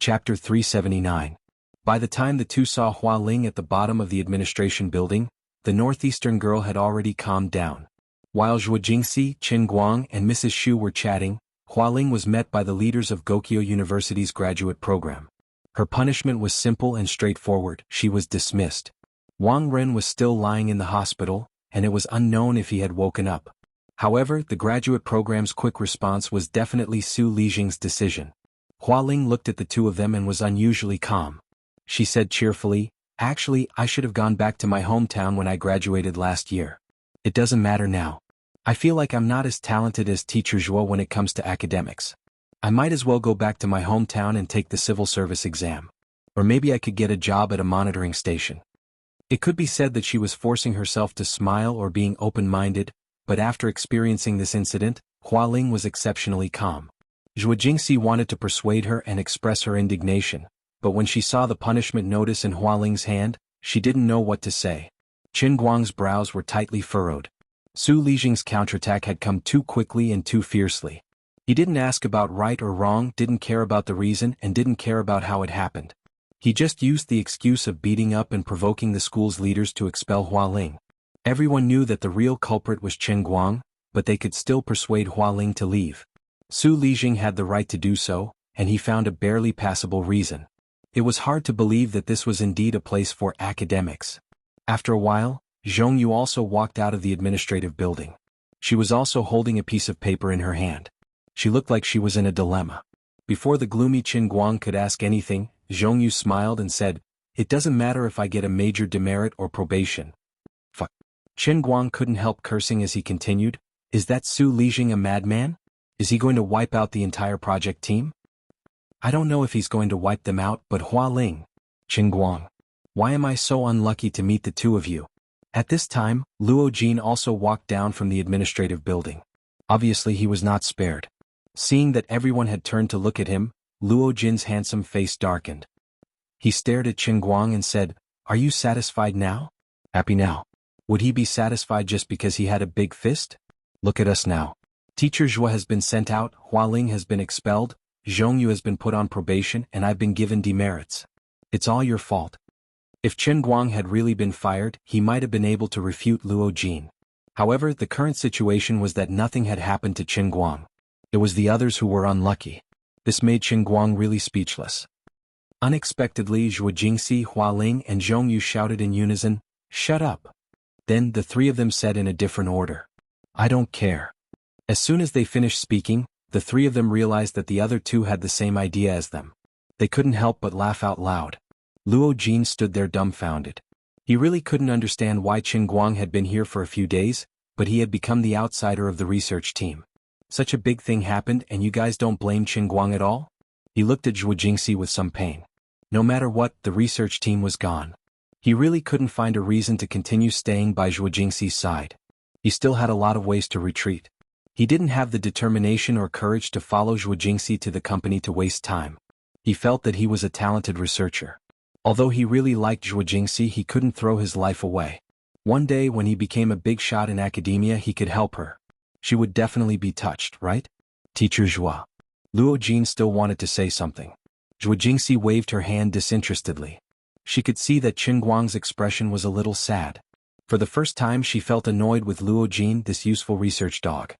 Chapter 379. By the time the two saw Hua Ling at the bottom of the administration building, the northeastern girl had already calmed down. While Zhuo Jingxi, Qin Guang and Mrs. Xu were chatting, Hua Ling was met by the leaders of Gokyo University's graduate program. Her punishment was simple and straightforward: she was dismissed. Wang Ren was still lying in the hospital, and it was unknown if he had woken up. However, the graduate program's quick response was definitely Su Lijing's decision. Hua Ling looked at the two of them and was unusually calm. She said cheerfully, "Actually, I should have gone back to my hometown when I graduated last year. It doesn't matter now. I feel like I'm not as talented as Teacher Zhuo when it comes to academics. I might as well go back to my hometown and take the civil service exam. Or maybe I could get a job at a monitoring station." It could be said that she was forcing herself to smile or being open-minded, but after experiencing this incident, Hua Ling was exceptionally calm. Zhuo Jingxi wanted to persuade her and express her indignation, but when she saw the punishment notice in Hua Ling's hand, she didn't know what to say. Qin Guang's brows were tightly furrowed. Su Lijing's counterattack had come too quickly and too fiercely. He didn't ask about right or wrong, didn't care about the reason, and didn't care about how it happened. He just used the excuse of beating up and provoking the school's leaders to expel Hua Ling. Everyone knew that the real culprit was Qin Guang, but they could still persuade Hua Ling to leave. Su Lijing had the right to do so, and he found a barely passable reason. It was hard to believe that this was indeed a place for academics. After a while, Zhongyu also walked out of the administrative building. She was also holding a piece of paper in her hand. She looked like she was in a dilemma. Before the gloomy Qin Guang could ask anything, Zhongyu smiled and said, "It doesn't matter if I get a major demerit or probation." Fuck. Qin Guang couldn't help cursing as he continued, "Is that Su Lijing a madman? Is he going to wipe out the entire project team?" "I don't know if he's going to wipe them out, but Hua Ling." "Qin Guang. Why am I so unlucky to meet the two of you?" At this time, Luo Jin also walked down from the administrative building. Obviously he was not spared. Seeing that everyone had turned to look at him, Luo Jin's handsome face darkened. He stared at Qin Guang and said, "Are you satisfied now? Happy now?" Would he be satisfied just because he had a big fist? Look at us now. Teacher Zhuo has been sent out, Hua Ling has been expelled, Zhongyu has been put on probation, and I've been given demerits. It's all your fault. If Qin Guang had really been fired, he might have been able to refute Luo Jin. However, the current situation was that nothing had happened to Qin Guang. It was the others who were unlucky. This made Qin Guang really speechless. Unexpectedly, Zhuo Jingxi, Hua Ling and Zhongyu shouted in unison, "Shut up." Then the three of them said in a different order, "I don't care." As soon as they finished speaking, the three of them realized that the other two had the same idea as them. They couldn't help but laugh out loud. Luo Jin stood there dumbfounded. He really couldn't understand why Qin Guang had been here for a few days, but he had become the outsider of the research team. Such a big thing happened and you guys don't blame Qin Guang at all? He looked at Zhuo Jingxi with some pain. No matter what, the research team was gone. He really couldn't find a reason to continue staying by Zhuo Jingxi's side. He still had a lot of ways to retreat. He didn't have the determination or courage to follow Zhuo Jingxi to the company to waste time. He felt that he was a talented researcher. Although he really liked Zhuo Jingxi, he couldn't throw his life away. One day when he became a big shot in academia, he could help her. She would definitely be touched, right? Teacher Zhuo. Luo Jin still wanted to say something. Zhuo Jingxi waved her hand disinterestedly. She could see that Qin Guang's expression was a little sad. For the first time she felt annoyed with Luo Jin, this useful research dog.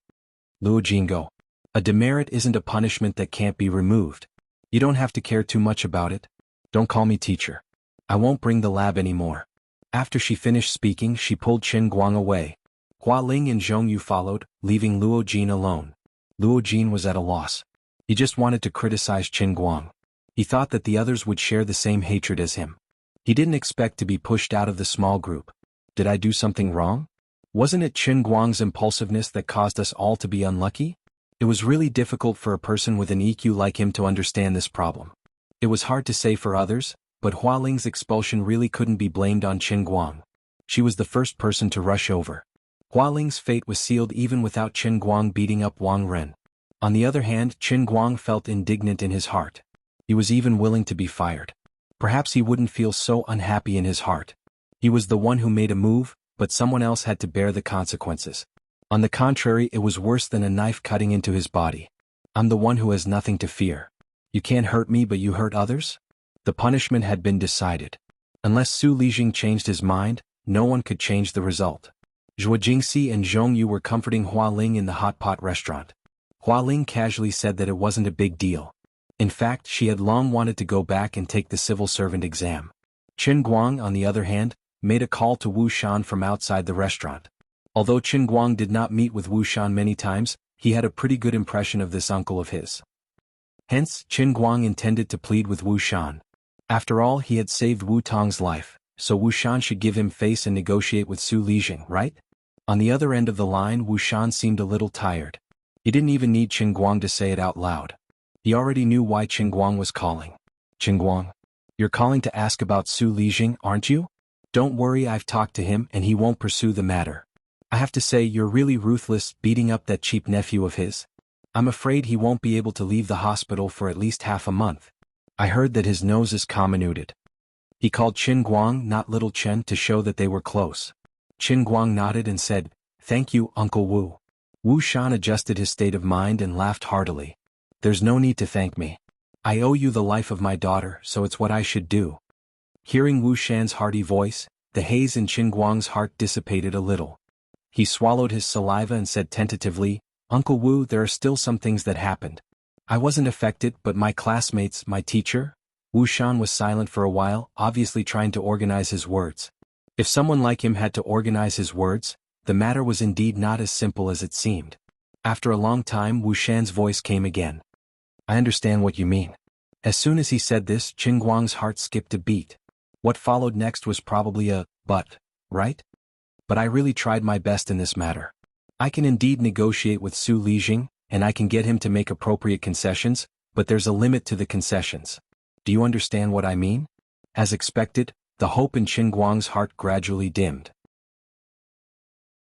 Luo Jin, go. A demerit isn't a punishment that can't be removed. You don't have to care too much about it. Don't call me teacher. I won't bring the lab anymore. After she finished speaking, she pulled Qin Guang away. Hua Ling and Zhongyu followed, leaving Luo Jin alone. Luo Jin was at a loss. He just wanted to criticize Qin Guang. He thought that the others would share the same hatred as him. He didn't expect to be pushed out of the small group. Did I do something wrong? Wasn't it Qin Guang's impulsiveness that caused us all to be unlucky? It was really difficult for a person with an EQ like him to understand this problem. It was hard to say for others, but Hua Ling's expulsion really couldn't be blamed on Qin Guang. She was the first person to rush over. Hua Ling's fate was sealed even without Qin Guang beating up Wang Ren. On the other hand, Qin Guang felt indignant in his heart. He was even willing to be fired. Perhaps he wouldn't feel so unhappy in his heart. He was the one who made a move, but someone else had to bear the consequences. On the contrary, it was worse than a knife cutting into his body. I'm the one who has nothing to fear. You can't hurt me but you hurt others? The punishment had been decided. Unless Su Lijing changed his mind, no one could change the result. Zhuo Jingxi and Zhong Yu were comforting Hua Ling in the hot pot restaurant. Hua Ling casually said that it wasn't a big deal. In fact, she had long wanted to go back and take the civil servant exam. Qin Guang, on the other hand, made a call to Wu Shan from outside the restaurant. Although Qin Guang did not meet with Wu Shan many times, he had a pretty good impression of this uncle of his. Hence, Qin Guang intended to plead with Wu Shan. After all, he had saved Wu Tong's life, so Wu Shan should give him face and negotiate with Su Lijing, right? On the other end of the line, Wu Shan seemed a little tired. He didn't even need Qin Guang to say it out loud. He already knew why Qin Guang was calling. Qin Guang, you're calling to ask about Su Lijing, aren't you? Don't worry, I've talked to him and he won't pursue the matter. I have to say, you're really ruthless beating up that cheap nephew of his. I'm afraid he won't be able to leave the hospital for at least half a month. I heard that his nose is comminuted. He called Qin Guang, not little Chen, to show that they were close. Qin Guang nodded and said, "Thank you, Uncle Wu." Wu Shan adjusted his state of mind and laughed heartily. "There's no need to thank me. I owe you the life of my daughter, so it's what I should do." Hearing Wu Shan's hearty voice, the haze in Qin Guang's heart dissipated a little. He swallowed his saliva and said tentatively, "Uncle Wu, there are still some things that happened. I wasn't affected, but my classmates, my teacher?" Wu Shan was silent for a while, obviously trying to organize his words. If someone like him had to organize his words, the matter was indeed not as simple as it seemed. After a long time, Wu Shan's voice came again. "I understand what you mean." As soon as he said this, Qin Guang's heart skipped a beat. What followed next was probably a, "but," right? "But I really tried my best in this matter. I can indeed negotiate with Su Lijing, and I can get him to make appropriate concessions, but there's a limit to the concessions. Do you understand what I mean?" As expected, the hope in Qin Guang's heart gradually dimmed.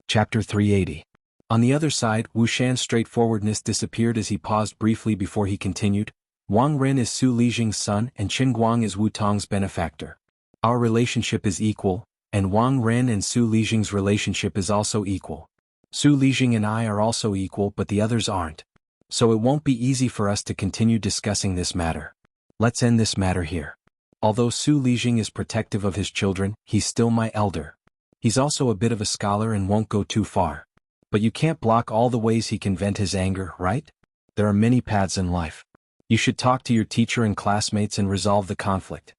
Chapter 380. On the other side, Wu Shan's straightforwardness disappeared as he paused briefly before he continued, "Wang Ren is Su Lijing's son and Qin Guang is Wu Tong's benefactor. Our relationship is equal, and Wang Ren and Su Lijing's relationship is also equal. Su Lijing and I are also equal, but the others aren't. So it won't be easy for us to continue discussing this matter. Let's end this matter here. Although Su Lijing is protective of his children, he's still my elder. He's also a bit of a scholar and won't go too far. But you can't block all the ways he can vent his anger, right? There are many paths in life. You should talk to your teacher and classmates and resolve the conflict."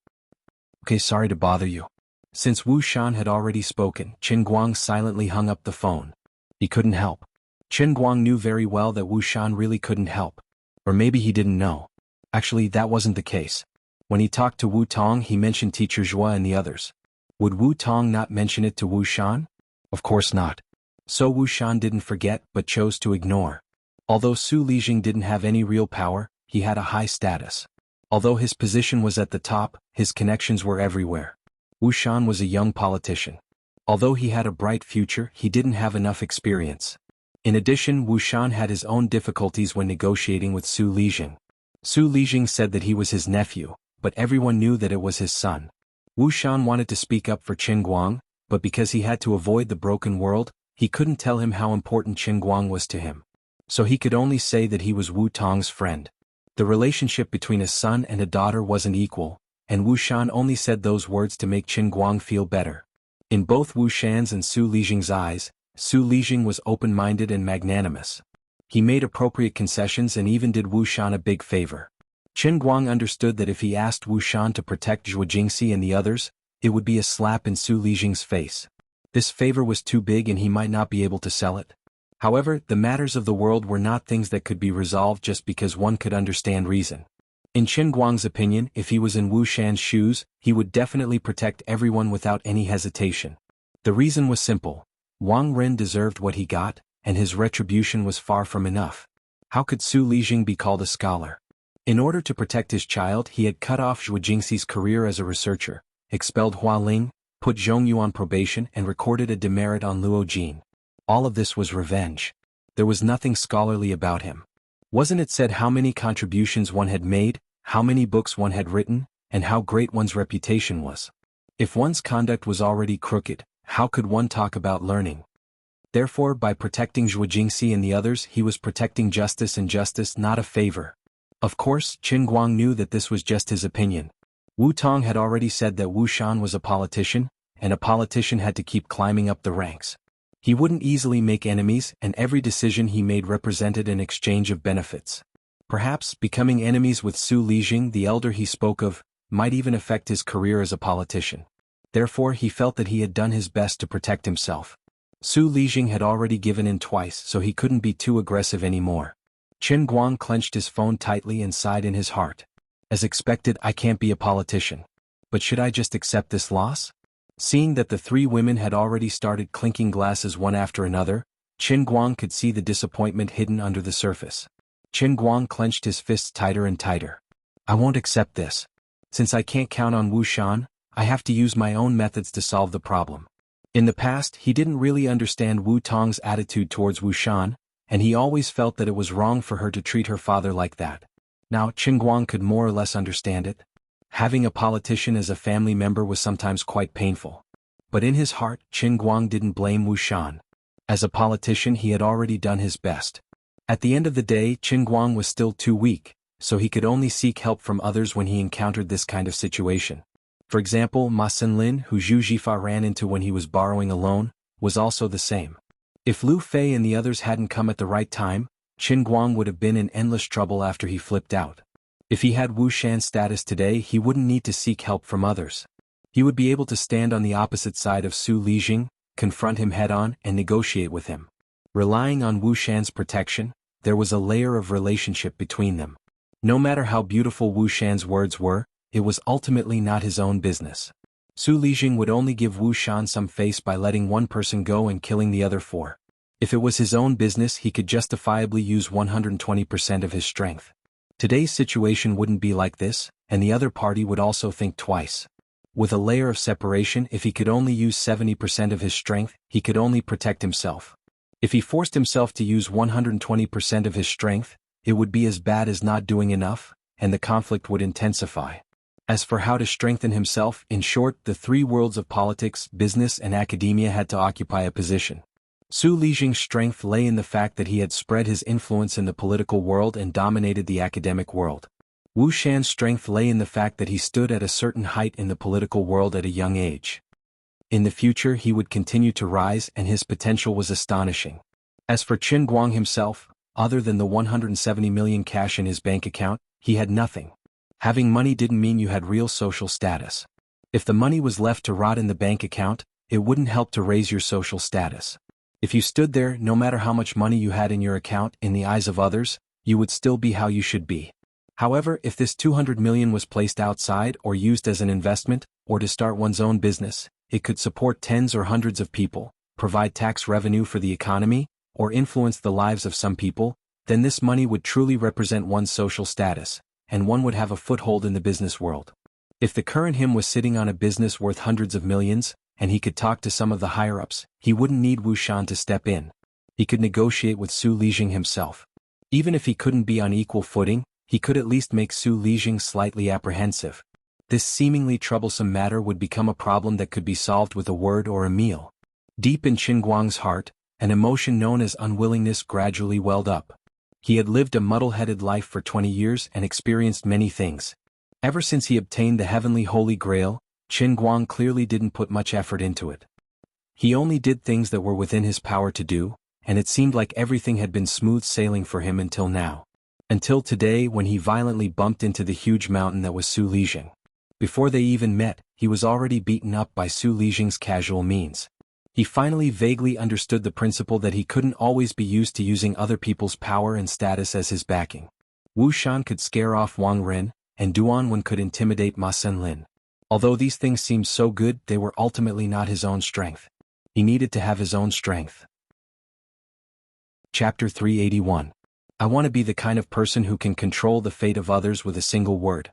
"Okay, sorry to bother you." Since Wu Shan had already spoken, Qin Guang silently hung up the phone. He couldn't help. Qin Guang knew very well that Wu Shan really couldn't help. Or maybe he didn't know. Actually, that wasn't the case. When he talked to Wu Tong, he mentioned Teacher Zhua and the others. Would Wu Tong not mention it to Wu Shan? Of course not. So Wu Shan didn't forget but chose to ignore. Although Su Lijing didn't have any real power, he had a high status. Although his position was at the top, his connections were everywhere. Wu Shan was a young politician. Although he had a bright future, he didn't have enough experience. In addition, Wu Shan had his own difficulties when negotiating with Su Lijing. Su Lijing said that he was his nephew, but everyone knew that it was his son. Wu Shan wanted to speak up for Qin Guang, but because he had to avoid the broken world, he couldn't tell him how important Qin Guang was to him. So he could only say that he was Wu Tong's friend. The relationship between a son and a daughter wasn't equal, and Wu Shan only said those words to make Qin Guang feel better. In both Wu Shan's and Su Lijing's eyes, Su Lijing was open-minded and magnanimous. He made appropriate concessions and even did Wu Shan a big favor. Qin Guang understood that if he asked Wu Shan to protect Zhuo Jingxi and the others, it would be a slap in Su Lijing's face. This favor was too big and he might not be able to sell it. However, the matters of the world were not things that could be resolved just because one could understand reason. In Qin Guang's opinion, if he was in Wu Shan's shoes, he would definitely protect everyone without any hesitation. The reason was simple. Wang Ren deserved what he got, and his retribution was far from enough. How could Su Lijing be called a scholar? In order to protect his child, he had cut off Zhuo Jingxi's career as a researcher, expelled Hua Ling, put Zhong Yu on probation and recorded a demerit on Luo Jin. All of this was revenge. There was nothing scholarly about him. Wasn't it said how many contributions one had made, how many books one had written, and how great one's reputation was? If one's conduct was already crooked, how could one talk about learning? Therefore, by protecting Zhuo Jingxi and the others, he was protecting justice, and justice, not a favor. Of course, Qin Guang knew that this was just his opinion. Wu Tong had already said that Wu Shan was a politician, and a politician had to keep climbing up the ranks. He wouldn't easily make enemies, and every decision he made represented an exchange of benefits. Perhaps becoming enemies with Su Lijing, the elder he spoke of, might even affect his career as a politician. Therefore he felt that he had done his best to protect himself. Su Lijing had already given in twice, so he couldn't be too aggressive anymore. Qin Guang clenched his phone tightly and sighed in his heart. As expected, I can't be a politician. But should I just accept this loss? Seeing that the three women had already started clinking glasses one after another, Qin Guang could see the disappointment hidden under the surface. Qin Guang clenched his fists tighter and tighter. I won't accept this. Since I can't count on Wu Shan, I have to use my own methods to solve the problem. In the past, he didn't really understand Wu Tong's attitude towards Wu Shan, and he always felt that it was wrong for her to treat her father like that. Now, Qin Guang could more or less understand it. Having a politician as a family member was sometimes quite painful. But in his heart, Qin Guang didn't blame Wu Shan. As a politician, he had already done his best. At the end of the day, Qin Guang was still too weak, so he could only seek help from others when he encountered this kind of situation. For example, Ma Senlin, who Zhu Jifa ran into when he was borrowing a loan, was also the same. If Lu Fei and the others hadn't come at the right time, Qin Guang would have been in endless trouble after he flipped out. If he had Wu Shan's status today, he wouldn't need to seek help from others. He would be able to stand on the opposite side of Su Lijing, confront him head-on, and negotiate with him. Relying on Wu Shan's protection, there was a layer of relationship between them. No matter how beautiful Wu Shan's words were, it was ultimately not his own business. Su Lijing would only give Wu Shan some face by letting one person go and killing the other four. If it was his own business, he could justifiably use 120% of his strength. Today's situation wouldn't be like this, and the other party would also think twice. With a layer of separation, if he could only use 70% of his strength, he could only protect himself. If he forced himself to use 120% of his strength, it would be as bad as not doing enough, and the conflict would intensify. As for how to strengthen himself, in short, the three worlds of politics, business, and academia had to occupy a position. Su Lijing's strength lay in the fact that he had spread his influence in the political world and dominated the academic world. Wu Shan's strength lay in the fact that he stood at a certain height in the political world at a young age. In the future he would continue to rise, and his potential was astonishing. As for Qin Guang himself, other than the 170 million cash in his bank account, he had nothing. Having money didn't mean you had real social status. If the money was left to rot in the bank account, it wouldn't help to raise your social status. If you stood there, no matter how much money you had in your account, in the eyes of others, you would still be how you should be. However, if this 200 million was placed outside or used as an investment, or to start one's own business, it could support tens or hundreds of people, provide tax revenue for the economy, or influence the lives of some people, then this money would truly represent one's social status, and one would have a foothold in the business world. If the current him was sitting on a business worth hundreds of millions, and he could talk to some of the higher-ups, he wouldn't need Wu Shan to step in. He could negotiate with Su Lijing himself. Even if he couldn't be on equal footing, he could at least make Su Lijing slightly apprehensive. This seemingly troublesome matter would become a problem that could be solved with a word or a meal. Deep in Qin Guang's heart, an emotion known as unwillingness gradually welled up. He had lived a muddle-headed life for 20 years and experienced many things. Ever since he obtained the heavenly Holy Grail, Qin Guang clearly didn't put much effort into it. He only did things that were within his power to do, and it seemed like everything had been smooth sailing for him until now. Until today, when he violently bumped into the huge mountain that was Su Lijing. Before they even met, he was already beaten up by Su Lijing's casual means. He finally vaguely understood the principle that he couldn't always be used to using other people's power and status as his backing. Wu Shan could scare off Wang Ren, and Duan Wen could intimidate Ma Senlin. Although these things seemed so good, they were ultimately not his own strength. He needed to have his own strength. Chapter 381. I want to be the kind of person who can control the fate of others with a single word.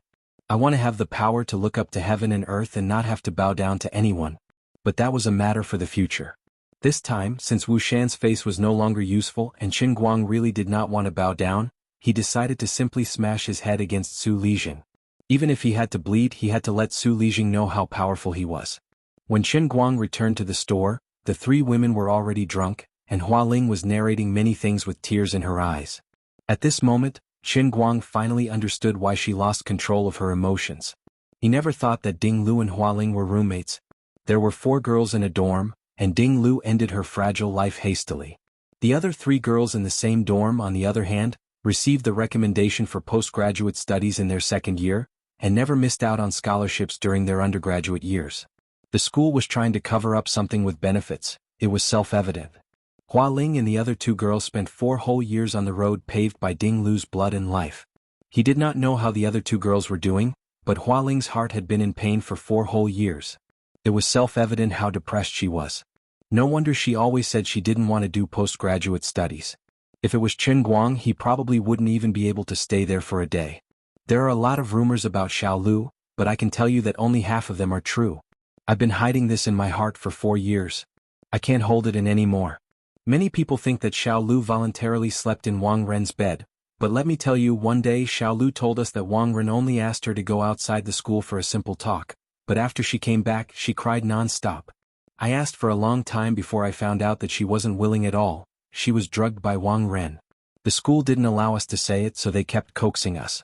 I want to have the power to look up to heaven and earth and not have to bow down to anyone. But that was a matter for the future. This time, since Wu Shan's face was no longer useful and Qin Guang really did not want to bow down, he decided to simply smash his head against Su Lijing. Even if he had to bleed, he had to let Su Lijing know how powerful he was. When Qin Guang returned to the store, the three women were already drunk, and Hua Ling was narrating many things with tears in her eyes. At this moment, Qin Guang finally understood why she lost control of her emotions. He never thought that Ding Lu and Hualing were roommates. There were 4 girls in a dorm, and Ding Lu ended her fragile life hastily. The other 3 girls in the same dorm, on the other hand, received the recommendation for postgraduate studies in their second year, and never missed out on scholarships during their undergraduate years. The school was trying to cover up something with benefits, it was self-evident. Hualing and the other 2 girls spent 4 whole years on the road paved by Ding Lu's blood and life. He did not know how the other 2 girls were doing, but Hualing's heart had been in pain for 4 whole years. It was self-evident how depressed she was. No wonder she always said she didn't want to do postgraduate studies. If it was Qin Guang, he probably wouldn't even be able to stay there for a day. There are a lot of rumors about Xiao Lu, but I can tell you that only half of them are true. I've been hiding this in my heart for 4 years. I can't hold it in anymore. Many people think that Xiao Lu voluntarily slept in Wang Ren's bed, but let me tell you, one day Xiao Lu told us that Wang Ren only asked her to go outside the school for a simple talk, but after she came back, she cried non-stop. I asked for a long time before I found out that she wasn't willing at all. She was drugged by Wang Ren. The school didn't allow us to say it, so they kept coaxing us.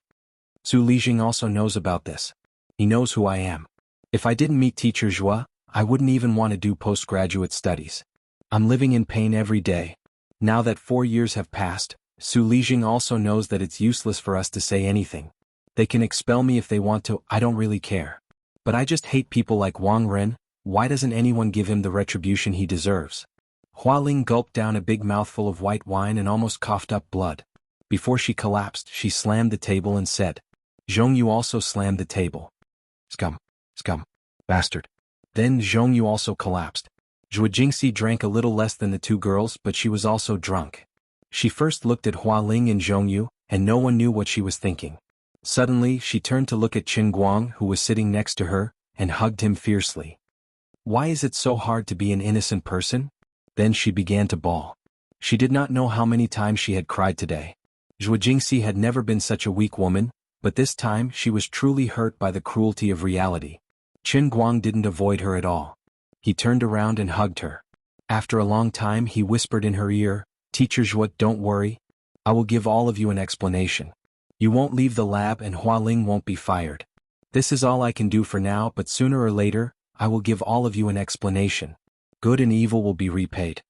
Su Lijing also knows about this. He knows who I am. If I didn't meet Teacher Zhua, I wouldn't even want to do postgraduate studies. I'm living in pain every day. Now that 4 years have passed, Su Lijing also knows that it's useless for us to say anything. They can expel me if they want to, I don't really care. But I just hate people like Wang Ren. Why doesn't anyone give him the retribution he deserves? Hualing gulped down a big mouthful of white wine and almost coughed up blood. Before she collapsed, she slammed the table and said. Zhongyu also slammed the table. Scum. Scum. Bastard. Then Zhongyu also collapsed. Zhuo Jingxi drank a little less than the 2 girls, but she was also drunk. She first looked at Hualing and Zhongyu, and no one knew what she was thinking. Suddenly, she turned to look at Qin Guang, who was sitting next to her, and hugged him fiercely. Why is it so hard to be an innocent person? Then she began to bawl. She did not know how many times she had cried today. Zhuo Jingxi had never been such a weak woman, but this time she was truly hurt by the cruelty of reality. Qin Guang didn't avoid her at all. He turned around and hugged her. After a long time he whispered in her ear, Teacher Zhuo, don't worry. I will give all of you an explanation. You won't leave the lab and Hualing won't be fired. This is all I can do for now, but sooner or later, I will give all of you an explanation. Good and evil will be repaid.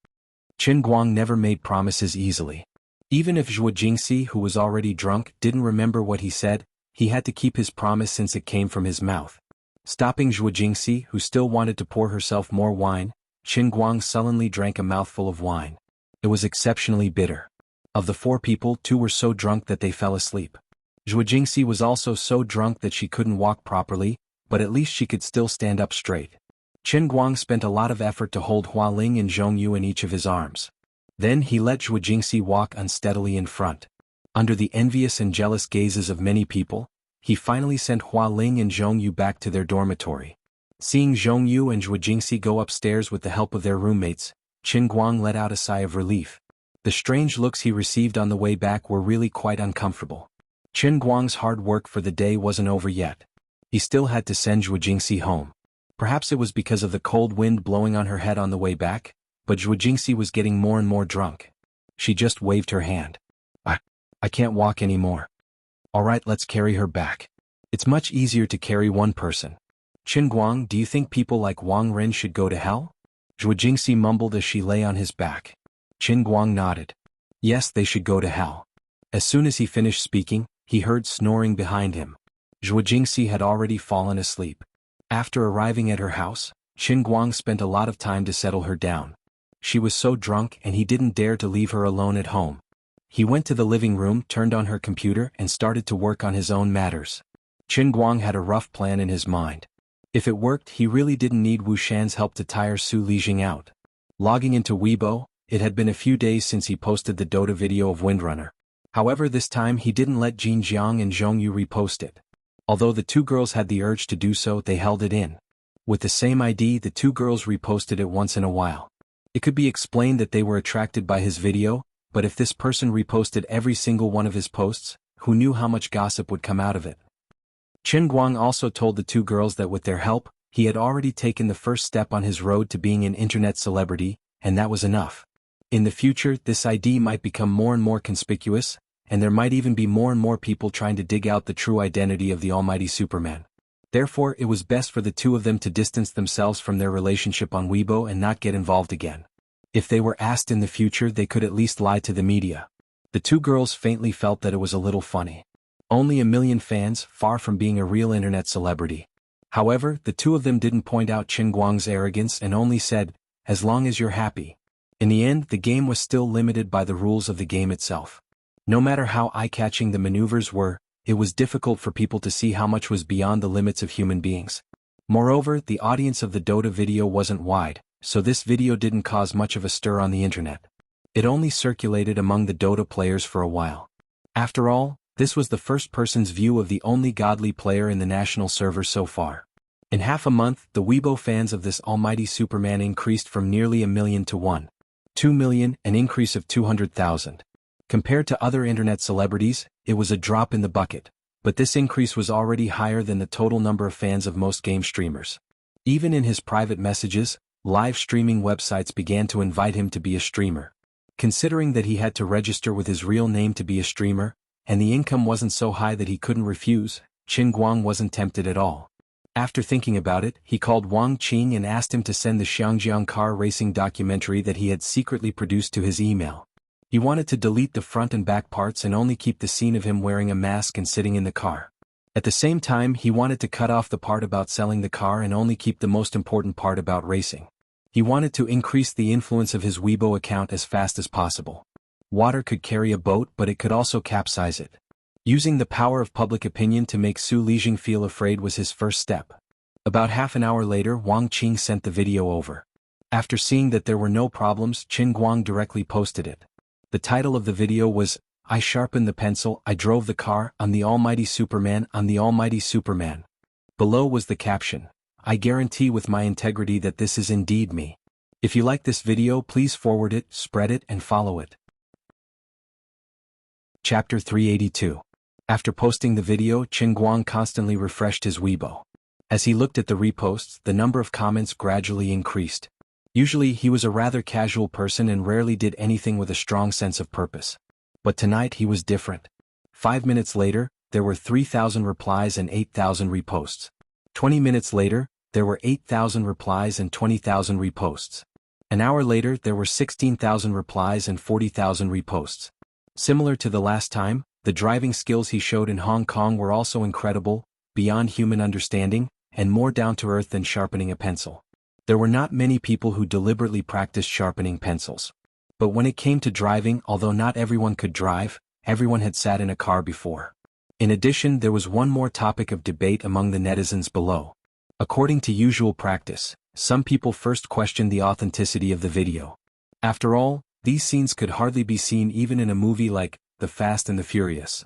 Qin Guang never made promises easily. Even if Zhuo Jingxi, who was already drunk, didn't remember what he said, he had to keep his promise since it came from his mouth. Stopping Zhuo Jingxi, who still wanted to pour herself more wine, Qin Guang sullenly drank a mouthful of wine. It was exceptionally bitter. Of the 4 people, 2 were so drunk that they fell asleep. Zhuo Jingxi was also so drunk that she couldn't walk properly, but at least she could still stand up straight. Qin Guang spent a lot of effort to hold Hualing and Zhongyu in each of his arms. Then he let Zhuo Jingxi walk unsteadily in front. Under the envious and jealous gazes of many people, he finally sent Hualing and Zhongyu back to their dormitory. Seeing Zhongyu and Zhuo Jingxi go upstairs with the help of their roommates, Qin Guang let out a sigh of relief. The strange looks he received on the way back were really quite uncomfortable. Qin Guang's hard work for the day wasn't over yet. He still had to send Zhuo Jingxi home. Perhaps it was because of the cold wind blowing on her head on the way back, but Zhuo Jingxi was getting more and more drunk. She just waved her hand. I can't walk anymore. Alright, let's carry her back. It's much easier to carry one person. Qin Guang, do you think people like Wang Ren should go to hell? Zhuo Jingxi mumbled as she lay on his back. Qin Guang nodded. Yes, they should go to hell. As soon as he finished speaking, he heard snoring behind him. Zhuo Jingxi had already fallen asleep. After arriving at her house, Qin Guang spent a lot of time to settle her down. She was so drunk and he didn't dare to leave her alone at home. He went to the living room, turned on her computer and started to work on his own matters. Qin Guang had a rough plan in his mind. If it worked, he really didn't need Wu Shan's help to tire Su Lijing out. Logging into Weibo, it had been a few days since he posted the Dota video of Windrunner. However, this time he didn't let Jin Jiang and Zhongyu repost it. Although the 2 girls had the urge to do so, they held it in. With the same ID, the 2 girls reposted it once in a while. It could be explained that they were attracted by his video, but if this person reposted every single one of his posts, who knew how much gossip would come out of it? Qin Guang also told the 2 girls that with their help, he had already taken the first step on his road to being an internet celebrity, and that was enough. In the future, this ID might become more and more conspicuous, and there might even be more and more people trying to dig out the true identity of the almighty Superman. Therefore, it was best for the two of them to distance themselves from their relationship on Weibo and not get involved again. If they were asked in the future, they could at least lie to the media. The two girls faintly felt that it was a little funny. Only 1 million fans, far from being a real internet celebrity. However, the two of them didn't point out Qin Guang's arrogance and only said, "As long as you're happy." In the end, the game was still limited by the rules of the game itself. No matter how eye-catching the maneuvers were, it was difficult for people to see how much was beyond the limits of human beings. Moreover, the audience of the Dota video wasn't wide, so this video didn't cause much of a stir on the internet. It only circulated among the Dota players for a while. After all, this was the first person's view of the only godly player in the national server so far. In half a month, the Weibo fans of this almighty Superman increased from nearly 1 million to 1.2 million, an increase of 200,000. Compared to other internet celebrities, it was a drop in the bucket, but this increase was already higher than the total number of fans of most game streamers. Even in his private messages, live streaming websites began to invite him to be a streamer. Considering that he had to register with his real name to be a streamer, and the income wasn't so high that he couldn't refuse, Qin Guang wasn't tempted at all. After thinking about it, he called Wang Qing and asked him to send the Xiangjiang car racing documentary that he had secretly produced to his email. He wanted to delete the front and back parts and only keep the scene of him wearing a mask and sitting in the car. At the same time, he wanted to cut off the part about selling the car and only keep the most important part about racing. He wanted to increase the influence of his Weibo account as fast as possible. Water could carry a boat, but it could also capsize it. Using the power of public opinion to make Su Lijing feel afraid was his first step. About half an hour later, Wang Qing sent the video over. After seeing that there were no problems, Qin Guang directly posted it. The title of the video was, "I sharpened the pencil, I drove the car, I'm the almighty Superman, I'm the almighty Superman." Below was the caption, "I guarantee with my integrity that this is indeed me." If you like this video, please forward it, spread it, and follow it. Chapter 382. After posting the video, Qin Guang constantly refreshed his Weibo. As he looked at the reposts, the number of comments gradually increased. Usually he was a rather casual person and rarely did anything with a strong sense of purpose. But tonight he was different. 5 minutes later, there were 3,000 replies and 8,000 reposts. 20 minutes later, there were 8,000 replies and 20,000 reposts. An hour later, there were 16,000 replies and 40,000 reposts. Similar to the last time, the driving skills he showed in Hong Kong were also incredible, beyond human understanding, and more down-to-earth than sharpening a pencil. There were not many people who deliberately practiced sharpening pencils. But when it came to driving, although not everyone could drive, everyone had sat in a car before. In addition, there was one more topic of debate among the netizens below. According to usual practice, some people first questioned the authenticity of the video. After all, these scenes could hardly be seen even in a movie like The Fast and the Furious.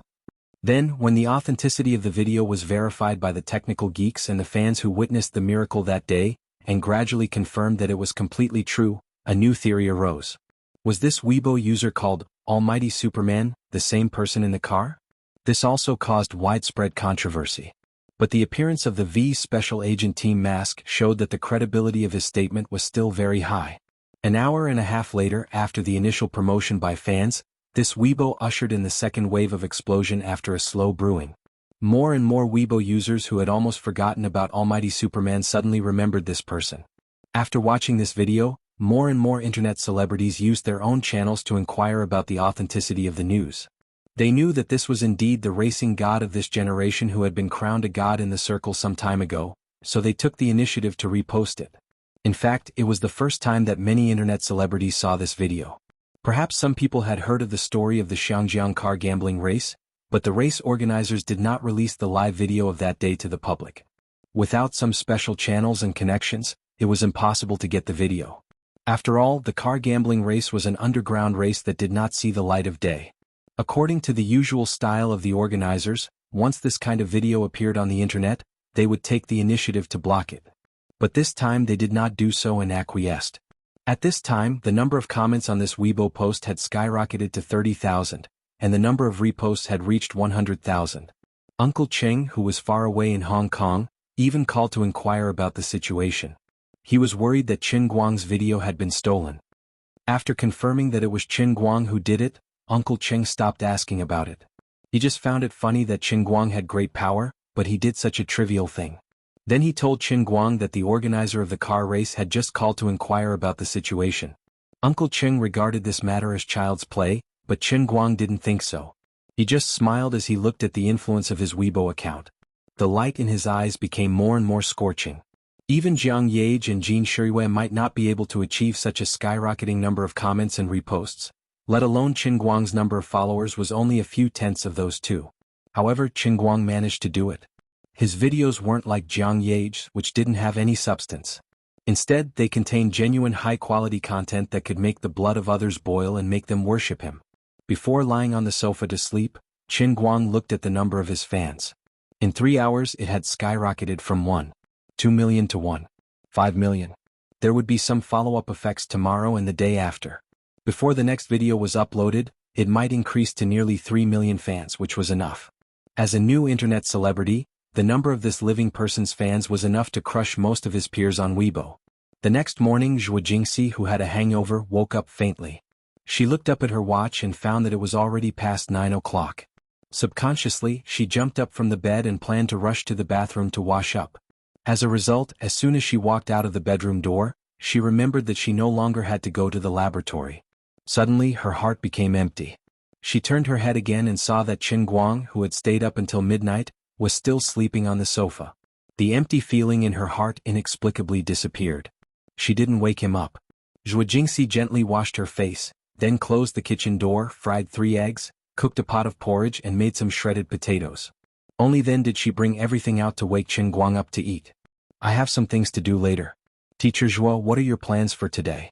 Then, when the authenticity of the video was verified by the technical geeks and the fans who witnessed the miracle that day, and gradually confirmed that it was completely true, a new theory arose. Was this Weibo user called Almighty Superman the same person in the car? This also caused widespread controversy. But the appearance of the V Special Agent Team mask showed that the credibility of his statement was still very high. An hour and a half later, after the initial promotion by fans, this Weibo ushered in the second wave of explosion after a slow brewing. More and more Weibo users who had almost forgotten about Almighty Superman suddenly remembered this person. After watching this video, more and more internet celebrities used their own channels to inquire about the authenticity of the news. They knew that this was indeed the racing god of this generation who had been crowned a god in the circle some time ago, so they took the initiative to repost it. In fact, it was the first time that many internet celebrities saw this video. Perhaps some people had heard of the story of the Xiangjiang car gambling race, but the race organizers did not release the live video of that day to the public. Without some special channels and connections, it was impossible to get the video. After all, the car gambling race was an underground race that did not see the light of day. According to the usual style of the organizers, once this kind of video appeared on the internet, they would take the initiative to block it. But this time they did not do so and acquiesced. At this time, the number of comments on this Weibo post had skyrocketed to 30,000, and the number of reposts had reached 100,000. Uncle Cheng, who was far away in Hong Kong, even called to inquire about the situation. He was worried that Qin Guang's video had been stolen. After confirming that it was Qin Guang who did it, Uncle Cheng stopped asking about it. He just found it funny that Qin Guang had great power, but he did such a trivial thing. Then he told Qin Guang that the organizer of the car race had just called to inquire about the situation. Uncle Cheng regarded this matter as child's play, but Qin Guang didn't think so. He just smiled as he looked at the influence of his Weibo account. The light in his eyes became more and more scorching. Even Jiang Yage and Jin Shirui might not be able to achieve such a skyrocketing number of comments and reposts, let alone Qin Guang's number of followers was only a few tenths of those two. However, Qin Guang managed to do it. His videos weren't like Jiang Yage's, which didn't have any substance. Instead, they contained genuine high-quality content that could make the blood of others boil and make them worship him. Before lying on the sofa to sleep, Qin Guang looked at the number of his fans. In 3 hours it had skyrocketed from 1.2 million to 1.5 million. There would be some follow-up effects tomorrow and the day after. Before the next video was uploaded, it might increase to nearly 3 million fans, which was enough. As a new internet celebrity, the number of this living person's fans was enough to crush most of his peers on Weibo. The next morning Zhuo Jingxi, who had a hangover, woke up faintly. She looked up at her watch and found that it was already past 9 o'clock. Subconsciously, she jumped up from the bed and planned to rush to the bathroom to wash up. As a result, as soon as she walked out of the bedroom door, she remembered that she no longer had to go to the laboratory. Suddenly, her heart became empty. She turned her head again and saw that Qin Guang, who had stayed up until midnight, was still sleeping on the sofa. The empty feeling in her heart inexplicably disappeared. She didn't wake him up. Zhuo Jingxi gently washed her face, then closed the kitchen door, fried 3 eggs, cooked a pot of porridge and made some shredded potatoes. Only then did she bring everything out to wake Qin Guang up to eat. I have some things to do later. Teacher Zhuo, what are your plans for today?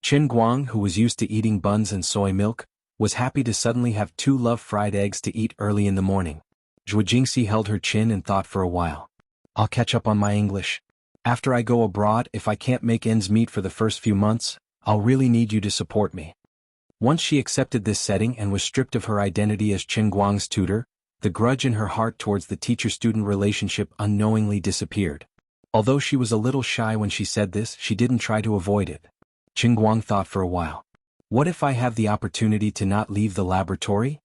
Qin Guang, who was used to eating buns and soy milk, was happy to suddenly have 2 fried eggs to eat early in the morning. Zhuo Jingxi held her chin and thought for a while. I'll catch up on my English. After I go abroad, if I can't make ends meet for the first few months, I'll really need you to support me. Once she accepted this setting and was stripped of her identity as Qin Guang's tutor, the grudge in her heart towards the teacher-student relationship unknowingly disappeared. Although she was a little shy when she said this, she didn't try to avoid it. Qin Guang thought for a while. What if I have the opportunity to not leave the laboratory?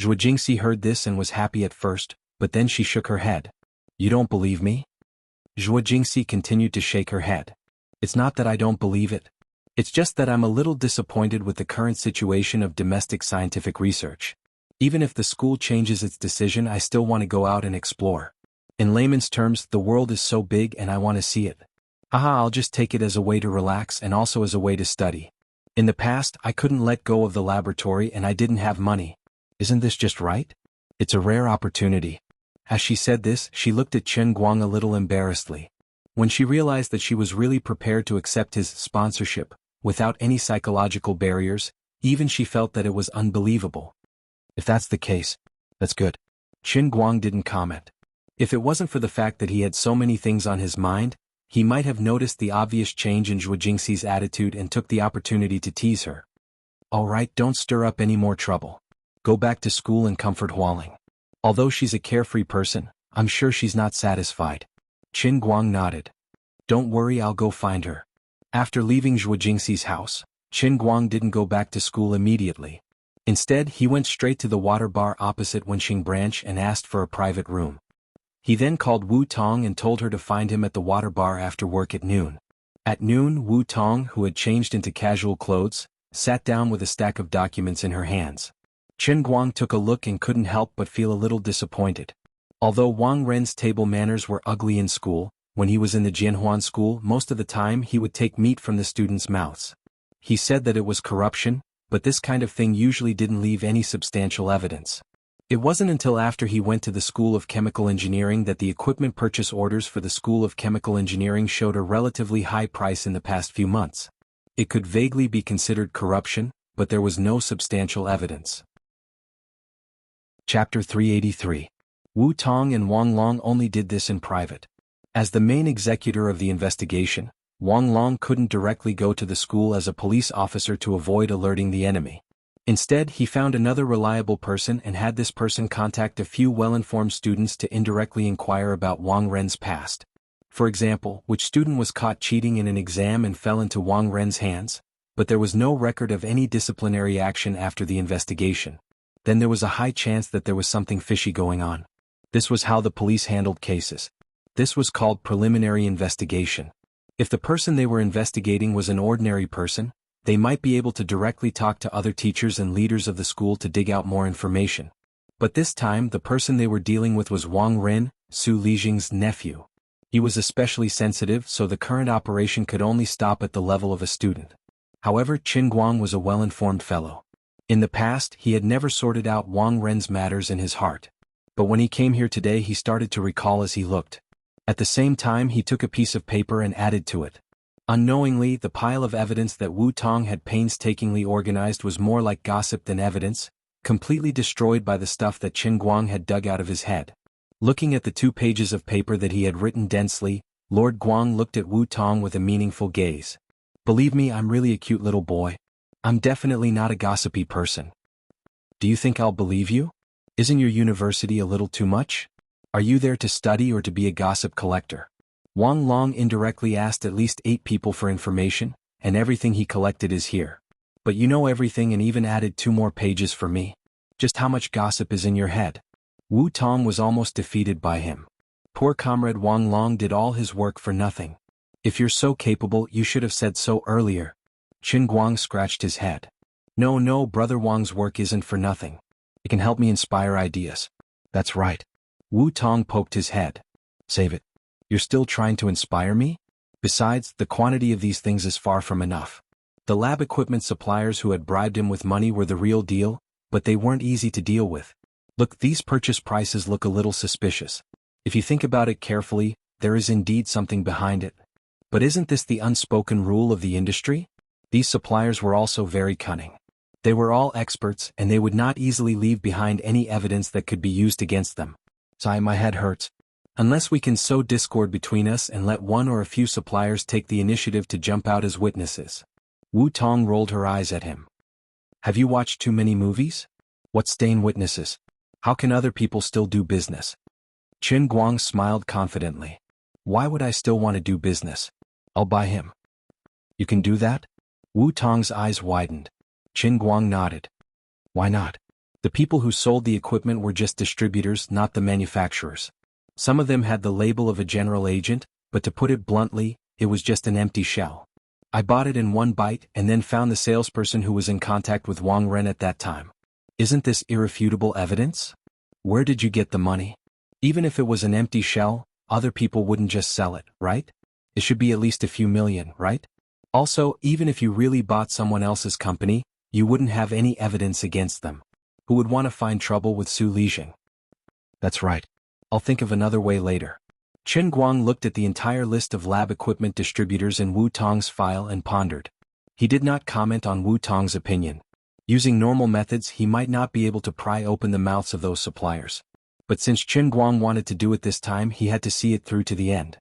Zhuo Jingxi heard this and was happy at first, but then she shook her head. You don't believe me? Zhuo Jingxi continued to shake her head. It's not that I don't believe it. It's just that I'm a little disappointed with the current situation of domestic scientific research. Even if the school changes its decision, I still want to go out and explore. In layman's terms, the world is so big and I want to see it. Haha, I'll just take it as a way to relax and also as a way to study. In the past, I couldn't let go of the laboratory and I didn't have money. Isn't this just right? It's a rare opportunity. As she said this, she looked at Qin Guang a little embarrassedly. When she realized that she was really prepared to accept his sponsorship, without any psychological barriers, even she felt that it was unbelievable. If that's the case, that's good. Qin Guang didn't comment. If it wasn't for the fact that he had so many things on his mind, he might have noticed the obvious change in Zhuo Jingxi's attitude and took the opportunity to tease her. All right, don't stir up any more trouble. Go back to school and comfort Hualing. Although she's a carefree person, I'm sure she's not satisfied. Qin Guang nodded. Don't worry, I'll go find her. After leaving Zhuo Jingxi's house, Qin Guang didn't go back to school immediately. Instead, he went straight to the water bar opposite Wenxing Branch and asked for a private room. He then called Wu Tong and told her to find him at the water bar after work at noon. At noon, Wu Tong, who had changed into casual clothes, sat down with a stack of documents in her hands. Qin Guang took a look and couldn't help but feel a little disappointed. Although Wang Ren's table manners were ugly in school, when he was in the Jianhuan school, most of the time he would take meat from the students' mouths. He said that it was corruption, but this kind of thing usually didn't leave any substantial evidence. It wasn't until after he went to the School of Chemical Engineering that the equipment purchase orders for the School of Chemical Engineering showed a relatively high price in the past few months. It could vaguely be considered corruption, but there was no substantial evidence. Chapter 383. Wu Tong and Wang Long only did this in private. As the main executor of the investigation, Wang Long couldn't directly go to the school as a police officer to avoid alerting the enemy. Instead, he found another reliable person and had this person contact a few well-informed students to indirectly inquire about Wang Ren's past. For example, which student was caught cheating in an exam and fell into Wang Ren's hands? but there was no record of any disciplinary action after the investigation. Then there was a high chance that there was something fishy going on. This was how the police handled cases. This was called preliminary investigation. If the person they were investigating was an ordinary person, they might be able to directly talk to other teachers and leaders of the school to dig out more information. But this time the person they were dealing with was Wang Ren, Su Lijing's nephew. He was especially sensitive, so the current operation could only stop at the level of a student. However, Qin Guang was a well-informed fellow. In the past, he had never sorted out Wang Ren's matters in his heart. But when he came here today, he started to recall as he looked. At the same time, he took a piece of paper and added to it. Unknowingly, the pile of evidence that Wu Tong had painstakingly organized was more like gossip than evidence, completely destroyed by the stuff that Qin Guang had dug out of his head. Looking at the 2 pages of paper that he had written densely, Lord Guang looked at Wu Tong with a meaningful gaze. Believe me, I'm really a cute little boy. I'm definitely not a gossipy person. Do you think I'll believe you? Isn't your university a little too much? Are you there to study or to be a gossip collector? Wang Long indirectly asked at least 8 people for information, and everything he collected is here. But you know everything and even added 2 more pages for me. Just how much gossip is in your head? Wu Tong was almost defeated by him. Poor comrade Wang Long did all his work for nothing. If you're so capable, you should have said so earlier. Qin Guang scratched his head. No, brother Wang's work isn't for nothing. It can help me inspire ideas. That's right. Wu Tong poked his head. Save it. You're still trying to inspire me? Besides, the quantity of these things is far from enough. The lab equipment suppliers who had bribed him with money were the real deal, but they weren't easy to deal with. Look, these purchase prices look a little suspicious. If you think about it carefully, there is indeed something behind it. But isn't this the unspoken rule of the industry? These suppliers were also very cunning. They were all experts, and they would not easily leave behind any evidence that could be used against them. Sigh, my head hurts. Unless we can sow discord between us and let one or a few suppliers take the initiative to jump out as witnesses. Wu Tong rolled her eyes at him. Have you watched too many movies? What stain witnesses? How can other people still do business? Qin Guang smiled confidently. Why would I still want to do business? I'll buy him. You can do that? Wu Tong's eyes widened. Qin Guang nodded. Why not? The people who sold the equipment were just distributors, not the manufacturers. Some of them had the label of a general agent, but to put it bluntly, it was just an empty shell. I bought it in one bite and then found the salesperson who was in contact with Wang Ren at that time. Isn't this irrefutable evidence? Where did you get the money? Even if it was an empty shell, other people wouldn't just sell it, right? It should be at least a few million, right? Also, even if you really bought someone else's company, you wouldn't have any evidence against them. Who would want to find trouble with Su Lijing? That's right. I'll think of another way later. Qin Guang looked at the entire list of lab equipment distributors in Wu Tong's file and pondered. He did not comment on Wu Tong's opinion. Using normal methods, he might not be able to pry open the mouths of those suppliers. But since Qin Guang wanted to do it this time, he had to see it through to the end.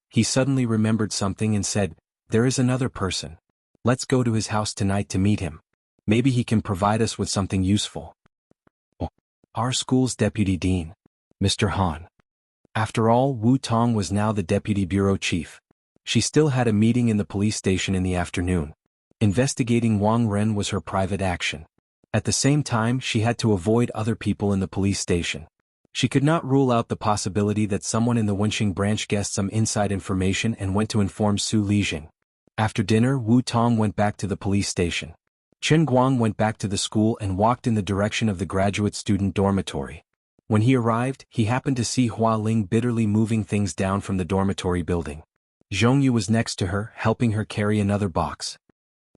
He suddenly remembered something and said, there is another person. Let's go to his house tonight to meet him. Maybe he can provide us with something useful. Oh, our school's deputy dean, Mr. Han. After all, Wu Tong was now the deputy bureau chief. She still had a meeting in the police station in the afternoon. Investigating Wang Ren was her private action. At the same time, she had to avoid other people in the police station. She could not rule out the possibility that someone in the Wenxing branch guessed some inside information and went to inform Su Lijing. After dinner, Wu Tong went back to the police station. Qin Guang went back to the school and walked in the direction of the graduate student dormitory. When he arrived, he happened to see Hua Ling bitterly moving things down from the dormitory building. Zhongyu was next to her, helping her carry another box.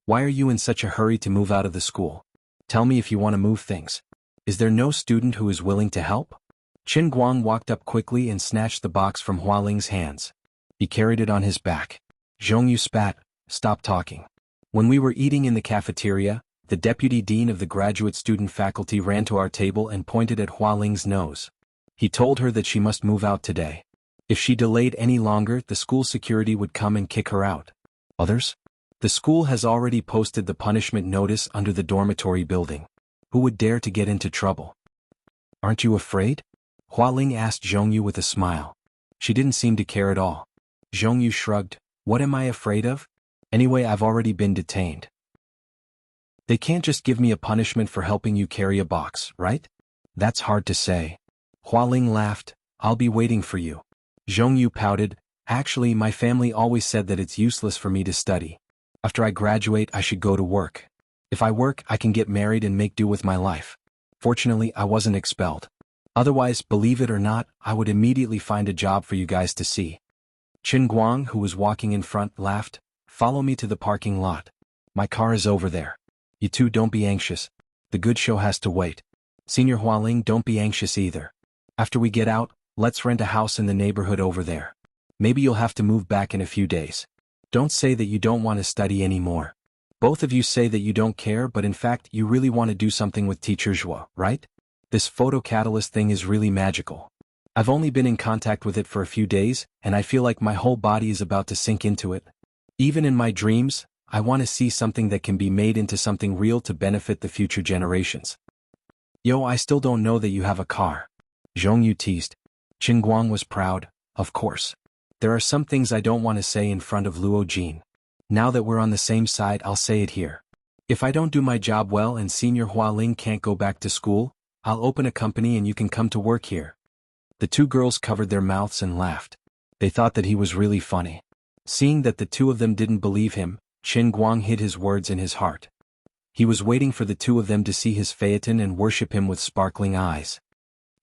Why are you in such a hurry to move out of the school? Tell me if you want to move things. Is there no student who is willing to help? Qin Guang walked up quickly and snatched the box from Hua Ling's hands. He carried it on his back. Zhongyu spat, stop talking. When we were eating in the cafeteria, the deputy dean of the graduate student faculty ran to our table and pointed at Hua Ling's nose. He told her that she must move out today. If she delayed any longer, the school security would come and kick her out. Others? The school has already posted the punishment notice under the dormitory building. Who would dare to get into trouble? Aren't you afraid? Hua Ling asked Zhongyu with a smile. She didn't seem to care at all. Zhongyu shrugged. What am I afraid of? Anyway, I've already been detained. They can't just give me a punishment for helping you carry a box, right? That's hard to say. Hualing laughed. I'll be waiting for you. Zhongyu pouted. Actually, my family always said that it's useless for me to study. After I graduate, I should go to work. If I work, I can get married and make do with my life. Fortunately, I wasn't expelled. Otherwise, believe it or not, I would immediately find a job for you guys to see. Qin Guang, who was walking in front, laughed. Follow me to the parking lot. My car is over there. You two don't be anxious. The good show has to wait. Senior Hualing, don't be anxious either. After we get out, let's rent a house in the neighborhood over there. Maybe you'll have to move back in a few days. Don't say that you don't want to study anymore. Both of you say that you don't care, but in fact you really want to do something with Teacher Zhuo, right? This photocatalyst thing is really magical. I've only been in contact with it for a few days, and I feel like my whole body is about to sink into it. Even in my dreams, I want to see something that can be made into something real to benefit the future generations. Yo, I still don't know that you have a car. Zhongyu teased. Qin Guang was proud, of course. There are some things I don't want to say in front of Luo Jin. Now that we're on the same side, I'll say it here. If I don't do my job well and Senior Hualing can't go back to school, I'll open a company and you can come to work here. The two girls covered their mouths and laughed. They thought that he was really funny. Seeing that the two of them didn't believe him, Qin Guang hid his words in his heart. He was waiting for the two of them to see his phaeton and worship him with sparkling eyes.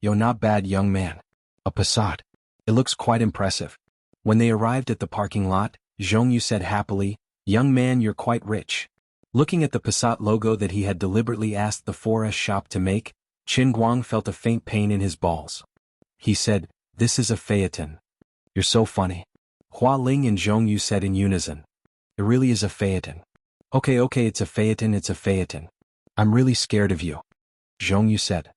Yo, not bad, young man. A Passat. It looks quite impressive. When they arrived at the parking lot, Zhongyu said happily, young man, you're quite rich. Looking at the Passat logo that he had deliberately asked the 4S shop to make, Qin Guang felt a faint pain in his balls. He said, this is a phaeton. You're so funny. Hua Ling and Zhongyu said in unison. It really is a phaeton. Okay, it's a phaeton. I'm really scared of you. Zhongyu said.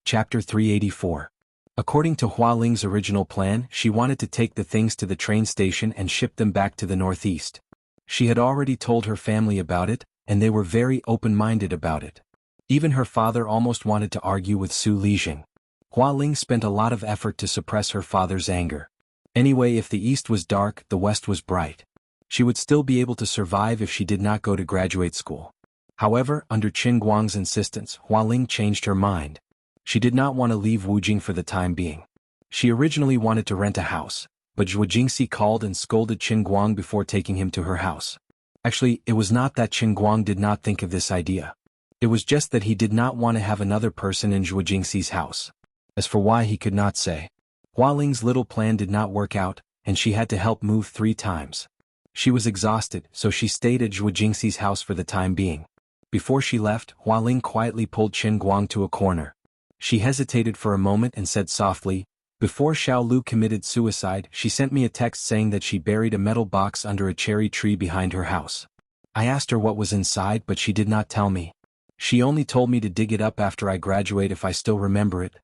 Chapter 384. According to Hua Ling's original plan, she wanted to take the things to the train station and ship them back to the northeast. She had already told her family about it, and they were very open-minded about it. Even her father almost wanted to argue with Su Lijing. Hua Ling spent a lot of effort to suppress her father's anger. Anyway, if the east was dark, the west was bright. She would still be able to survive if she did not go to graduate school. However, under Qin Guang's insistence, Hua Ling changed her mind. She did not want to leave Wujing for the time being. She originally wanted to rent a house, but Zhuo Jingxi called and scolded Qin Guang before taking him to her house. Actually, it was not that Qin Guang did not think of this idea. It was just that he did not want to have another person in Zhuo Jingxi's house. As for why, he could not say. Hua Ling's little plan did not work out, and she had to help move 3 times. She was exhausted, so she stayed at Zhuo Jingxi's house for the time being. Before she left, Hua Ling quietly pulled Qin Guang to a corner. She hesitated for a moment and said softly, before Xiao Lu committed suicide, she sent me a text saying that she buried a metal box under a cherry tree behind her house. I asked her what was inside, but she did not tell me. She only told me to dig it up after I graduate if I still remember it.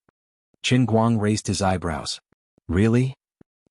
Qin Guang raised his eyebrows. Really?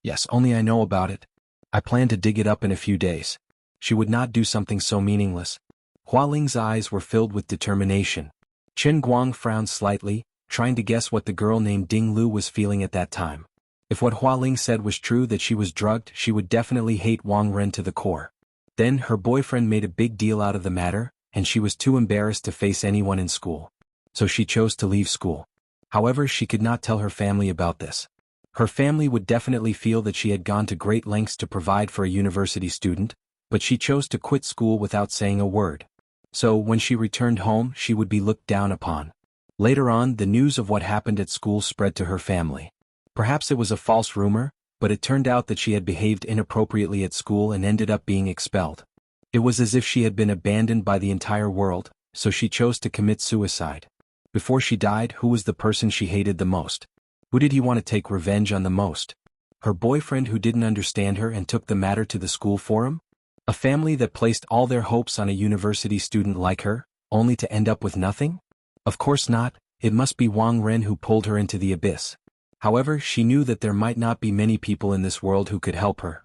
Yes, only I know about it. I plan to dig it up in a few days. She would not do something so meaningless. Hua Ling's eyes were filled with determination. Qin Guang frowned slightly, trying to guess what the girl named Ding Lu was feeling at that time. If what Hua Ling said was true, that she was drugged, she would definitely hate Wang Ren to the core. Then her boyfriend made a big deal out of the matter, and she was too embarrassed to face anyone in school. So she chose to leave school. However, she could not tell her family about this. Her family would definitely feel that she had gone to great lengths to provide for a university student, but she chose to quit school without saying a word. So when she returned home, she would be looked down upon. Later on, the news of what happened at school spread to her family. Perhaps it was a false rumor, but it turned out that she had behaved inappropriately at school and ended up being expelled. It was as if she had been abandoned by the entire world, so she chose to commit suicide. Before she died, who was the person she hated the most? Who did he want to take revenge on the most? Her boyfriend who didn't understand her and took the matter to the school forum? A family that placed all their hopes on a university student like her, only to end up with nothing? Of course not, it must be Wang Ren who pulled her into the abyss. However, she knew that there might not be many people in this world who could help her.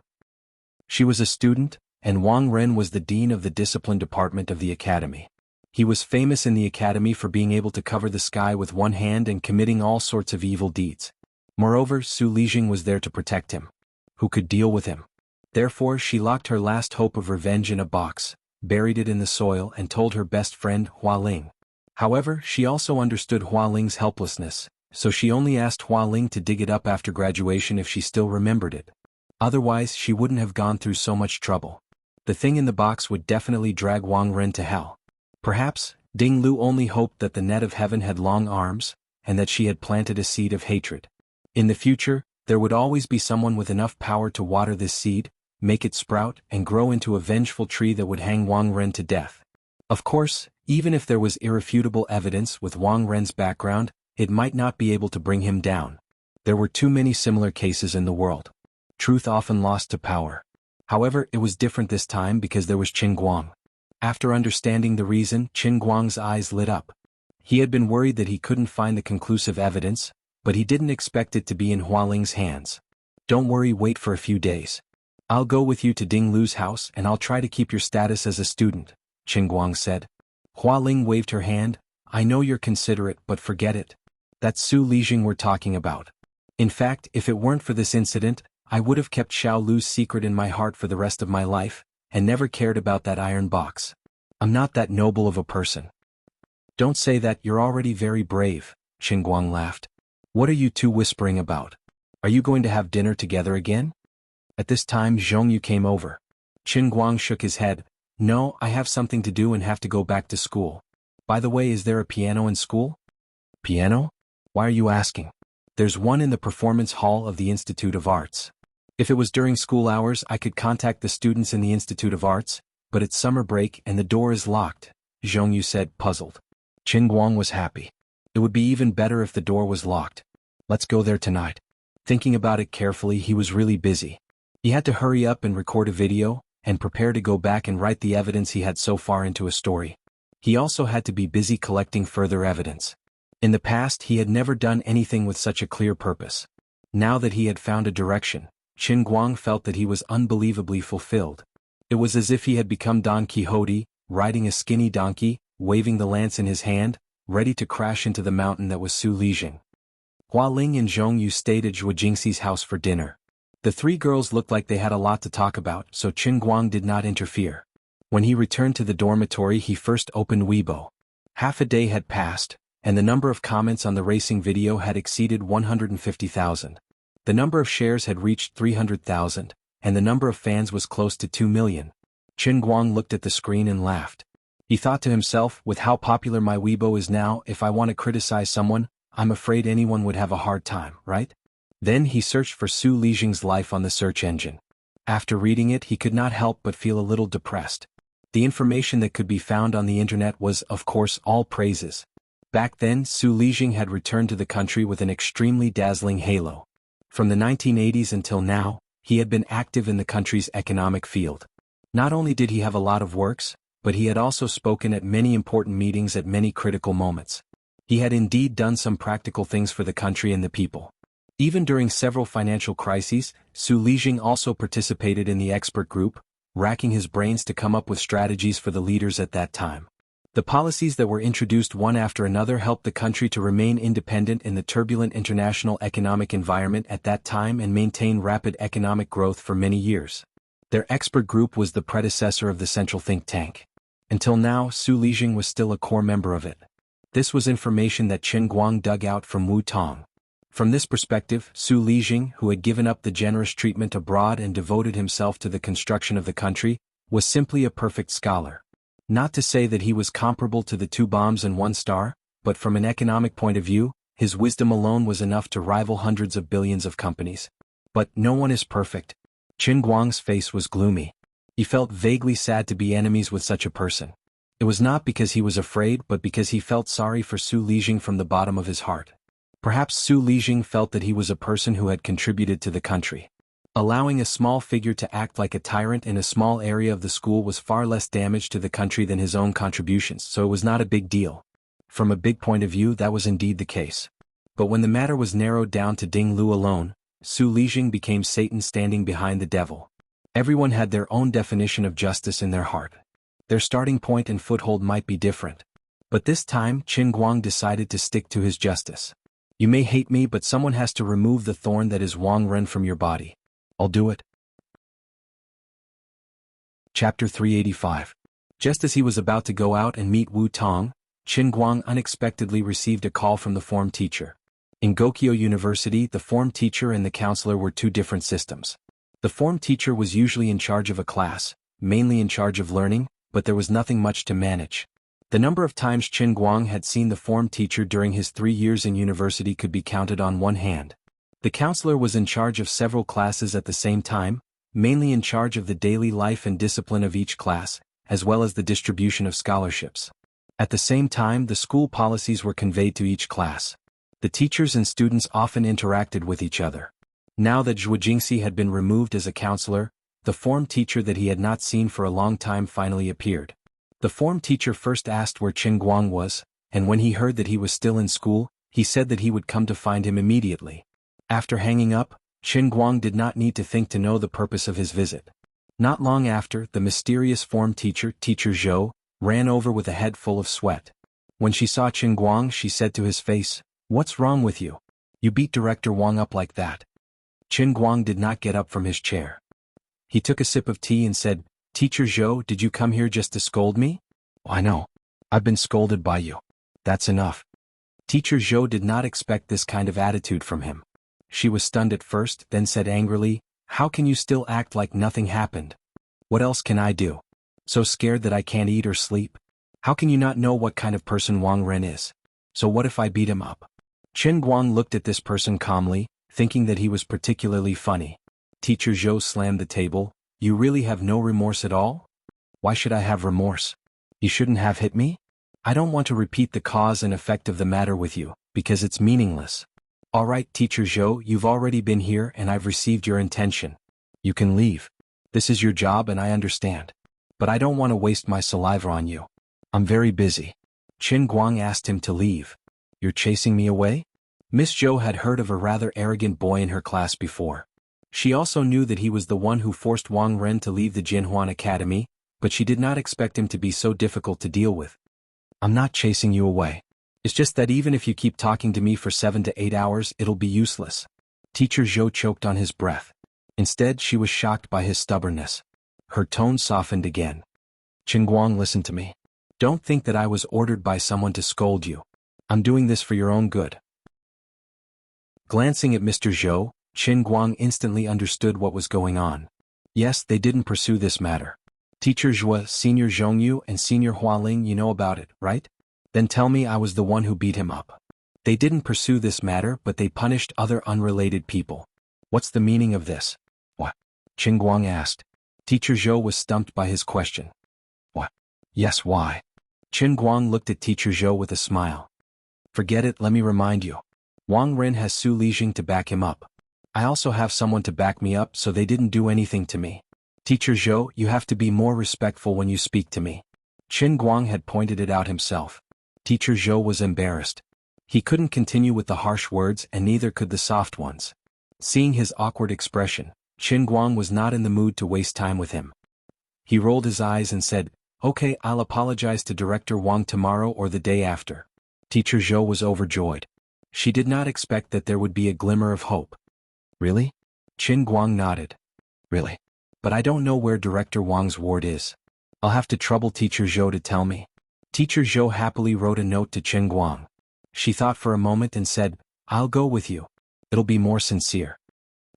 She was a student, and Wang Ren was the dean of the discipline department of the academy. He was famous in the academy for being able to cover the sky with one hand and committing all sorts of evil deeds. Moreover, Su Lijing was there to protect him. Who could deal with him? Therefore, she locked her last hope of revenge in a box, buried it in the soil and told her best friend Hua Ling. However, she also understood Hua Ling's helplessness, so she only asked Hua Ling to dig it up after graduation if she still remembered it. Otherwise, she wouldn't have gone through so much trouble. The thing in the box would definitely drag Wang Ren to hell. Perhaps, Ding Lu only hoped that the net of heaven had long arms, and that she had planted a seed of hatred. In the future, there would always be someone with enough power to water this seed, make it sprout and grow into a vengeful tree that would hang Wang Ren to death. Of course, even if there was irrefutable evidence with Wang Ren's background, it might not be able to bring him down. There were too many similar cases in the world. Truth often lost to power. However, it was different this time because there was Qin Guang. After understanding the reason, Qin Guang's eyes lit up. He had been worried that he couldn't find the conclusive evidence, but he didn't expect it to be in Hua Ling's hands. Don't worry, wait for a few days. I'll go with you to Ding Lu's house and I'll try to keep your status as a student, Qin Guang said. Hua Ling waved her hand. I know you're considerate, but forget it. That's Su Lijing we're talking about. In fact, if it weren't for this incident, I would have kept Xiao Lu's secret in my heart for the rest of my life, and never cared about that iron box. I'm not that noble of a person. Don't say that, you're already very brave, Qin Guang laughed. What are you two whispering about? Are you going to have dinner together again? At this time Zhongyu came over. Qin Guang shook his head. No, I have something to do and have to go back to school. By the way, is there a piano in school? Piano? Why are you asking? There's one in the performance hall of the Institute of Arts. If it was during school hours I could contact the students in the Institute of Arts, but it's summer break and the door is locked, Zhongyu said, puzzled. Qin Guang was happy. It would be even better if the door was locked. Let's go there tonight. Thinking about it carefully, he was really busy. He had to hurry up and record a video, and prepare to go back and write the evidence he had so far into a story. He also had to be busy collecting further evidence. In the past he had never done anything with such a clear purpose. Now that he had found a direction, Qin Guang felt that he was unbelievably fulfilled. It was as if he had become Don Quixote, riding a skinny donkey, waving the lance in his hand, ready to crash into the mountain that was Su Lijing. Hua Ling and Zhongyu stayed at Zhuo Jingxi's house for dinner. The three girls looked like they had a lot to talk about, so Qin Guang did not interfere. When he returned to the dormitory he first opened Weibo. Half a day had passed, and the number of comments on the racing video had exceeded 150,000. The number of shares had reached 300,000, and the number of fans was close to 2 million. Qin Guang looked at the screen and laughed. He thought to himself, with how popular my Weibo is now, if I want to criticize someone, I'm afraid anyone would have a hard time, right? Then he searched for Su Lijing's life on the search engine. After reading it he could not help but feel a little depressed. The information that could be found on the internet was, of course, all praises. Back then Su Lijing had returned to the country with an extremely dazzling halo. From the 1980s until now, he had been active in the country's economic field. Not only did he have a lot of works, but he had also spoken at many important meetings at many critical moments. He had indeed done some practical things for the country and the people. Even during several financial crises, Su Lijing also participated in the expert group, racking his brains to come up with strategies for the leaders at that time. The policies that were introduced one after another helped the country to remain independent in the turbulent international economic environment at that time and maintain rapid economic growth for many years. Their expert group was the predecessor of the central think tank. Until now, Su Lijing was still a core member of it. This was information that Qin Guang dug out from Wu Tong. From this perspective, Su Lijing, who had given up the generous treatment abroad and devoted himself to the construction of the country, was simply a perfect scholar. Not to say that he was comparable to the 2 bombs and 1 star, but from an economic point of view, his wisdom alone was enough to rival hundreds of billions of companies. But no one is perfect. Qin Guang's face was gloomy. He felt vaguely sad to be enemies with such a person. It was not because he was afraid but because he felt sorry for Su Lijing from the bottom of his heart. Perhaps Su Lijing felt that he was a person who had contributed to the country. Allowing a small figure to act like a tyrant in a small area of the school was far less damage to the country than his own contributions, so it was not a big deal. From a big point of view that was indeed the case. But when the matter was narrowed down to Ding Lu alone, Su Lijing became Satan standing behind the devil. Everyone had their own definition of justice in their heart. Their starting point and foothold might be different. But this time Qin Guang decided to stick to his justice. You may hate me, but someone has to remove the thorn that is Wang Ren from your body. I'll do it. Chapter 385. Just as he was about to go out and meet Wu Tong, Qin Guang unexpectedly received a call from the form teacher. In Gokyo University, the form teacher and the counselor were two different systems. The form teacher was usually in charge of a class, mainly in charge of learning, but there was nothing much to manage. The number of times Qin Guang had seen the form teacher during his 3 years in university could be counted on one hand. The counselor was in charge of several classes at the same time, mainly in charge of the daily life and discipline of each class, as well as the distribution of scholarships. At the same time, the school policies were conveyed to each class. The teachers and students often interacted with each other. Now that Zhuo Jingxi had been removed as a counselor, the form teacher that he had not seen for a long time finally appeared. The form teacher first asked where Qin Guang was, and when he heard that he was still in school, he said that he would come to find him immediately. After hanging up, Qin Guang did not need to think to know the purpose of his visit. Not long after, the mysterious form teacher, Teacher Zhou, ran over with a head full of sweat. When she saw Qin Guang, she said to his face, "What's wrong with you? You beat Director Wang up like that." Qin Guang did not get up from his chair. He took a sip of tea and said, "Teacher Zhou, did you come here just to scold me?" "I know. I've been scolded by you. That's enough." Teacher Zhou did not expect this kind of attitude from him. She was stunned at first, then said angrily, "How can you still act like nothing happened? What else can I do? So scared that I can't eat or sleep? How can you not know what kind of person Wang Ren is? So what if I beat him up?" Qin Guang looked at this person calmly, thinking that he was particularly funny. Teacher Zhou slammed the table. "You really have no remorse at all? Why should I have remorse? You shouldn't have hit me? I don't want to repeat the cause and effect of the matter with you, because it's meaningless. All right, Teacher Zhou, you've already been here and I've received your intention. You can leave. This is your job and I understand. But I don't want to waste my saliva on you. I'm very busy." Qin Guang asked him to leave. "You're chasing me away?" Miss Zhou had heard of a rather arrogant boy in her class before. She also knew that he was the one who forced Wang Ren to leave the Jinhuan Academy, but she did not expect him to be so difficult to deal with. "I'm not chasing you away. It's just that even if you keep talking to me for 7 to 8 hours, it'll be useless." Teacher Zhou choked on his breath. Instead, she was shocked by his stubbornness. Her tone softened again. "Qin Guang, listen to me. Don't think that I was ordered by someone to scold you. I'm doing this for your own good." Glancing at Mr. Zhou, Qin Guang instantly understood what was going on. Yes, they didn't pursue this matter. Teacher Zhou, Senior Zhongyu and Senior Hualing, you know about it, right? Then tell me I was the one who beat him up. They didn't pursue this matter, but they punished other unrelated people. What's the meaning of this? What? Qin Guang asked. Teacher Zhou was stumped by his question. What? Yes, why? Qin Guang looked at Teacher Zhou with a smile. Forget it, let me remind you. Wang Ren has Su Lijing to back him up. I also have someone to back me up, so they didn't do anything to me. Teacher Zhou, you have to be more respectful when you speak to me. Qin Guang had pointed it out himself. Teacher Zhou was embarrassed. He couldn't continue with the harsh words and neither could the soft ones. Seeing his awkward expression, Qin Guang was not in the mood to waste time with him. He rolled his eyes and said, "Okay, I'll apologize to Director Wang tomorrow or the day after." Teacher Zhou was overjoyed. She did not expect that there would be a glimmer of hope. Really? Qin Guang nodded. Really? But I don't know where Director Wang's ward is. I'll have to trouble Teacher Zhou to tell me. Teacher Zhou happily wrote a note to Qin Guang. She thought for a moment and said, "I'll go with you. It'll be more sincere."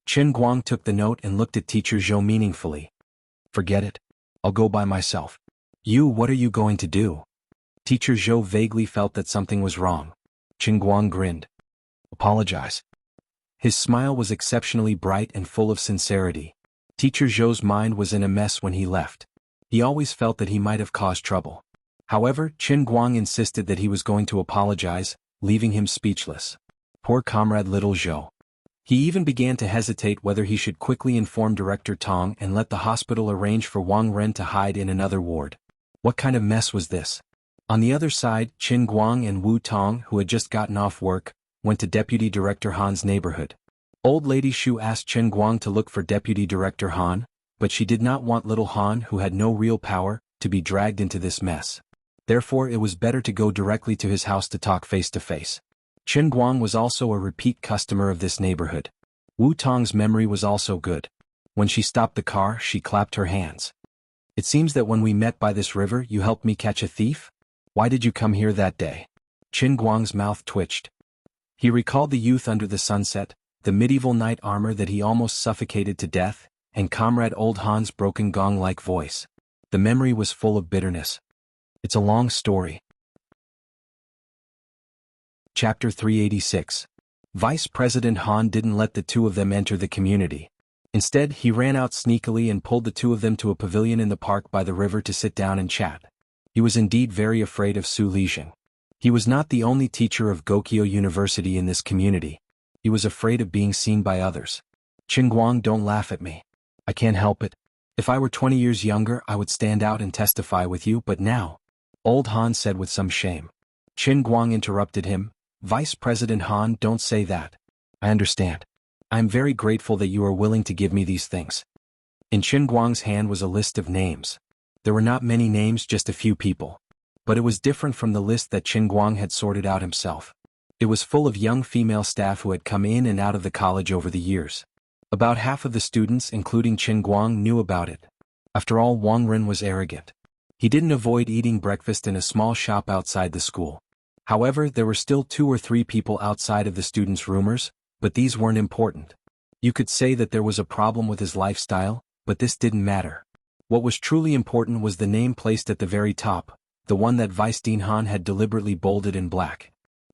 Qin Guang took the note and looked at Teacher Zhou meaningfully. Forget it. I'll go by myself. What are you going to do? Teacher Zhou vaguely felt that something was wrong. Qin Guang grinned. Apologize. His smile was exceptionally bright and full of sincerity. Teacher Zhou's mind was in a mess when he left. He always felt that he might have caused trouble. However, Qin Guang insisted that he was going to apologize, leaving him speechless. Poor comrade Little Zhou. He even began to hesitate whether he should quickly inform Director Tong and let the hospital arrange for Wang Ren to hide in another ward. What kind of mess was this? On the other side, Qin Guang and Wu Tong, who had just gotten off work, went to Deputy Director Han's neighborhood. Old Lady Shu asked Qin Guang to look for Deputy Director Han, but she did not want little Han, who had no real power, to be dragged into this mess. Therefore, it was better to go directly to his house to talk face to face. Qin Guang was also a repeat customer of this neighborhood. Wu Tong's memory was also good. When she stopped the car, she clapped her hands. It seems that when we met by this river you helped me catch a thief? Why did you come here that day? Qin Guang's mouth twitched. He recalled the youth under the sunset, the medieval knight armor that he almost suffocated to death, and Comrade Old Han's broken gong-like voice. The memory was full of bitterness. It's a long story. Chapter 386. Vice President Han didn't let the two of them enter the community. Instead, he ran out sneakily and pulled the two of them to a pavilion in the park by the river to sit down and chat. He was indeed very afraid of Su Lixing. He was not the only teacher of Gokyo University in this community. He was afraid of being seen by others. Qin Guang, don't laugh at me. I can't help it. If I were 20 years younger I would stand out and testify with you, but now, Old Han said with some shame. Qin Guang interrupted him. Vice President Han, don't say that. I understand. I am very grateful that you are willing to give me these things. In Qin Guang's hand was a list of names. There were not many names, just a few people. But it was different from the list that Qin Guang had sorted out himself. It was full of young female staff who had come in and out of the college over the years. About half of the students, including Qin Guang, knew about it. After all, Wang Ren was arrogant. He didn't avoid eating breakfast in a small shop outside the school. However, there were still 2 or 3 people outside of the students' rumors, but these weren't important. You could say that there was a problem with his lifestyle, but this didn't matter. What was truly important was the name placed at the very top, the one that Vice Dean Han had deliberately bolded in black.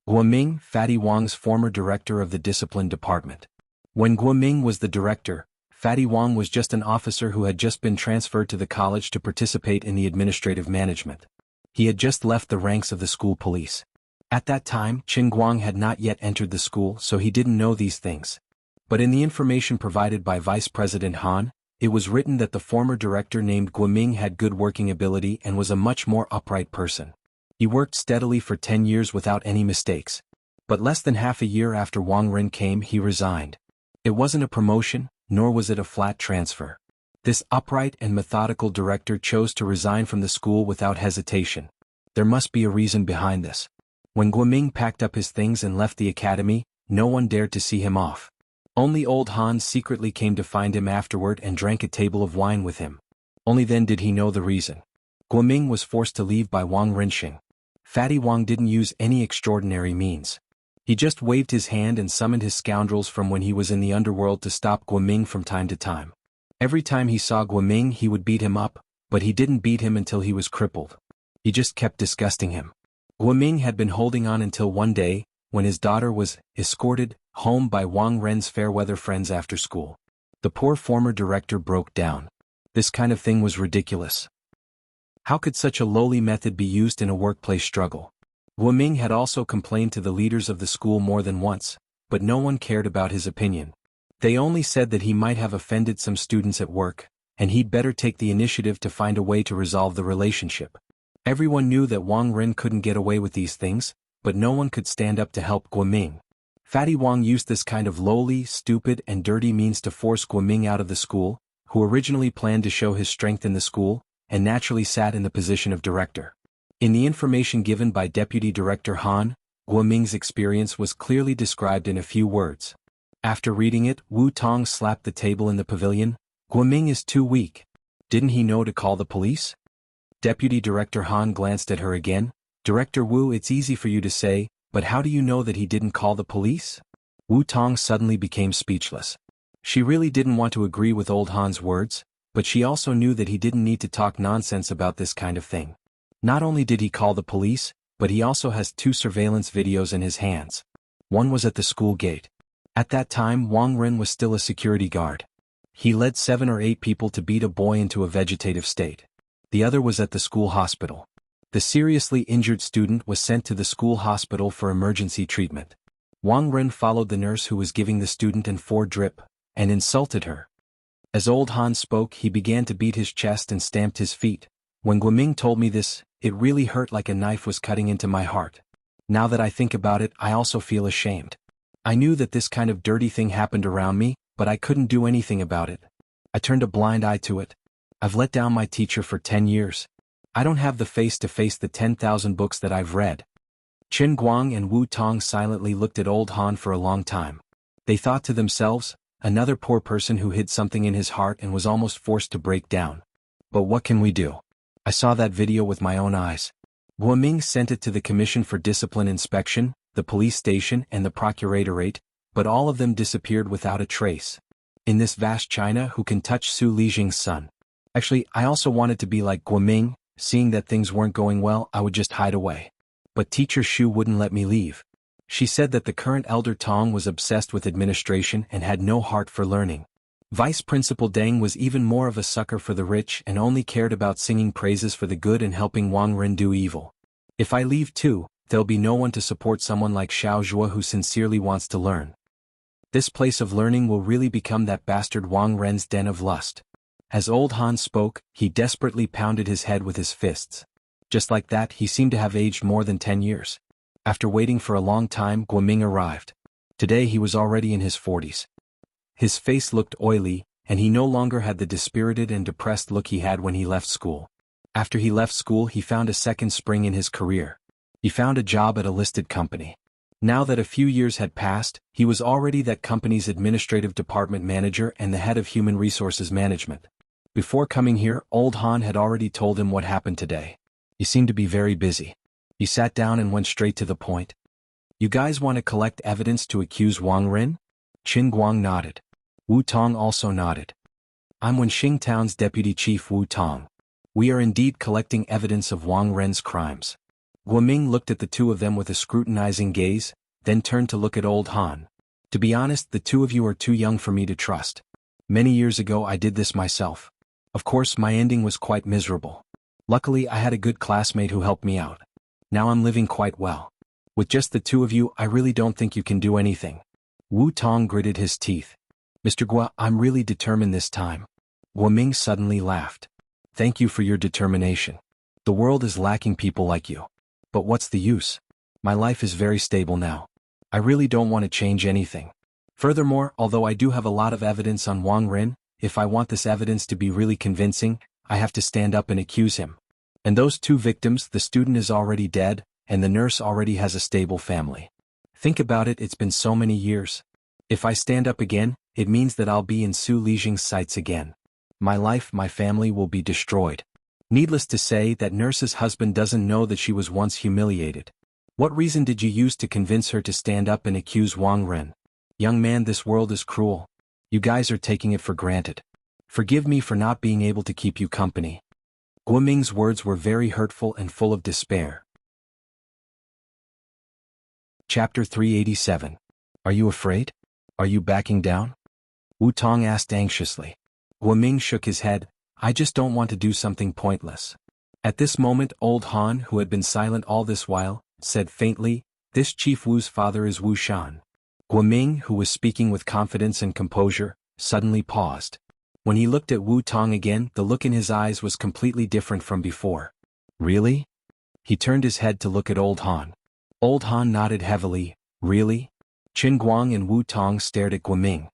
Guoming, Fatty Wang's former director of the discipline department. When Guoming was the director, Fatty Wang was just an officer who had just been transferred to the college to participate in the administrative management. He had just left the ranks of the school police. At that time, Qin Guang had not yet entered the school, so he didn't know these things. But in the information provided by Vice President Han, it was written that the former director named Guoming had good working ability and was a much more upright person. He worked steadily for 10 years without any mistakes. But less than half a year after Wang Ren came, he resigned. It wasn't a promotion, nor was it a flat transfer. This upright and methodical director chose to resign from the school without hesitation. There must be a reason behind this. When Guoming packed up his things and left the academy, no one dared to see him off. Only Old Han secretly came to find him afterward and drank a table of wine with him. Only then did he know the reason. Guoming was forced to leave by Wang Renxing. Fatty Wang didn't use any extraordinary means. He just waved his hand and summoned his scoundrels from when he was in the underworld to stop Guoming from time to time. Every time he saw Guoming he would beat him up, but he didn't beat him until he was crippled. He just kept disgusting him. Guoming had been holding on until one day, when his daughter was escorted home by Wang Ren's fair-weather friends after school. The poor former director broke down. This kind of thing was ridiculous. How could such a lowly method be used in a workplace struggle? Guoming had also complained to the leaders of the school more than once, but no one cared about his opinion. They only said that he might have offended some students at work, and he'd better take the initiative to find a way to resolve the relationship. Everyone knew that Wang Ren couldn't get away with these things, but no one could stand up to help Guoming. Fatty Wang used this kind of lowly, stupid and dirty means to force Guoming out of the school, who originally planned to show his strength in the school, and naturally sat in the position of director. In the information given by Deputy Director Han, Guoming's experience was clearly described in a few words. After reading it, Wu Tong slapped the table in the pavilion. Guoming is too weak. Didn't he know to call the police? Deputy Director Han glanced at her again. Director Wu, it's easy for you to say, but how do you know that he didn't call the police? Wu Tong suddenly became speechless. She really didn't want to agree with Old Han's words, but she also knew that he didn't need to talk nonsense about this kind of thing. Not only did he call the police, but he also has 2 surveillance videos in his hands. One was at the school gate. At that time, Wang Ren was still a security guard. He led 7 or 8 people to beat a boy into a vegetative state. The other was at the school hospital. The seriously injured student was sent to the school hospital for emergency treatment. Wang Ren followed the nurse who was giving the student an 4 drip, and insulted her. As Old Han spoke, he began to beat his chest and stamped his feet. When Guoming told me this, it really hurt like a knife was cutting into my heart. Now that I think about it, I also feel ashamed. I knew that this kind of dirty thing happened around me, but I couldn't do anything about it. I turned a blind eye to it. I've let down my teacher for 10 years. I don't have the face to face the 10,000 books that I've read. Qin Guang and Wu Tong silently looked at Old Han for a long time. They thought to themselves, another poor person who hid something in his heart and was almost forced to break down. But what can we do? I saw that video with my own eyes. Guoming sent it to the Commission for Discipline Inspection, the police station and the procuratorate, but all of them disappeared without a trace. In this vast China, who can touch Su Lijing's son? Actually, I also wanted to be like Guoming. Seeing that things weren't going well, I would just hide away. But teacher Shu wouldn't let me leave. She said that the current elder Tong was obsessed with administration and had no heart for learning. Vice Principal Deng was even more of a sucker for the rich and only cared about singing praises for the good and helping Wang Ren do evil. If I leave too, there'll be no one to support someone like Xiao Zhuo who sincerely wants to learn. This place of learning will really become that bastard Wang Ren's den of lust. As old Han spoke, he desperately pounded his head with his fists. Just like that, he seemed to have aged more than 10 years. After waiting for a long time, Guoming arrived. Today he was already in his 40s. His face looked oily, and he no longer had the dispirited and depressed look he had when he left school. After he left school, he found a second spring in his career. He found a job at a listed company. Now that a few years had passed, he was already that company's administrative department manager and the head of human resources management. Before coming here, old Han had already told him what happened today. He seemed to be very busy. He sat down and went straight to the point. You guys want to collect evidence to accuse Wang Ren? Qin Guang nodded. Wu Tong also nodded. I'm Wenxing Town's deputy chief Wu Tong. We are indeed collecting evidence of Wang Ren's crimes. Guoming looked at the two of them with a scrutinizing gaze, then turned to look at old Han. To be honest, the two of you are too young for me to trust. Many years ago I did this myself. Of course, my ending was quite miserable. Luckily, I had a good classmate who helped me out. Now I'm living quite well. With just the two of you, I really don't think you can do anything. Wu Tong gritted his teeth. Mr. Gua, I'm really determined this time. Guoming suddenly laughed. Thank you for your determination. The world is lacking people like you. But what's the use? My life is very stable now. I really don't want to change anything. Furthermore, although I do have a lot of evidence on Wang Ren, if I want this evidence to be really convincing, I have to stand up and accuse him. And those two victims, the student is already dead, and the nurse already has a stable family. Think about it, it's been so many years. If I stand up again, it means that I'll be in Su Lijing's sights again. My life, my family will be destroyed. Needless to say, that nurse's husband doesn't know that she was once humiliated. What reason did you use to convince her to stand up and accuse Wang Ren? Young man, this world is cruel. You guys are taking it for granted. Forgive me for not being able to keep you company. Guoming's words were very hurtful and full of despair. Chapter 387. Are you afraid? Are you backing down? Wu Tong asked anxiously. Guoming shook his head. I just don't want to do something pointless. At this moment, old Han, who had been silent all this while, said faintly, This Chief Wu's father is Wu Shan. Guoming, who was speaking with confidence and composure, suddenly paused. When he looked at Wu Tong again, the look in his eyes was completely different from before. Really? He turned his head to look at old Han. Old Han nodded heavily. Really? Qin Guang and Wu Tong stared at Guoming.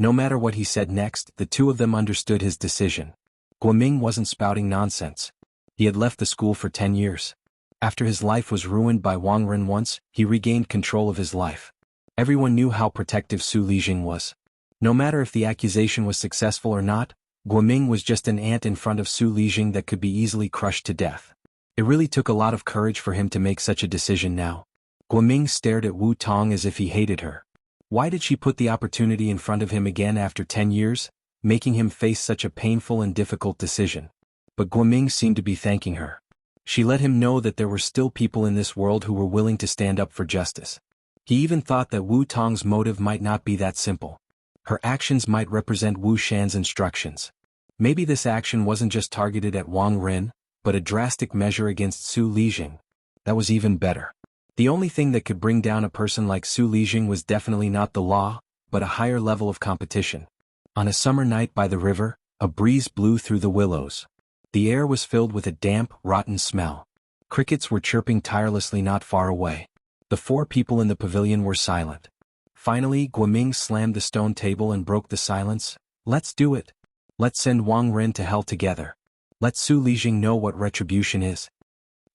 No matter what he said next, the two of them understood his decision. Guoming wasn't spouting nonsense. He had left the school for 10 years. After his life was ruined by Wang Ren once, he regained control of his life. Everyone knew how protective Su Lijing was. No matter if the accusation was successful or not, Guoming was just an ant in front of Su Lijing that could be easily crushed to death. It really took a lot of courage for him to make such a decision now. Guoming stared at Wu Tong as if he hated her. Why did she put the opportunity in front of him again after 10 years, making him face such a painful and difficult decision? But Guoming seemed to be thanking her. She let him know that there were still people in this world who were willing to stand up for justice. He even thought that Wu Tong's motive might not be that simple. Her actions might represent Wu Shan's instructions. Maybe this action wasn't just targeted at Wang Ren, but a drastic measure against Su Lijing. That was even better. The only thing that could bring down a person like Su Lijing was definitely not the law, but a higher level of competition. On a summer night by the river, a breeze blew through the willows. The air was filled with a damp, rotten smell. Crickets were chirping tirelessly not far away. The four people in the pavilion were silent. Finally, Guoming slammed the stone table and broke the silence. Let's do it. Let's send Wang Ren to hell together. Let Su Lijing know what retribution is.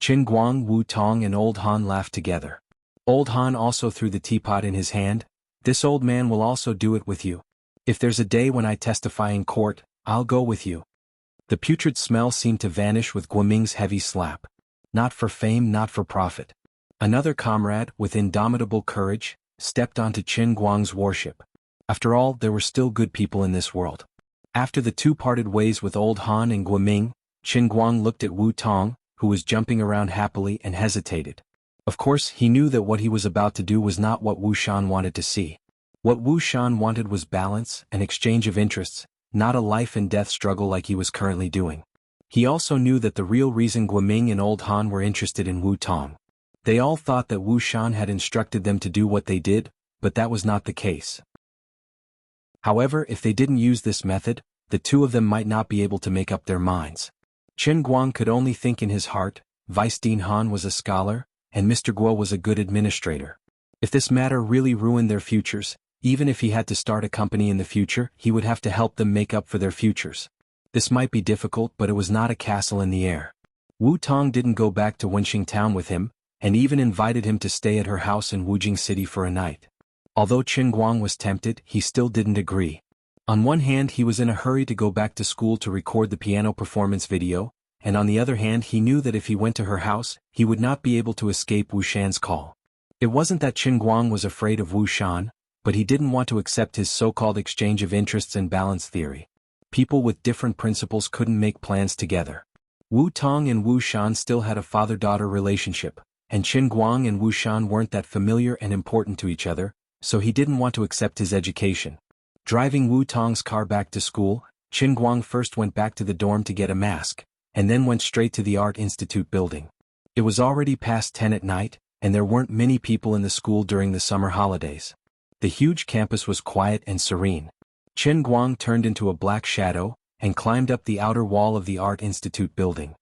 Qin Guang, Wu Tong and Old Han laughed together. Old Han also threw the teapot in his hand. This old man will also do it with you. If there's a day when I testify in court, I'll go with you. The putrid smell seemed to vanish with Guoming's heavy slap. Not for fame, not for profit. Another comrade, with indomitable courage, stepped onto Qin Guang's warship. After all, there were still good people in this world. After the two parted ways with Old Han and Guoming, Qin Guang looked at Wu Tong, who was jumping around happily, and hesitated. Of course, he knew that what he was about to do was not what Wu Shan wanted to see. What Wu Shan wanted was balance, an exchange of interests, not a life-and-death struggle like he was currently doing. He also knew that the real reason Guoming and Old Han were interested in Wu Tong. They all thought that Wu Shan had instructed them to do what they did, but that was not the case. However, if they didn't use this method, the two of them might not be able to make up their minds. Qin Guang could only think in his heart, Vice Dean Han was a scholar, and Mr. Guo was a good administrator. If this matter really ruined their futures, even if he had to start a company in the future, he would have to help them make up for their futures. This might be difficult, but it was not a castle in the air. Wu Tong didn't go back to Wenxing Town with him, and even invited him to stay at her house in Wujing City for a night. Although Qin Guang was tempted, he still didn't agree. On one hand, he was in a hurry to go back to school to record the piano performance video, and on the other hand, he knew that if he went to her house, he would not be able to escape Wu Shan's call. It wasn't that Qin Guang was afraid of Wu Shan, but he didn't want to accept his so-called exchange of interests and balance theory. People with different principles couldn't make plans together. Wu Tong and Wu Shan still had a father-daughter relationship, and Qin Guang and Wu Shan weren't that familiar and important to each other, so he didn't want to accept his education. Driving Wu Tong's car back to school, Qin Guang first went back to the dorm to get a mask, and then went straight to the Art Institute building. It was already past 10 at night, and there weren't many people in the school during the summer holidays. The huge campus was quiet and serene. Qin Guang turned into a black shadow, and climbed up the outer wall of the Art Institute building.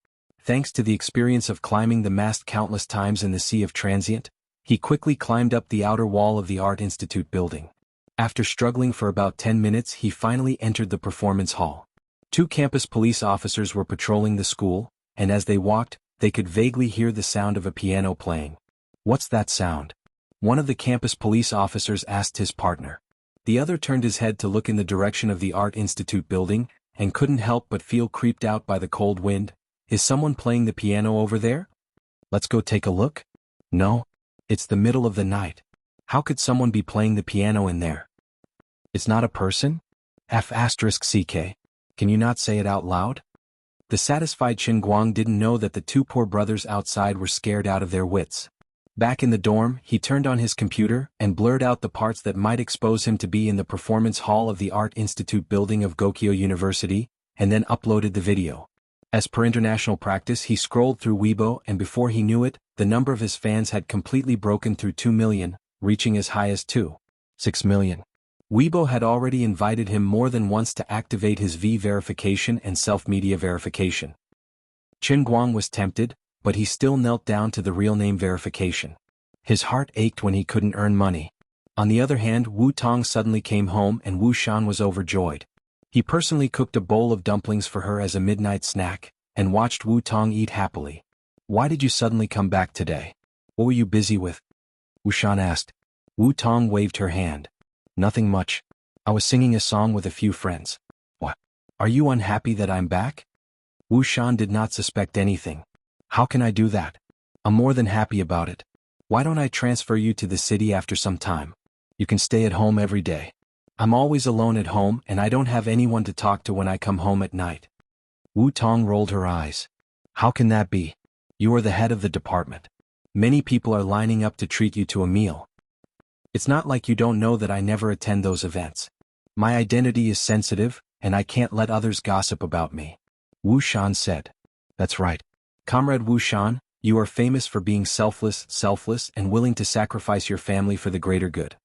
Thanks to the experience of climbing the mast countless times in the Sea of Transient, he quickly climbed up the outer wall of the Art Institute building. After struggling for about 10 minutes, he finally entered the performance hall. Two campus police officers were patrolling the school, and as they walked, they could vaguely hear the sound of a piano playing. "What's that sound?" one of the campus police officers asked his partner. The other turned his head to look in the direction of the Art Institute building, and couldn't help but feel creeped out by the cold wind. "Is someone playing the piano over there? Let's go take a look?" "No. It's the middle of the night. How could someone be playing the piano in there? It's not a person? F***ck. Can you not say it out loud?" The satisfied Qin Guang didn't know that the two poor brothers outside were scared out of their wits. Back in the dorm, he turned on his computer and blurred out the parts that might expose him to be in the performance hall of the Art Institute building of Gokyo University, and then uploaded the video. As per international practice, he scrolled through Weibo, and before he knew it, the number of his fans had completely broken through 2 million, reaching as high as 2.6 million. Weibo had already invited him more than once to activate his V-verification and self-media verification. Qin Guang was tempted, but he still knelt down to the real name verification. His heart ached when he couldn't earn money. On the other hand, Wu Tong suddenly came home and Wu Shan was overjoyed. He personally cooked a bowl of dumplings for her as a midnight snack, and watched Wu Tong eat happily. "Why did you suddenly come back today? What were you busy with?" Wu Shan asked. Wu Tong waved her hand. "Nothing much. I was singing a song with a few friends." "What? Are you unhappy that I'm back?" Wu Shan did not suspect anything. "How can I do that? I'm more than happy about it. Why don't I transfer you to the city after some time? You can stay at home every day. I'm always alone at home and I don't have anyone to talk to when I come home at night." Wu Tong rolled her eyes. "How can that be? You are the head of the department. Many people are lining up to treat you to a meal. It's not like you don't know that I never attend those events. My identity is sensitive, and I can't let others gossip about me." Wu Shan said. "That's right. Comrade Wu Shan, you are famous for being selfless, and willing to sacrifice your family for the greater good."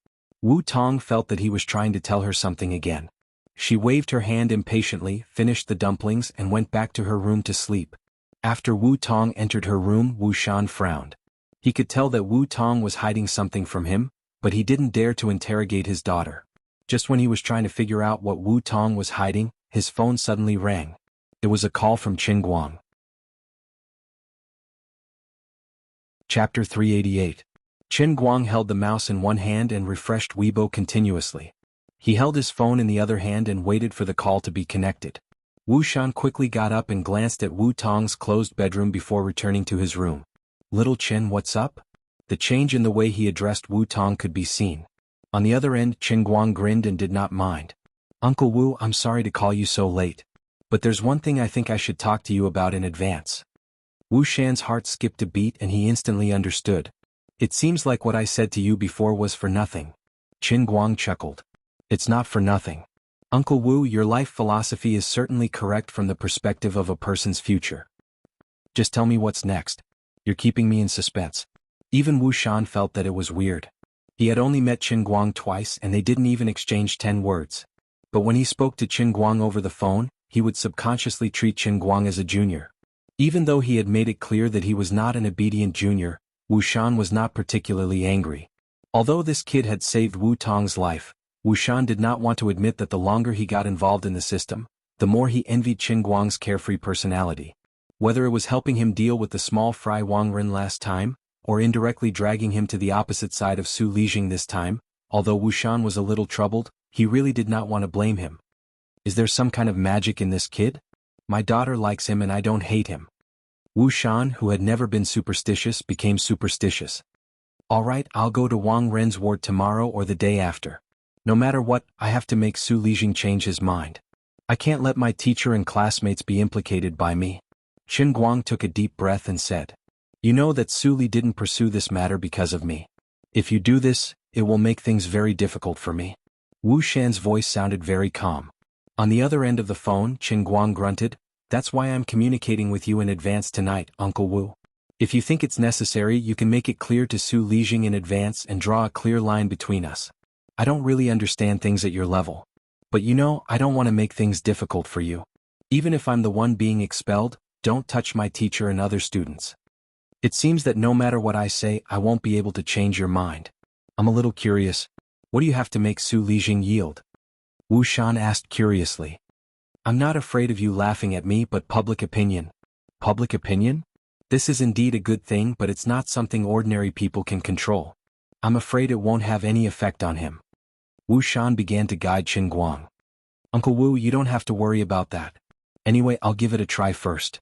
Wu Tong felt that he was trying to tell her something again. She waved her hand impatiently, finished the dumplings, and went back to her room to sleep. After Wu Tong entered her room, Wu Shan frowned. He could tell that Wu Tong was hiding something from him, but he didn't dare to interrogate his daughter. Just when he was trying to figure out what Wu Tong was hiding, his phone suddenly rang. It was a call from Qin Guang. Chapter 388. Qin Guang held the mouse in one hand and refreshed Weibo continuously. He held his phone in the other hand and waited for the call to be connected. Wu Shan quickly got up and glanced at Wu Tong's closed bedroom before returning to his room. Little Chen, what's up? The change in the way he addressed Wu Tong could be seen. On the other end, Chen Guang grinned and did not mind. Uncle Wu, I'm sorry to call you so late. But there's one thing I think I should talk to you about in advance. Wu Shan's heart skipped a beat and he instantly understood. It seems like what I said to you before was for nothing. Chen Guang chuckled. It's not for nothing. Uncle Wu, your life philosophy is certainly correct from the perspective of a person's future. Just tell me what's next. You're keeping me in suspense. Even Wu Shan felt that it was weird. He had only met Chen Guang twice and they didn't even exchange 10 words. But when he spoke to Chen Guang over the phone, he would subconsciously treat Chen Guang as a junior. Even though he had made it clear that he was not an obedient junior, Wu Shan was not particularly angry. Although this kid had saved Wu Tong's life, Wu Shan did not want to admit that the longer he got involved in the system, the more he envied Chen Guang's carefree personality. Whether it was helping him deal with the small fry Wang Ren last time, or indirectly dragging him to the opposite side of Su Lijing this time, although Wu Shan was a little troubled, he really did not want to blame him. Is there some kind of magic in this kid? My daughter likes him and I don't hate him. Wu Shan, who had never been superstitious, became superstitious. Alright, I'll go to Wang Ren's ward tomorrow or the day after. No matter what, I have to make Su Lijing change his mind. I can't let my teacher and classmates be implicated by me. Chen Guang took a deep breath and said, You know that Su Li didn't pursue this matter because of me. If you do this, it will make things very difficult for me. Wu Shan's voice sounded very calm. On the other end of the phone, Chen Guang grunted, That's why I'm communicating with you in advance tonight, Uncle Wu. If you think it's necessary, you can make it clear to Su Lijing in advance and draw a clear line between us. I don't really understand things at your level. But you know, I don't want to make things difficult for you. Even if I'm the one being expelled, don't touch my teacher and other students. It seems that no matter what I say, I won't be able to change your mind. I'm a little curious. What do you have to make Su Lijing yield? Wu Shan asked curiously. I'm not afraid of you laughing at me, but public opinion. Public opinion? This is indeed a good thing, but it's not something ordinary people can control. I'm afraid it won't have any effect on him. Wu Shan began to guide Chen Guang. Uncle Wu, you don't have to worry about that. Anyway, I'll give it a try first.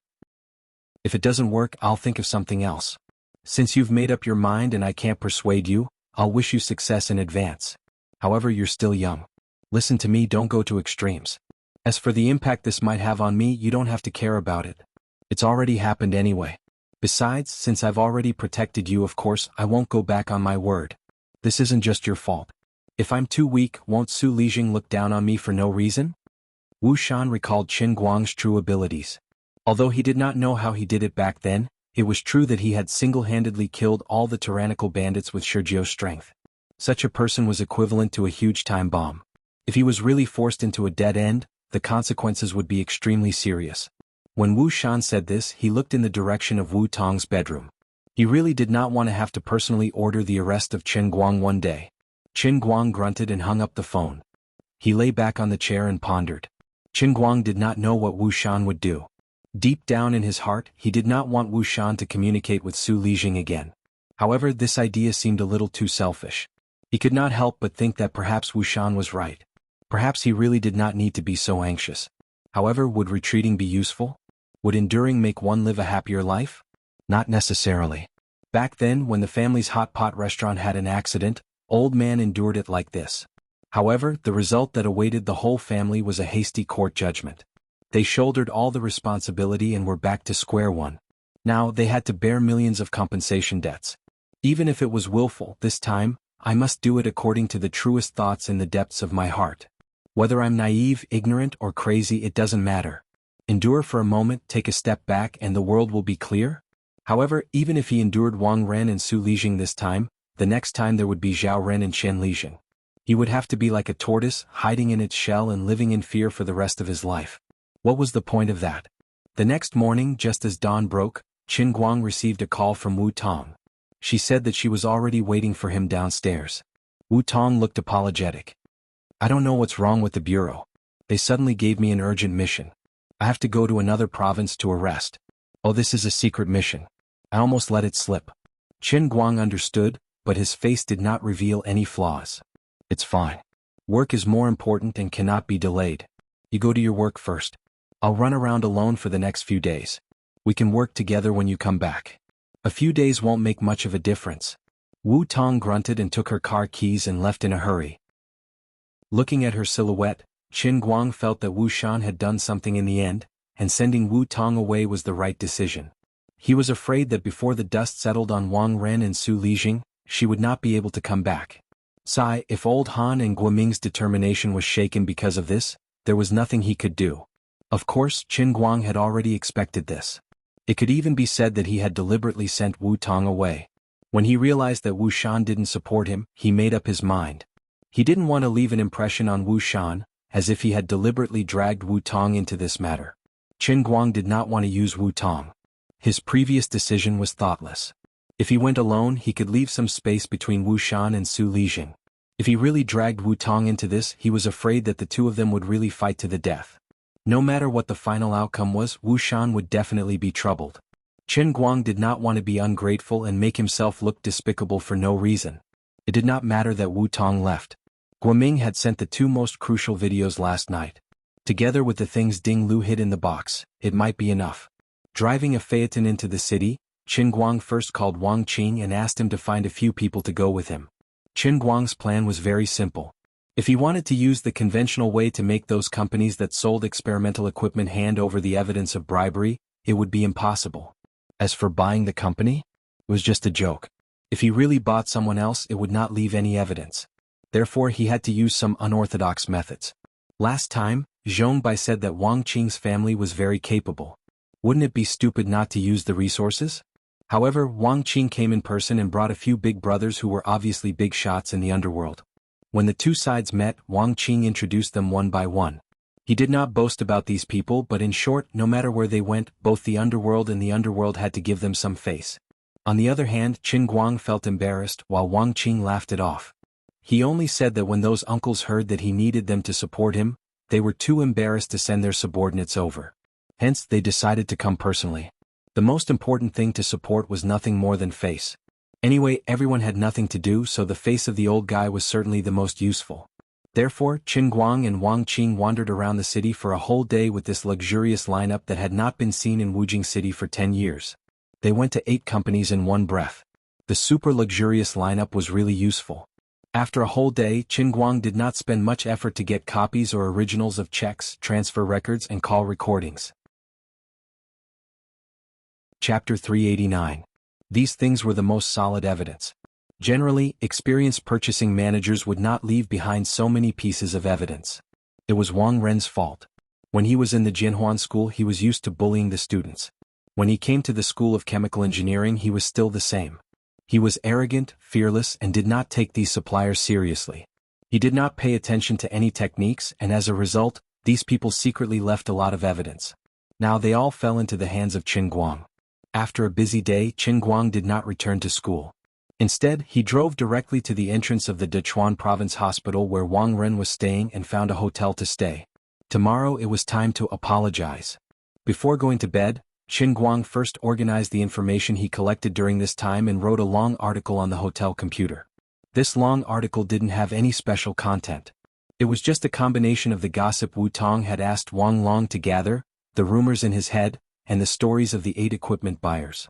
If it doesn't work, I'll think of something else. Since you've made up your mind and I can't persuade you, I'll wish you success in advance. However, you're still young. Listen to me, don't go to extremes. As for the impact this might have on me, you don't have to care about it. It's already happened anyway. Besides, since I've already protected you, of course, I won't go back on my word. This isn't just your fault. If I'm too weak, won't Su Lijing look down on me for no reason? Wu Shan recalled Chen Guang's true abilities. Although he did not know how he did it back then, it was true that he had single-handedly killed all the tyrannical bandits with Shijio's strength. Such a person was equivalent to a huge time bomb. If he was really forced into a dead end, the consequences would be extremely serious. When Wu Shan said this, he looked in the direction of Wu Tong's bedroom. He really did not want to have to personally order the arrest of Chen Guang one day. Chen Guang grunted and hung up the phone. He lay back on the chair and pondered. Chen Guang did not know what Wu Shan would do. Deep down in his heart, he did not want Wu Shan to communicate with Su Lijing again. However, this idea seemed a little too selfish. He could not help but think that perhaps Wu Shan was right. Perhaps he really did not need to be so anxious. However, would retreating be useful? Would enduring make one live a happier life? Not necessarily. Back then, when the family's hot pot restaurant had an accident, Old Man endured it like this. However, the result that awaited the whole family was a hasty court judgment. They shouldered all the responsibility and were back to square one. Now, they had to bear millions of compensation debts. Even if it was willful, this time, I must do it according to the truest thoughts in the depths of my heart. Whether I'm naive, ignorant, or crazy, it doesn't matter. Endure for a moment, take a step back, and the world will be clear? However, even if he endured Wang Ren and Su Lijing this time, the next time there would be Zhao Ren and Chen Lijing. He would have to be like a tortoise, hiding in its shell and living in fear for the rest of his life. What was the point of that? The next morning, just as dawn broke, Chen Guang received a call from Wu Tong. She said that she was already waiting for him downstairs. Wu Tong looked apologetic. I don't know what's wrong with the bureau. They suddenly gave me an urgent mission. I have to go to another province to arrest. Oh, this is a secret mission. I almost let it slip. Chen Guang understood, but his face did not reveal any flaws. It's fine. Work is more important and cannot be delayed. You go to your work first. I'll run around alone for the next few days. We can work together when you come back. A few days won't make much of a difference. Wu Tong grunted and took her car keys and left in a hurry. Looking at her silhouette, Qin Guang felt that Wu Shan had done something in the end, and sending Wu Tong away was the right decision. He was afraid that before the dust settled on Wang Ren and Su Lijing, she would not be able to come back. If old Han and Guoming's determination was shaken because of this, there was nothing he could do. Of course, Qin Guang had already expected this. It could even be said that he had deliberately sent Wu Tong away. When he realized that Wu Shan didn't support him, he made up his mind. He didn't want to leave an impression on Wu Shan, as if he had deliberately dragged Wu Tong into this matter. Qin Guang did not want to use Wu Tong. His previous decision was thoughtless. If he went alone, he could leave some space between Wu Shan and Su Lijing. If he really dragged Wu Tong into this, he was afraid that the two of them would really fight to the death. No matter what the final outcome was, Wu Shan would definitely be troubled. Qin Guang did not want to be ungrateful and make himself look despicable for no reason. It did not matter that Wu Tong left. Guoming had sent the two most crucial videos last night. Together with the things Ding Lu hid in the box, it might be enough. Driving a phaeton into the city, Qin Guang first called Wang Qing and asked him to find a few people to go with him. Qin Guang's plan was very simple. If he wanted to use the conventional way to make those companies that sold experimental equipment hand over the evidence of bribery, it would be impossible. As for buying the company, it was just a joke. If he really bought someone else, it would not leave any evidence. Therefore, he had to use some unorthodox methods. Last time, Zhong Bai said that Wang Qing's family was very capable. Wouldn't it be stupid not to use the resources? However, Wang Qing came in person and brought a few big brothers who were obviously big shots in the underworld. When the two sides met, Wang Qing introduced them one by one. He did not boast about these people, but in short, no matter where they went, both the underworld and the underworld had to give them some face. On the other hand, Qin Guang felt embarrassed, while Wang Qing laughed it off. He only said that when those uncles heard that he needed them to support him, they were too embarrassed to send their subordinates over. Hence, they decided to come personally. The most important thing to support was nothing more than face. Anyway, everyone had nothing to do, so the face of the old guy was certainly the most useful. Therefore, Qin Guang and Wang Qing wandered around the city for a whole day with this luxurious lineup that had not been seen in Wujing City for 10 years. They went to 8 companies in one breath. The super luxurious lineup was really useful. After a whole day, Qin Guang did not spend much effort to get copies or originals of checks, transfer records, and call recordings. Chapter 389. These things were the most solid evidence. Generally, experienced purchasing managers would not leave behind so many pieces of evidence. It was Wang Ren's fault. When he was in the Jinhuan school, he was used to bullying the students. When he came to the School of Chemical Engineering, he was still the same. He was arrogant, fearless, and did not take these suppliers seriously. He did not pay attention to any techniques, and as a result, these people secretly left a lot of evidence. Now they all fell into the hands of Qin Guang. After a busy day, Qin Guang did not return to school. Instead, he drove directly to the entrance of the Dechuan Province Hospital where Wang Ren was staying and found a hotel to stay. Tomorrow it was time to apologize. Before going to bed, Qin Guang first organized the information he collected during this time and wrote a long article on the hotel computer. This long article didn't have any special content. It was just a combination of the gossip Wu Tong had asked Wang Long to gather, the rumors in his head, and the stories of the 8 equipment buyers.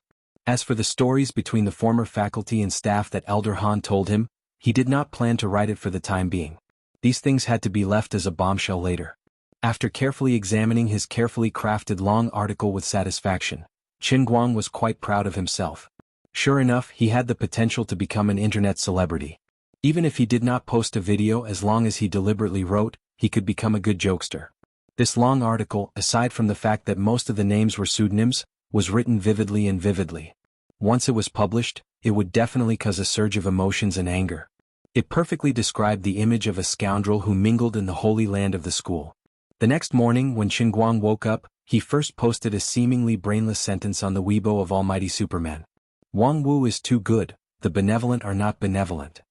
As for the stories between the former faculty and staff that Elder Han told him, he did not plan to write it for the time being. These things had to be left as a bombshell later. After carefully examining his carefully crafted long article with satisfaction, Qin Guang was quite proud of himself. Sure enough, he had the potential to become an internet celebrity. Even if he did not post a video, as long as he deliberately wrote, he could become a good jokester. This long article, aside from the fact that most of the names were pseudonyms, was written vividly and vividly. Once it was published, it would definitely cause a surge of emotions and anger. It perfectly described the image of a scoundrel who mingled in the holy land of the school. The next morning, when Qin Guang woke up, he first posted a seemingly brainless sentence on the Weibo of Almighty Superman. Wang Wu is too good, the benevolent are not benevolent.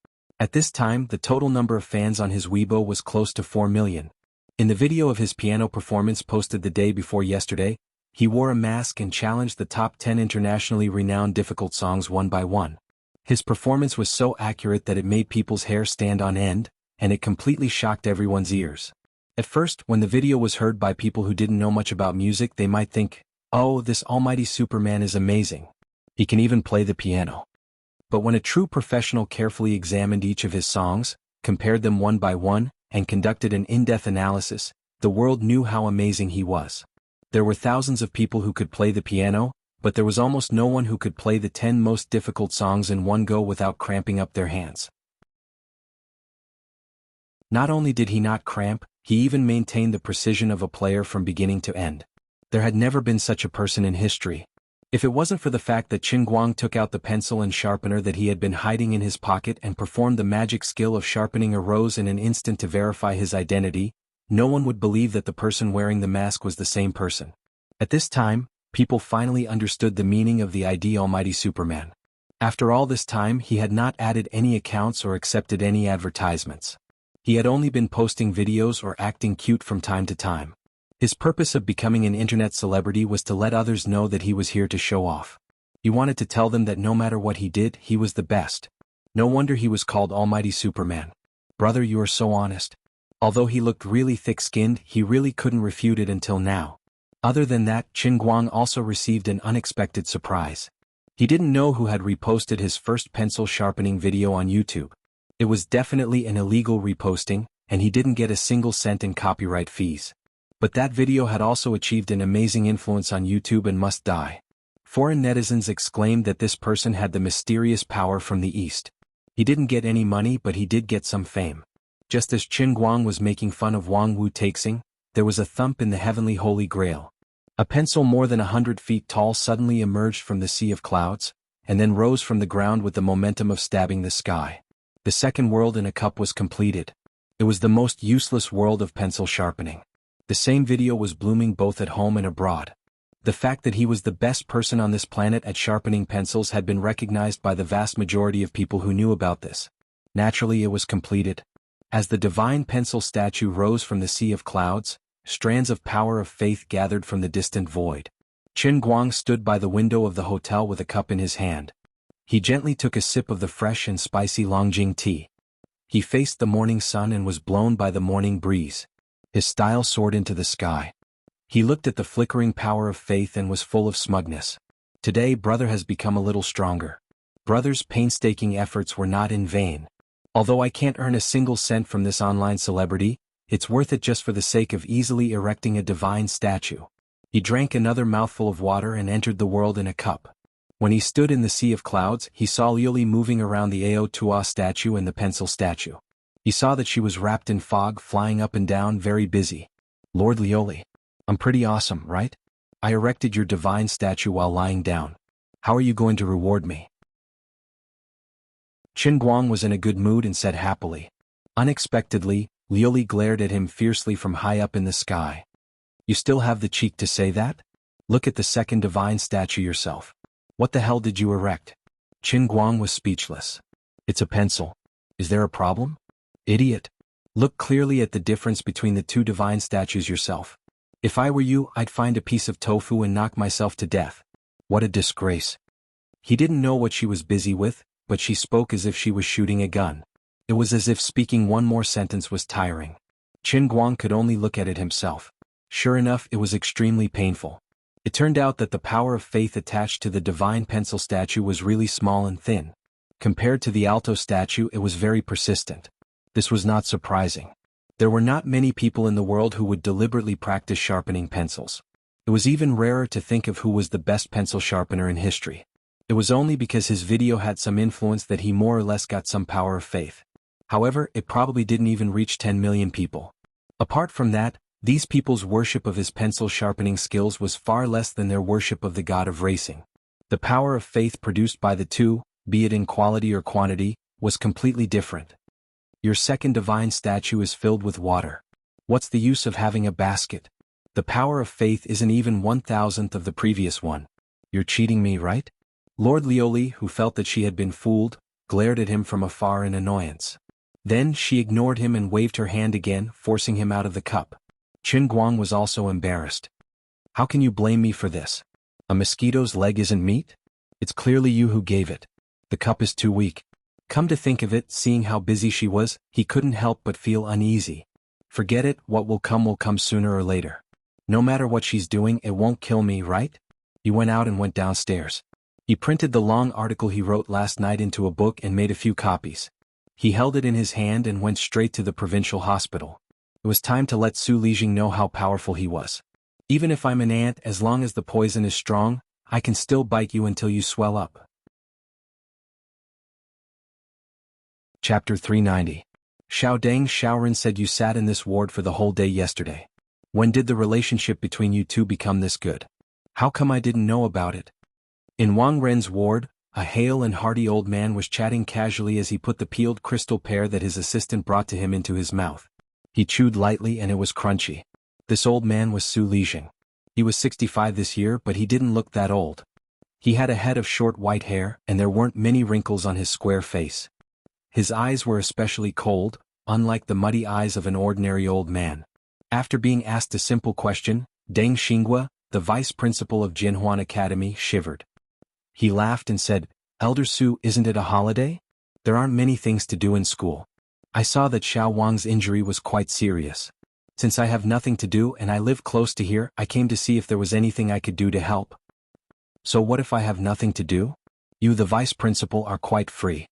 At this time, the total number of fans on his Weibo was close to 4 million. In the video of his piano performance posted the day before yesterday, he wore a mask and challenged the top 10 internationally renowned difficult songs one by one. His performance was so accurate that it made people's hair stand on end, and it completely shocked everyone's ears. At first, when the video was heard by people who didn't know much about music, they might think, oh, this almighty Superman is amazing. He can even play the piano. But when a true professional carefully examined each of his songs, compared them one by one, and conducted an in-depth analysis, the world knew how amazing he was. There were thousands of people who could play the piano, but there was almost no one who could play the 10 most difficult songs in one go without cramping up their hands. Not only did he not cramp, he even maintained the precision of a player from beginning to end. There had never been such a person in history. If it wasn't for the fact that Qin Guang took out the pencil and sharpener that he had been hiding in his pocket and performed the magic skill of sharpening a rose in an instant to verify his identity, no one would believe that the person wearing the mask was the same person. At this time, people finally understood the meaning of the ID Almighty Superman. After all this time, he had not added any accounts or accepted any advertisements. He had only been posting videos or acting cute from time to time. His purpose of becoming an internet celebrity was to let others know that he was here to show off. He wanted to tell them that no matter what he did, he was the best. No wonder he was called Almighty Superman. Brother, you are so honest. Although he looked really thick-skinned, he really couldn't refute it until now. Other than that, Qin Guang also received an unexpected surprise. He didn't know who had reposted his first pencil sharpening video on YouTube. It was definitely an illegal reposting, and he didn't get a single cent in copyright fees. But that video had also achieved an amazing influence on YouTube and must die. Foreign netizens exclaimed that this person had the mysterious power from the East. He didn't get any money, but he did get some fame. Just as Qin Guang was making fun of Wang Wu Taixing, there was a thump in the heavenly Holy Grail. A pencil more than 100 feet tall suddenly emerged from the sea of clouds, and then rose from the ground with the momentum of stabbing the sky. The second world in a cup was completed. It was the most useless world of pencil sharpening. The same video was blooming both at home and abroad. The fact that he was the best person on this planet at sharpening pencils had been recognized by the vast majority of people who knew about this. Naturally, it was completed. As the divine pencil statue rose from the sea of clouds, strands of power of faith gathered from the distant void. Qin Guang stood by the window of the hotel with a cup in his hand. He gently took a sip of the fresh and spicy Longjing tea. He faced the morning sun and was blown by the morning breeze. His style soared into the sky. He looked at the flickering power of faith and was full of smugness. Today, brother has become a little stronger. Brother's painstaking efforts were not in vain. Although I can't earn a single cent from this online celebrity, it's worth it just for the sake of easily erecting a divine statue. He drank another mouthful of water and entered the world in a cup. When he stood in the sea of clouds, he saw Liuli moving around the Ao Tua statue and the pencil statue. He saw that she was wrapped in fog, flying up and down, very busy. Lord Liuli, I'm pretty awesome, right? I erected your divine statue while lying down. How are you going to reward me? Qin Guang was in a good mood and said happily. Unexpectedly, Liuli glared at him fiercely from high up in the sky. You still have the cheek to say that? Look at the second divine statue yourself. What the hell did you erect? Qin Guang was speechless. It's a pencil. Is there a problem? Idiot. Look clearly at the difference between the two divine statues yourself. If I were you, I'd find a piece of tofu and knock myself to death. What a disgrace. He didn't know what she was busy with, but she spoke as if she was shooting a gun. It was as if speaking one more sentence was tiring. Qin Guang could only look at it himself. Sure enough, it was extremely painful. It turned out that the power of faith attached to the divine pencil statue was really small and thin. Compared to the alto statue, it was very persistent. This was not surprising. There were not many people in the world who would deliberately practice sharpening pencils. It was even rarer to think of who was the best pencil sharpener in history. It was only because his video had some influence that he more or less got some power of faith. However, it probably didn't even reach 10 million people. Apart from that, these people's worship of his pencil sharpening skills was far less than their worship of the god of racing. The power of faith produced by the two, be it in quality or quantity, was completely different. Your second divine statue is filled with water. What's the use of having a basket? The power of faith isn't even 1,000th of the previous one. You're cheating me, right? Lord Liuli, who felt that she had been fooled, glared at him from afar in annoyance. Then she ignored him and waved her hand again, forcing him out of the cup. Qin Guang was also embarrassed. How can you blame me for this? A mosquito's leg isn't meat? It's clearly you who gave it. The cup is too weak. Come to think of it, seeing how busy she was, he couldn't help but feel uneasy. Forget it, what will come sooner or later. No matter what she's doing, it won't kill me, right? He went out and went downstairs. He printed the long article he wrote last night into a book and made a few copies. He held it in his hand and went straight to the provincial hospital. It was time to let Su Lijing know how powerful he was. Even if I'm an ant, as long as the poison is strong, I can still bite you until you swell up. Chapter 390. Xiaodang Xiaoren said you sat in this ward for the whole day yesterday. When did the relationship between you two become this good? How come I didn't know about it? In Wang Ren's ward, a hale and hearty old man was chatting casually as he put the peeled crystal pear that his assistant brought to him into his mouth. He chewed lightly and it was crunchy. This old man was Su Lijing. He was 65 this year, but he didn't look that old. He had a head of short white hair, and there weren't many wrinkles on his square face. His eyes were especially cold, unlike the muddy eyes of an ordinary old man. After being asked a simple question, Deng Xinghua, the vice principal of Jinhuan Academy, shivered. He laughed and said, "Elder Su, isn't it a holiday? There aren't many things to do in school. I saw that Xiao Wang's injury was quite serious. Since I have nothing to do and I live close to here, I came to see if there was anything I could do to help." "So what if I have nothing to do? You, the vice principal, are quite free."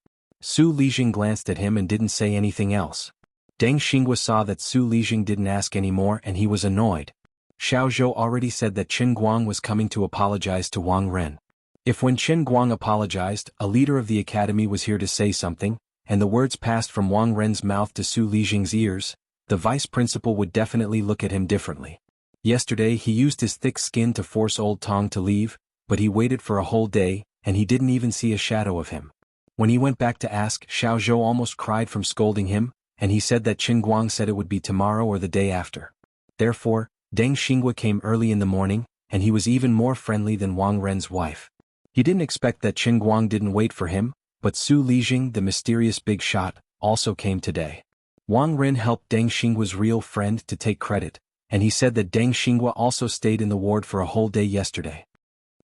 Su Lijing glanced at him and didn't say anything else. Deng Xinghua saw that Su Lijing didn't ask any more and he was annoyed. Xiao Zhou already said that Qin Guang was coming to apologize to Wang Ren. If when Qin Guang apologized, a leader of the academy was here to say something, and the words passed from Wang Ren's mouth to Su Lijing's ears, the vice principal would definitely look at him differently. Yesterday he used his thick skin to force old Tong to leave, but he waited for a whole day, and he didn't even see a shadow of him. When he went back to ask, Xiao Zhou almost cried from scolding him, and he said that Qin Guang said it would be tomorrow or the day after. Therefore, Deng Xinghua came early in the morning, and he was even more friendly than Wang Ren's wife. He didn't expect that Qin Guang didn't wait for him, but Su Lijing, the mysterious big shot, also came today. Wang Ren helped Deng Xinghua's real friend to take credit, and he said that Deng Xinghua also stayed in the ward for a whole day yesterday.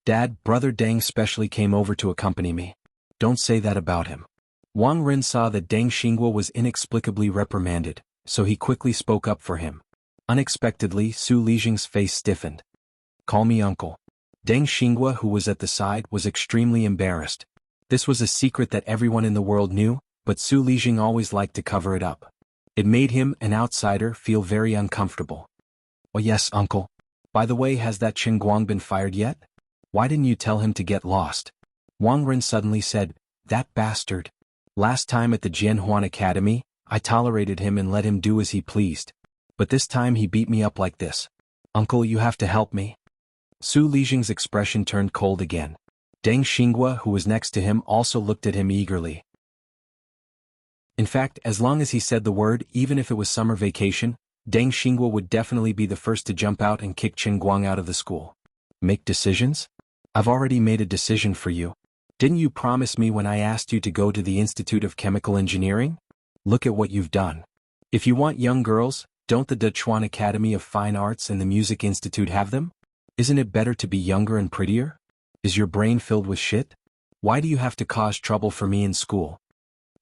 "Dad, brother Deng specially came over to accompany me. Don't say that about him." Wang Ren saw that Deng Xinghua was inexplicably reprimanded, so he quickly spoke up for him. Unexpectedly, Su Lijing's face stiffened. "Call me uncle." Deng Xinghua, who was at the side, was extremely embarrassed. This was a secret that everyone in the world knew, but Su Lijing always liked to cover it up. It made him, an outsider, feel very uncomfortable. "Oh yes, uncle. By the way, has that Qin Guang been fired yet? Why didn't you tell him to get lost?" Wang Ren suddenly said, "That bastard. Last time at the Jianhuan Academy, I tolerated him and let him do as he pleased. But this time he beat me up like this. Uncle, you have to help me." Su Lijing's expression turned cold again. Deng Xinghua, who was next to him, also looked at him eagerly. In fact, as long as he said the word, even if it was summer vacation, Deng Xinghua would definitely be the first to jump out and kick Qin Guang out of the school. "Make decisions? I've already made a decision for you. Didn't you promise me when I asked you to go to the Institute of Chemical Engineering? Look at what you've done. If you want young girls, don't the Dechuan Academy of Fine Arts and the Music Institute have them? Isn't it better to be younger and prettier? Is your brain filled with shit? Why do you have to cause trouble for me in school?"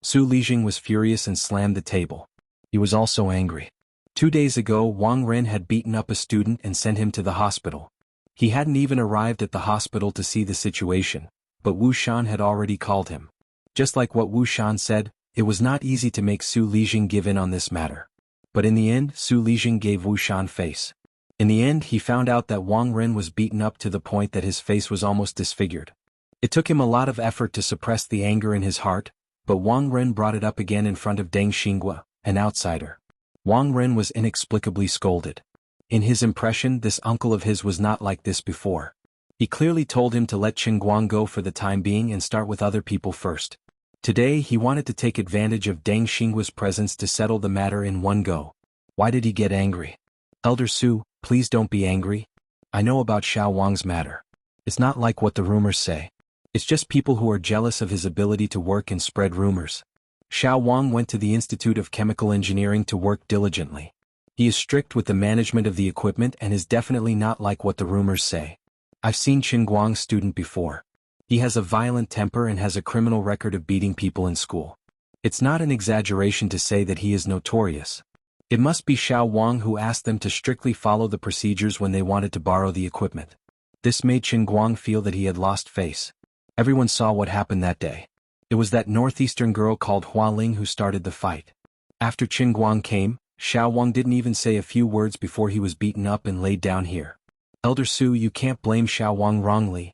Su Lijing was furious and slammed the table. He was also angry. 2 days ago, Wang Ren had beaten up a student and sent him to the hospital. He hadn't even arrived at the hospital to see the situation, but Wu Shan had already called him. Just like what Wu Shan said, it was not easy to make Su Lijing give in on this matter. But in the end, Su Lijing gave Wu Shan face. In the end, he found out that Wang Ren was beaten up to the point that his face was almost disfigured. It took him a lot of effort to suppress the anger in his heart, but Wang Ren brought it up again in front of Deng Xinghua, an outsider. Wang Ren was inexplicably scolded. In his impression, this uncle of his was not like this before. He clearly told him to let Qin Guang go for the time being and start with other people first. Today he wanted to take advantage of Deng Xinghua's presence to settle the matter in one go. Why did he get angry? "Elder Su, please don't be angry. I know about Xiao Wang's matter. It's not like what the rumors say. It's just people who are jealous of his ability to work and spread rumors. Xiao Wang went to the Institute of Chemical Engineering to work diligently. He is strict with the management of the equipment and is definitely not like what the rumors say. I've seen Qin Guang's student before. He has a violent temper and has a criminal record of beating people in school. It's not an exaggeration to say that he is notorious. It must be Xiao Wang who asked them to strictly follow the procedures when they wanted to borrow the equipment. This made Qin Guang feel that he had lost face. Everyone saw what happened that day. It was that northeastern girl called Hua Ling who started the fight. After Qin Guang came, Xiao Wang didn't even say a few words before he was beaten up and laid down here. Elder Su, you can't blame Xiao Wang wrongly.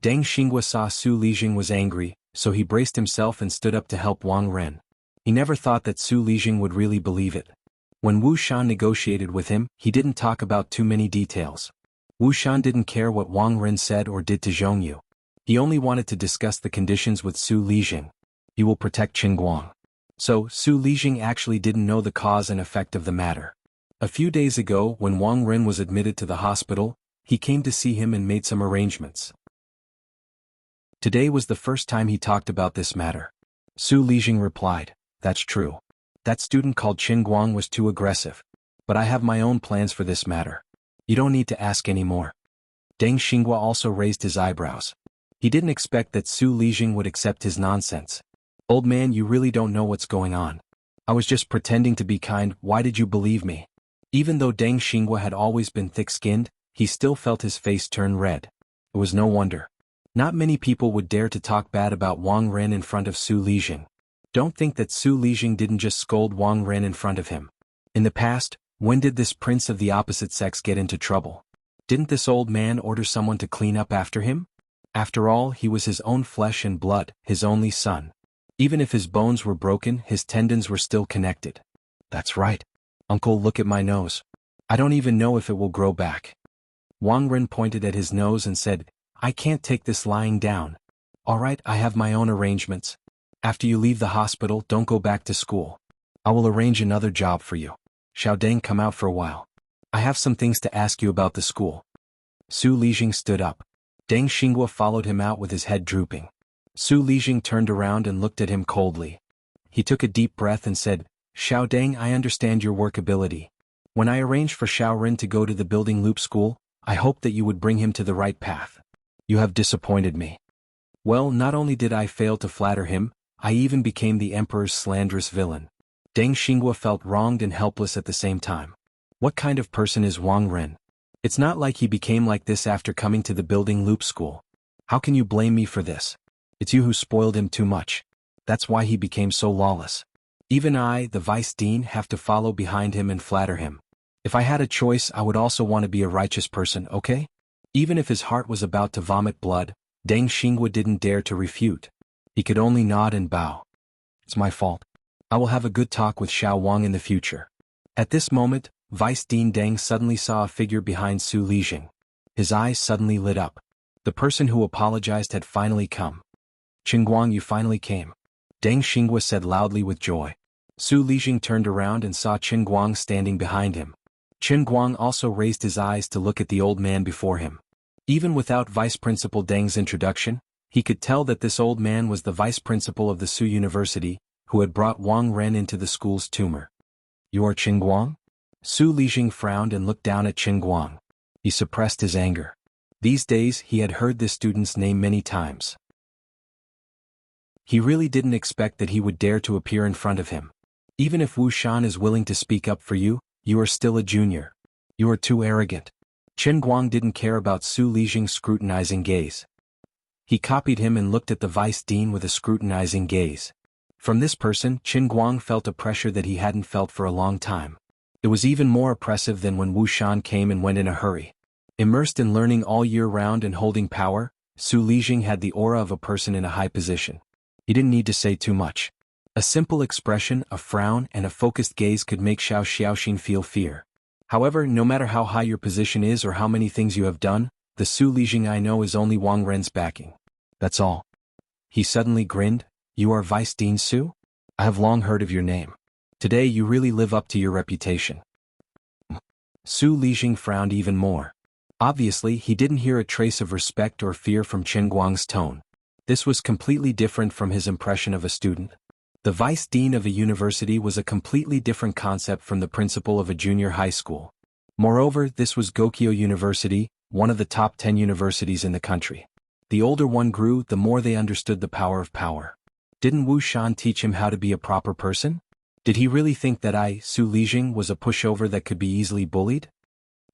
Deng Xinghua saw Su Lijing was angry, so he braced himself and stood up to help Wang Ren. He never thought that Su Lijing would really believe it. When Wu Shan negotiated with him, he didn't talk about too many details. Wu Shan didn't care what Wang Ren said or did to Zhongyu. He only wanted to discuss the conditions with Su Lijing. He will protect Qin Guang. So, Su Lijing actually didn't know the cause and effect of the matter. A few days ago, when Wang Ren was admitted to the hospital, he came to see him and made some arrangements. Today was the first time he talked about this matter. Su Lijing replied, "That's true. That student called Qin Guang was too aggressive. But I have my own plans for this matter. You don't need to ask any more." Deng Xinghua also raised his eyebrows. He didn't expect that Su Lijing would accept his nonsense. "Old man, you really don't know what's going on. I was just pretending to be kind. Why did you believe me?" Even though Deng Xinghua had always been thick-skinned, he still felt his face turn red. It was no wonder. Not many people would dare to talk bad about Wang Ren in front of Su Lijing. Don't think that Su Lijing didn't just scold Wang Ren in front of him. In the past, when did this prince of the opposite sex get into trouble? Didn't this old man order someone to clean up after him? After all, he was his own flesh and blood, his only son. Even if his bones were broken, his tendons were still connected. "That's right. Uncle, look at my nose. I don't even know if it will grow back." Wang Ren pointed at his nose and said, "I can't take this lying down. All right, I have my own arrangements. After you leave the hospital, don't go back to school. I will arrange another job for you. Xiao Deng, come out for a while. I have some things to ask you about the school." Su Lijing stood up. Deng Xinghua followed him out with his head drooping. Su Lijing turned around and looked at him coldly. He took a deep breath and said, "Xiao Deng, I understand your work ability. When I arranged for Xiao Ren to go to the building loop school, I hoped that you would bring him to the right path. You have disappointed me." Well, not only did I fail to flatter him, I even became the emperor's slanderous villain. Deng Xinghua felt wronged and helpless at the same time. What kind of person is Wang Ren? It's not like he became like this after coming to the building loop school. How can you blame me for this? It's you who spoiled him too much. That's why he became so lawless. Even I, the vice dean, have to follow behind him and flatter him. If I had a choice, I would also want to be a righteous person, okay? Even if his heart was about to vomit blood, Deng Xinghua didn't dare to refute. He could only nod and bow. "It's my fault. I will have a good talk with Xiao Wang in the future." At this moment, Vice Dean Deng suddenly saw a figure behind Su Lijing. His eyes suddenly lit up. The person who apologized had finally come. "Qin Guang, you finally came," Deng Xinghua said loudly with joy. Su Lijing turned around and saw Qin Guang standing behind him. Qin Guang also raised his eyes to look at the old man before him. Even without Vice Principal Deng's introduction, he could tell that this old man was the vice principal of the Su University, who had brought Wang Ren into the school's tumor. "You are Qin Guang?" Su Lijing frowned and looked down at Qin Guang. He suppressed his anger. These days he had heard this student's name many times. He really didn't expect that he would dare to appear in front of him. Even if Wu Shan is willing to speak up for you, you are still a junior. You are too arrogant. Qin Guang didn't care about Su Lijing's scrutinizing gaze. He copied him and looked at the vice dean with a scrutinizing gaze. From this person, Qin Guang felt a pressure that he hadn't felt for a long time. It was even more oppressive than when Wu Shan came and went in a hurry. Immersed in learning all year round and holding power, Su Lijing had the aura of a person in a high position. He didn't need to say too much. A simple expression, a frown, and a focused gaze could make Xiao Xiaoxin feel fear. However, no matter how high your position is or how many things you have done, the Su Lijing I know is only Wang Ren's backing. That's all. He suddenly grinned. "You are Vice Dean Su? I have long heard of your name. Today you really live up to your reputation." Su Lijing frowned even more. Obviously, he didn't hear a trace of respect or fear from Qin Guang's tone. This was completely different from his impression of a student. The vice dean of a university was a completely different concept from the principal of a junior high school. Moreover, this was Gokyo University, one of the top 10 universities in the country. The older one grew, the more they understood the power of power. Didn't Wu Shan teach him how to be a proper person? Did he really think that I, Su Lijing, was a pushover that could be easily bullied?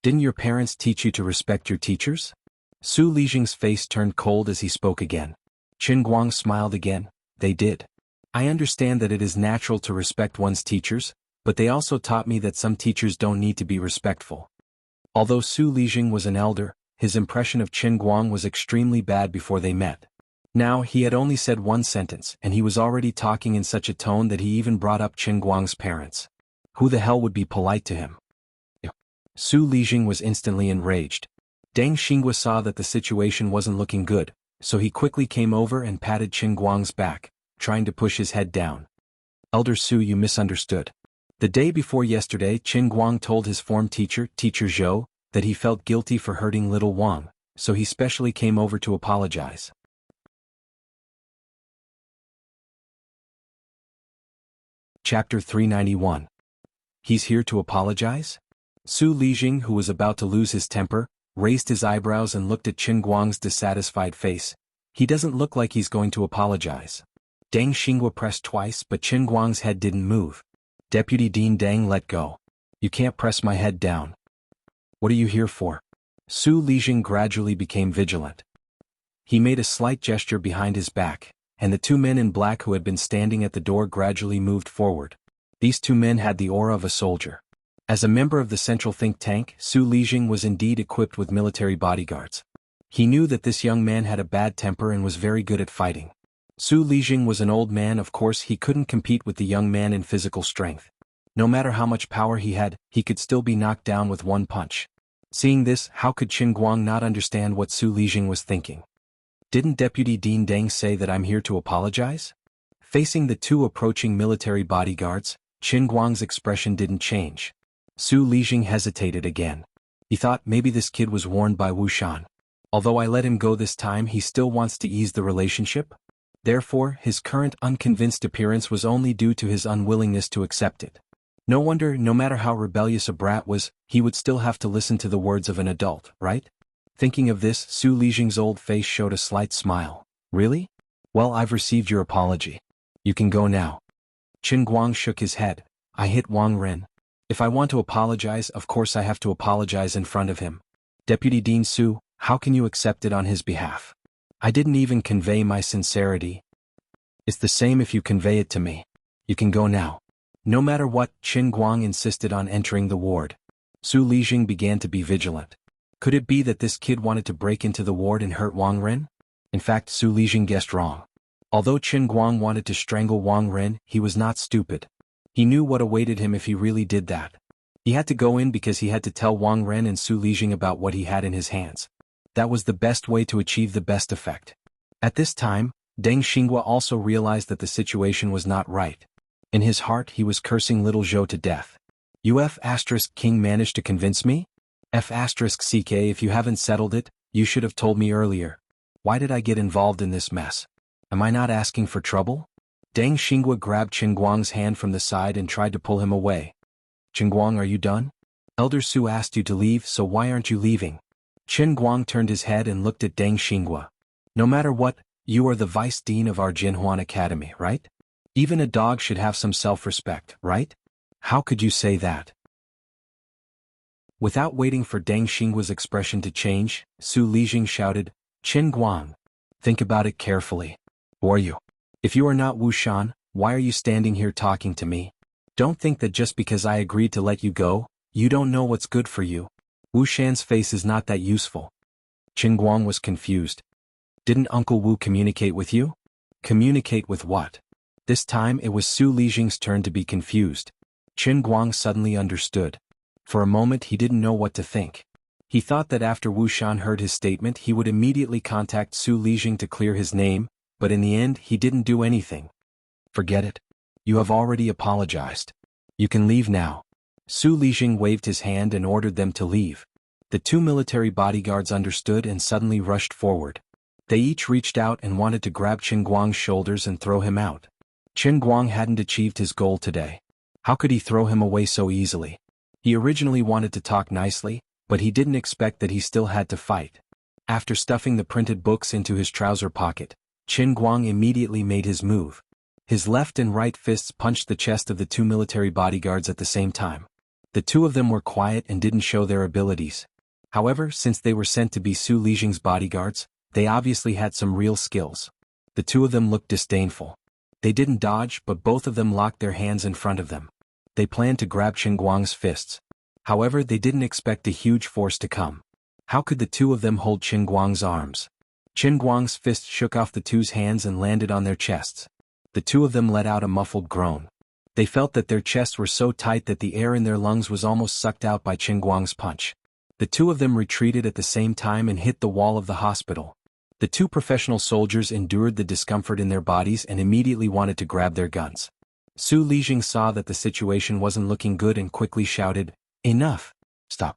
Didn't your parents teach you to respect your teachers? Su Lijing's face turned cold as he spoke again. Qin Guang smiled again. They did. I understand that it is natural to respect one's teachers, but they also taught me that some teachers don't need to be respectful. Although Su Lijing was an elder, his impression of Qin Guang was extremely bad before they met. Now he had only said one sentence and he was already talking in such a tone that he even brought up Qin Guang's parents. Who the hell would be polite to him? Su Lijing was instantly enraged. Deng Xingua saw that the situation wasn't looking good, so he quickly came over and patted Qin Guang's back, trying to push his head down. Elder Su, you misunderstood. The day before yesterday, Qin Guang told his form teacher, Teacher Zhou, that he felt guilty for hurting little Wang, so he specially came over to apologize. Chapter 391. He's here to apologize? Su Lijing, who was about to lose his temper, raised his eyebrows and looked at Qin Guang's dissatisfied face. He doesn't look like he's going to apologize. Deng Xingua pressed twice but Qin Guang's head didn't move. Deputy Dean Deng, let go. You can't press my head down. What are you here for? Su Lijing gradually became vigilant. He made a slight gesture behind his back, and the two men in black who had been standing at the door gradually moved forward. These two men had the aura of a soldier. As a member of the central think tank, Su Lijing was indeed equipped with military bodyguards. He knew that this young man had a bad temper and was very good at fighting. Su Lijing was an old man, of course he couldn't compete with the young man in physical strength. No matter how much power he had, he could still be knocked down with one punch. Seeing this, how could Qin Guang not understand what Su Lijing was thinking? Didn't Deputy Dean Deng say that I'm here to apologize? Facing the two approaching military bodyguards, Qin Guang's expression didn't change. Su Lijing hesitated again. He thought maybe this kid was warned by Wuxian. Although I let him go this time, he still wants to ease the relationship? Therefore, his current unconvinced appearance was only due to his unwillingness to accept it. No wonder, no matter how rebellious a brat was, he would still have to listen to the words of an adult, right? Thinking of this, Su Lijing's old face showed a slight smile. Really? Well, I've received your apology. You can go now. Qin Guang shook his head. I hit Wang Ren. If I want to apologize, of course I have to apologize in front of him. Deputy Dean Su, how can you accept it on his behalf? I didn't even convey my sincerity. It's the same if you convey it to me. You can go now. No matter what, Qin Guang insisted on entering the ward. Su Lijing began to be vigilant. Could it be that this kid wanted to break into the ward and hurt Wang Ren? In fact, Su Lijing guessed wrong. Although Qin Guang wanted to strangle Wang Ren, he was not stupid. He knew what awaited him if he really did that. He had to go in because he had to tell Wang Ren and Su Lijing about what he had in his hands. That was the best way to achieve the best effect. At this time, Deng Xingua also realized that the situation was not right. In his heart he was cursing little Zhou to death. King managed to convince me? CK, if you haven't settled it, you should have told me earlier. Why did I get involved in this mess? Am I not asking for trouble? Deng Xingua grabbed Qin Guang's hand from the side and tried to pull him away. Qin Guang, are you done? Elder Su asked you to leave, so why aren't you leaving? Qin Guang turned his head and looked at Deng Xingua. No matter what, you are the vice dean of our Jinhuan Academy, right? Even a dog should have some self-respect, right? How could you say that? Without waiting for Deng Xingua's expression to change, Su Lijing shouted, Qin Guang. Think about it carefully. Who are you? If you are not Wuxian, why are you standing here talking to me? Don't think that just because I agreed to let you go, you don't know what's good for you. Wuxian's face is not that useful. Qin Guang was confused. Didn't Uncle Wu communicate with you? Communicate with what? This time it was Su Lijing's turn to be confused. Qin Guang suddenly understood. For a moment he didn't know what to think. He thought that after Wuxian heard his statement he would immediately contact Su Lijing to clear his name, but in the end he didn't do anything. Forget it. You have already apologized. You can leave now. Su Lijing waved his hand and ordered them to leave. The two military bodyguards understood and suddenly rushed forward. They each reached out and wanted to grab Qin Guang's shoulders and throw him out. Qin Guang hadn't achieved his goal today. How could he throw him away so easily? He originally wanted to talk nicely, but he didn't expect that he still had to fight. After stuffing the printed books into his trouser pocket, Qin Guang immediately made his move. His left and right fists punched the chest of the two military bodyguards at the same time. The two of them were quiet and didn't show their abilities. However, since they were sent to be Su Lijing's bodyguards, they obviously had some real skills. The two of them looked disdainful. They didn't dodge, but both of them locked their hands in front of them. They planned to grab Qin Guang's fists. However, they didn't expect a huge force to come. How could the two of them hold Qin Guang's arms? Qin Guang's fist shook off the two's hands and landed on their chests. The two of them let out a muffled groan. They felt that their chests were so tight that the air in their lungs was almost sucked out by Qin Guang's punch. The two of them retreated at the same time and hit the wall of the hospital. The two professional soldiers endured the discomfort in their bodies and immediately wanted to grab their guns. Su Lijing saw that the situation wasn't looking good and quickly shouted, "Enough! Stop!"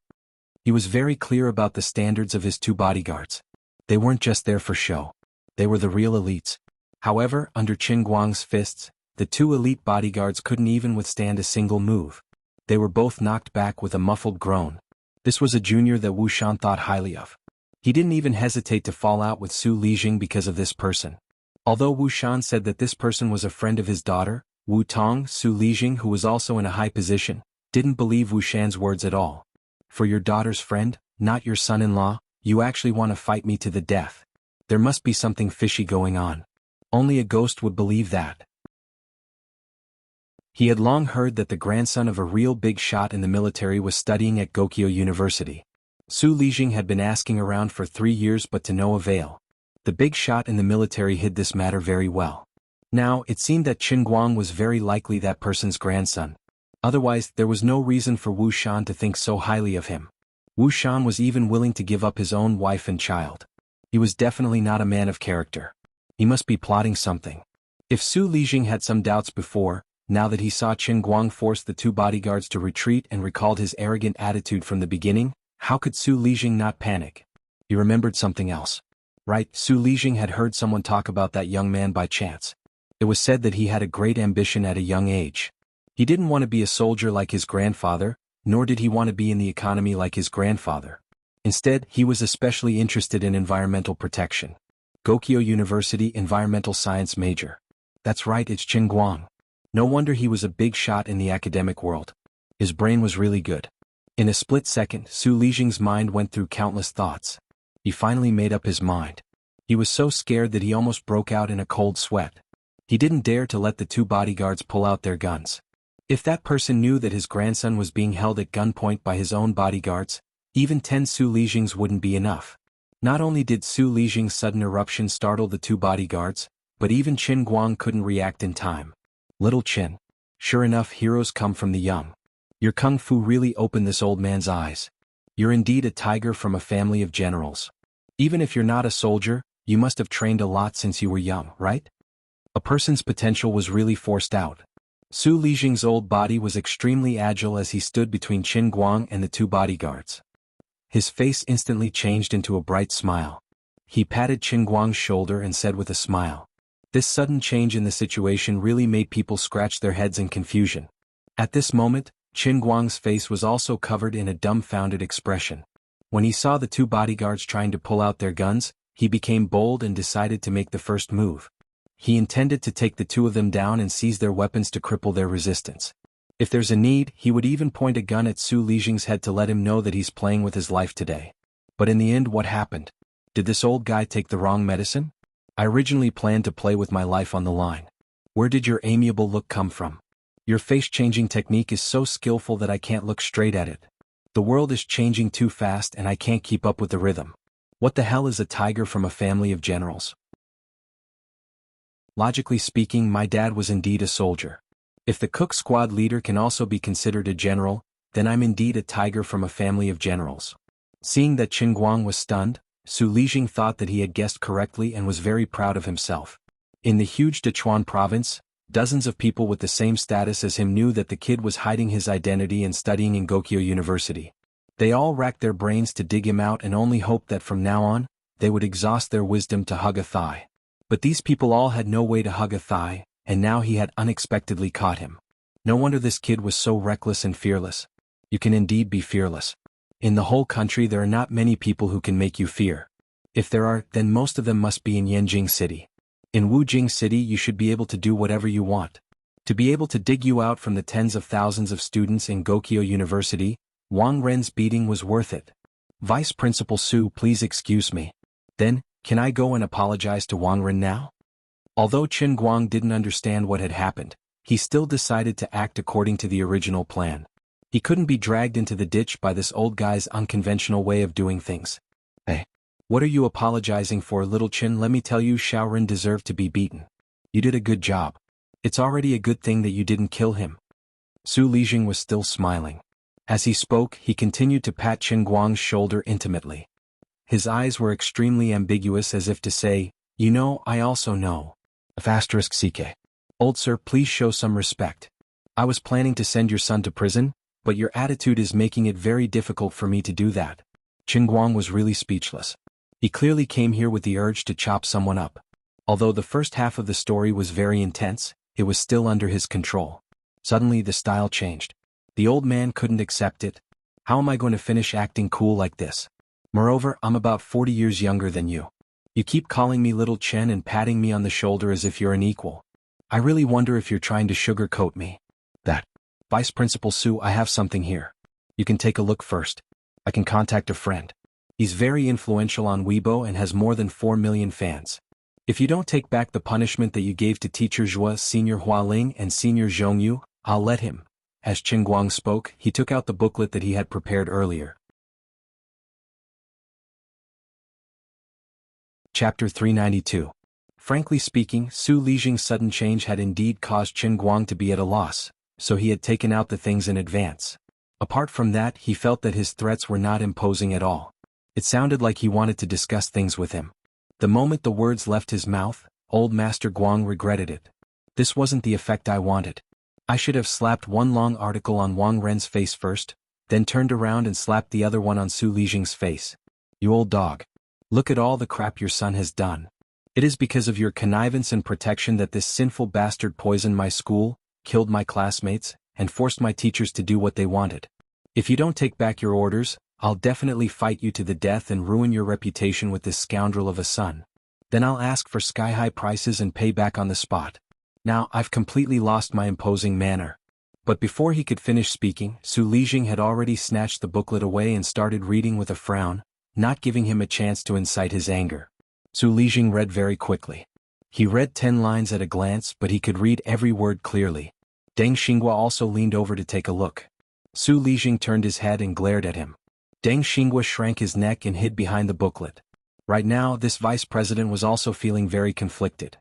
He was very clear about the standards of his two bodyguards. They weren't just there for show. They were the real elites. However, under Qin Guang's fists, the two elite bodyguards couldn't even withstand a single move. They were both knocked back with a muffled groan. This was a junior that Wu Shan thought highly of. He didn't even hesitate to fall out with Su Lijing because of this person. Although Wu Shan said that this person was a friend of his daughter, Wu Tong, Su Lijing, who was also in a high position, didn't believe Wu Shan's words at all. For your daughter's friend, not your son-in-law, you actually want to fight me to the death. There must be something fishy going on. Only a ghost would believe that. He had long heard that the grandson of a real big shot in the military was studying at Gokyo University. Su Lijing had been asking around for 3 years but to no avail. The big shot in the military hid this matter very well. Now, it seemed that Qin Guang was very likely that person's grandson. Otherwise, there was no reason for Wu Shan to think so highly of him. Wu Shan was even willing to give up his own wife and child. He was definitely not a man of character. He must be plotting something. If Su Lijing had some doubts before, now that he saw Qin Guang force the two bodyguards to retreat and recalled his arrogant attitude from the beginning, how could Su Lijing not panic? He remembered something else. Right, Su Lijing had heard someone talk about that young man by chance. It was said that he had a great ambition at a young age. He didn't want to be a soldier like his grandfather, nor did he want to be in the economy like his grandfather. Instead, he was especially interested in environmental protection. Gokyo University environmental science major. That's right, it's Qin Guang. No wonder he was a big shot in the academic world. His brain was really good. In a split second, Su Lijing's mind went through countless thoughts. He finally made up his mind. He was so scared that he almost broke out in a cold sweat. He didn't dare to let the two bodyguards pull out their guns. If that person knew that his grandson was being held at gunpoint by his own bodyguards, even 10 Su Lijings wouldn't be enough. Not only did Su Lijing's sudden eruption startle the two bodyguards, but even Qin Guang couldn't react in time. Little Qin. Sure enough, heroes come from the young. Your kung fu really opened this old man's eyes. You're indeed a tiger from a family of generals. Even if you're not a soldier, you must have trained a lot since you were young, right? A person's potential was really forced out. Su Lijing's old body was extremely agile as he stood between Qin Guang and the two bodyguards. His face instantly changed into a bright smile. He patted Qin Guang's shoulder and said with a smile. This sudden change in the situation really made people scratch their heads in confusion. At this moment, Qin Guang's face was also covered in a dumbfounded expression. When he saw the two bodyguards trying to pull out their guns, he became bold and decided to make the first move. He intended to take the two of them down and seize their weapons to cripple their resistance. If there's a need, he would even point a gun at Su Lijing's head to let him know that he's playing with his life today. But in the end, what happened? Did this old guy take the wrong medicine? I originally planned to play with my life on the line. Where did your amiable look come from? Your face-changing technique is so skillful that I can't look straight at it. The world is changing too fast and I can't keep up with the rhythm. What the hell is a tiger from a family of generals? Logically speaking, my dad was indeed a soldier. If the cook squad leader can also be considered a general, then I'm indeed a tiger from a family of generals. Seeing that Qin Guang was stunned, Su Lijing thought that he had guessed correctly and was very proud of himself. In the huge Sichuan province, dozens of people with the same status as him knew that the kid was hiding his identity and studying in Gokyo University. They all racked their brains to dig him out and only hoped that from now on, they would exhaust their wisdom to hug a thigh. But these people all had no way to hug a thigh, and now he had unexpectedly caught him. No wonder this kid was so reckless and fearless. You can indeed be fearless. In the whole country there are not many people who can make you fear. If there are, then most of them must be in Yanjing City. In Wujing City you should be able to do whatever you want. To be able to dig you out from the tens of thousands of students in Gokyo University, Wang Ren's beating was worth it. Vice Principal Su, please excuse me. Then, can I go and apologize to Wang Ren now? Although Qin Guang didn't understand what had happened, he still decided to act according to the original plan. He couldn't be dragged into the ditch by this old guy's unconventional way of doing things. Hey, what are you apologizing for, little Qin? Let me tell you, Xiaoren deserved to be beaten. You did a good job. It's already a good thing that you didn't kill him. Su Lijing was still smiling. As he spoke, he continued to pat Qin Guang's shoulder intimately. His eyes were extremely ambiguous, as if to say, you know, I also know. *CK. Old sir, please show some respect. I was planning to send your son to prison, but your attitude is making it very difficult for me to do that. Qin Guang was really speechless. He clearly came here with the urge to chop someone up. Although the first half of the story was very intense, it was still under his control. Suddenly the style changed. The old man couldn't accept it. How am I going to finish acting cool like this? Moreover, I'm about 40 years younger than you. You keep calling me little Chen and patting me on the shoulder as if you're an equal. I really wonder if you're trying to sugarcoat me. That. Vice Principal Su, I have something here. You can take a look first. I can contact a friend. He's very influential on Weibo and has more than 4 million fans. If you don't take back the punishment that you gave to Teacher Zhua, Senior Hualing, and Senior Zhongyu, I'll let him. As Qin Guang spoke, he took out the booklet that he had prepared earlier. Chapter 392. Frankly speaking, Su Lijing's sudden change had indeed caused Qin Guang to be at a loss, so he had taken out the things in advance. Apart from that, he felt that his threats were not imposing at all. It sounded like he wanted to discuss things with him. The moment the words left his mouth, old Master Guang regretted it. This wasn't the effect I wanted. I should have slapped one long article on Wang Ren's face first, then turned around and slapped the other one on Su Lijing's face. You old dog. Look at all the crap your son has done. It is because of your connivance and protection that this sinful bastard poisoned my school, killed my classmates, and forced my teachers to do what they wanted. If you don't take back your orders, I'll definitely fight you to the death and ruin your reputation with this scoundrel of a son. Then I'll ask for sky-high prices and pay back on the spot. Now I've completely lost my imposing manner. But before he could finish speaking, Su Lijing had already snatched the booklet away and started reading with a frown, not giving him a chance to incite his anger. Su Lijing read very quickly. He read 10 lines at a glance, but he could read every word clearly. Deng Xinghua also leaned over to take a look. Su Lijing turned his head and glared at him. Deng Xinghua shrank his neck and hid behind the booklet. Right now, this vice president was also feeling very conflicted.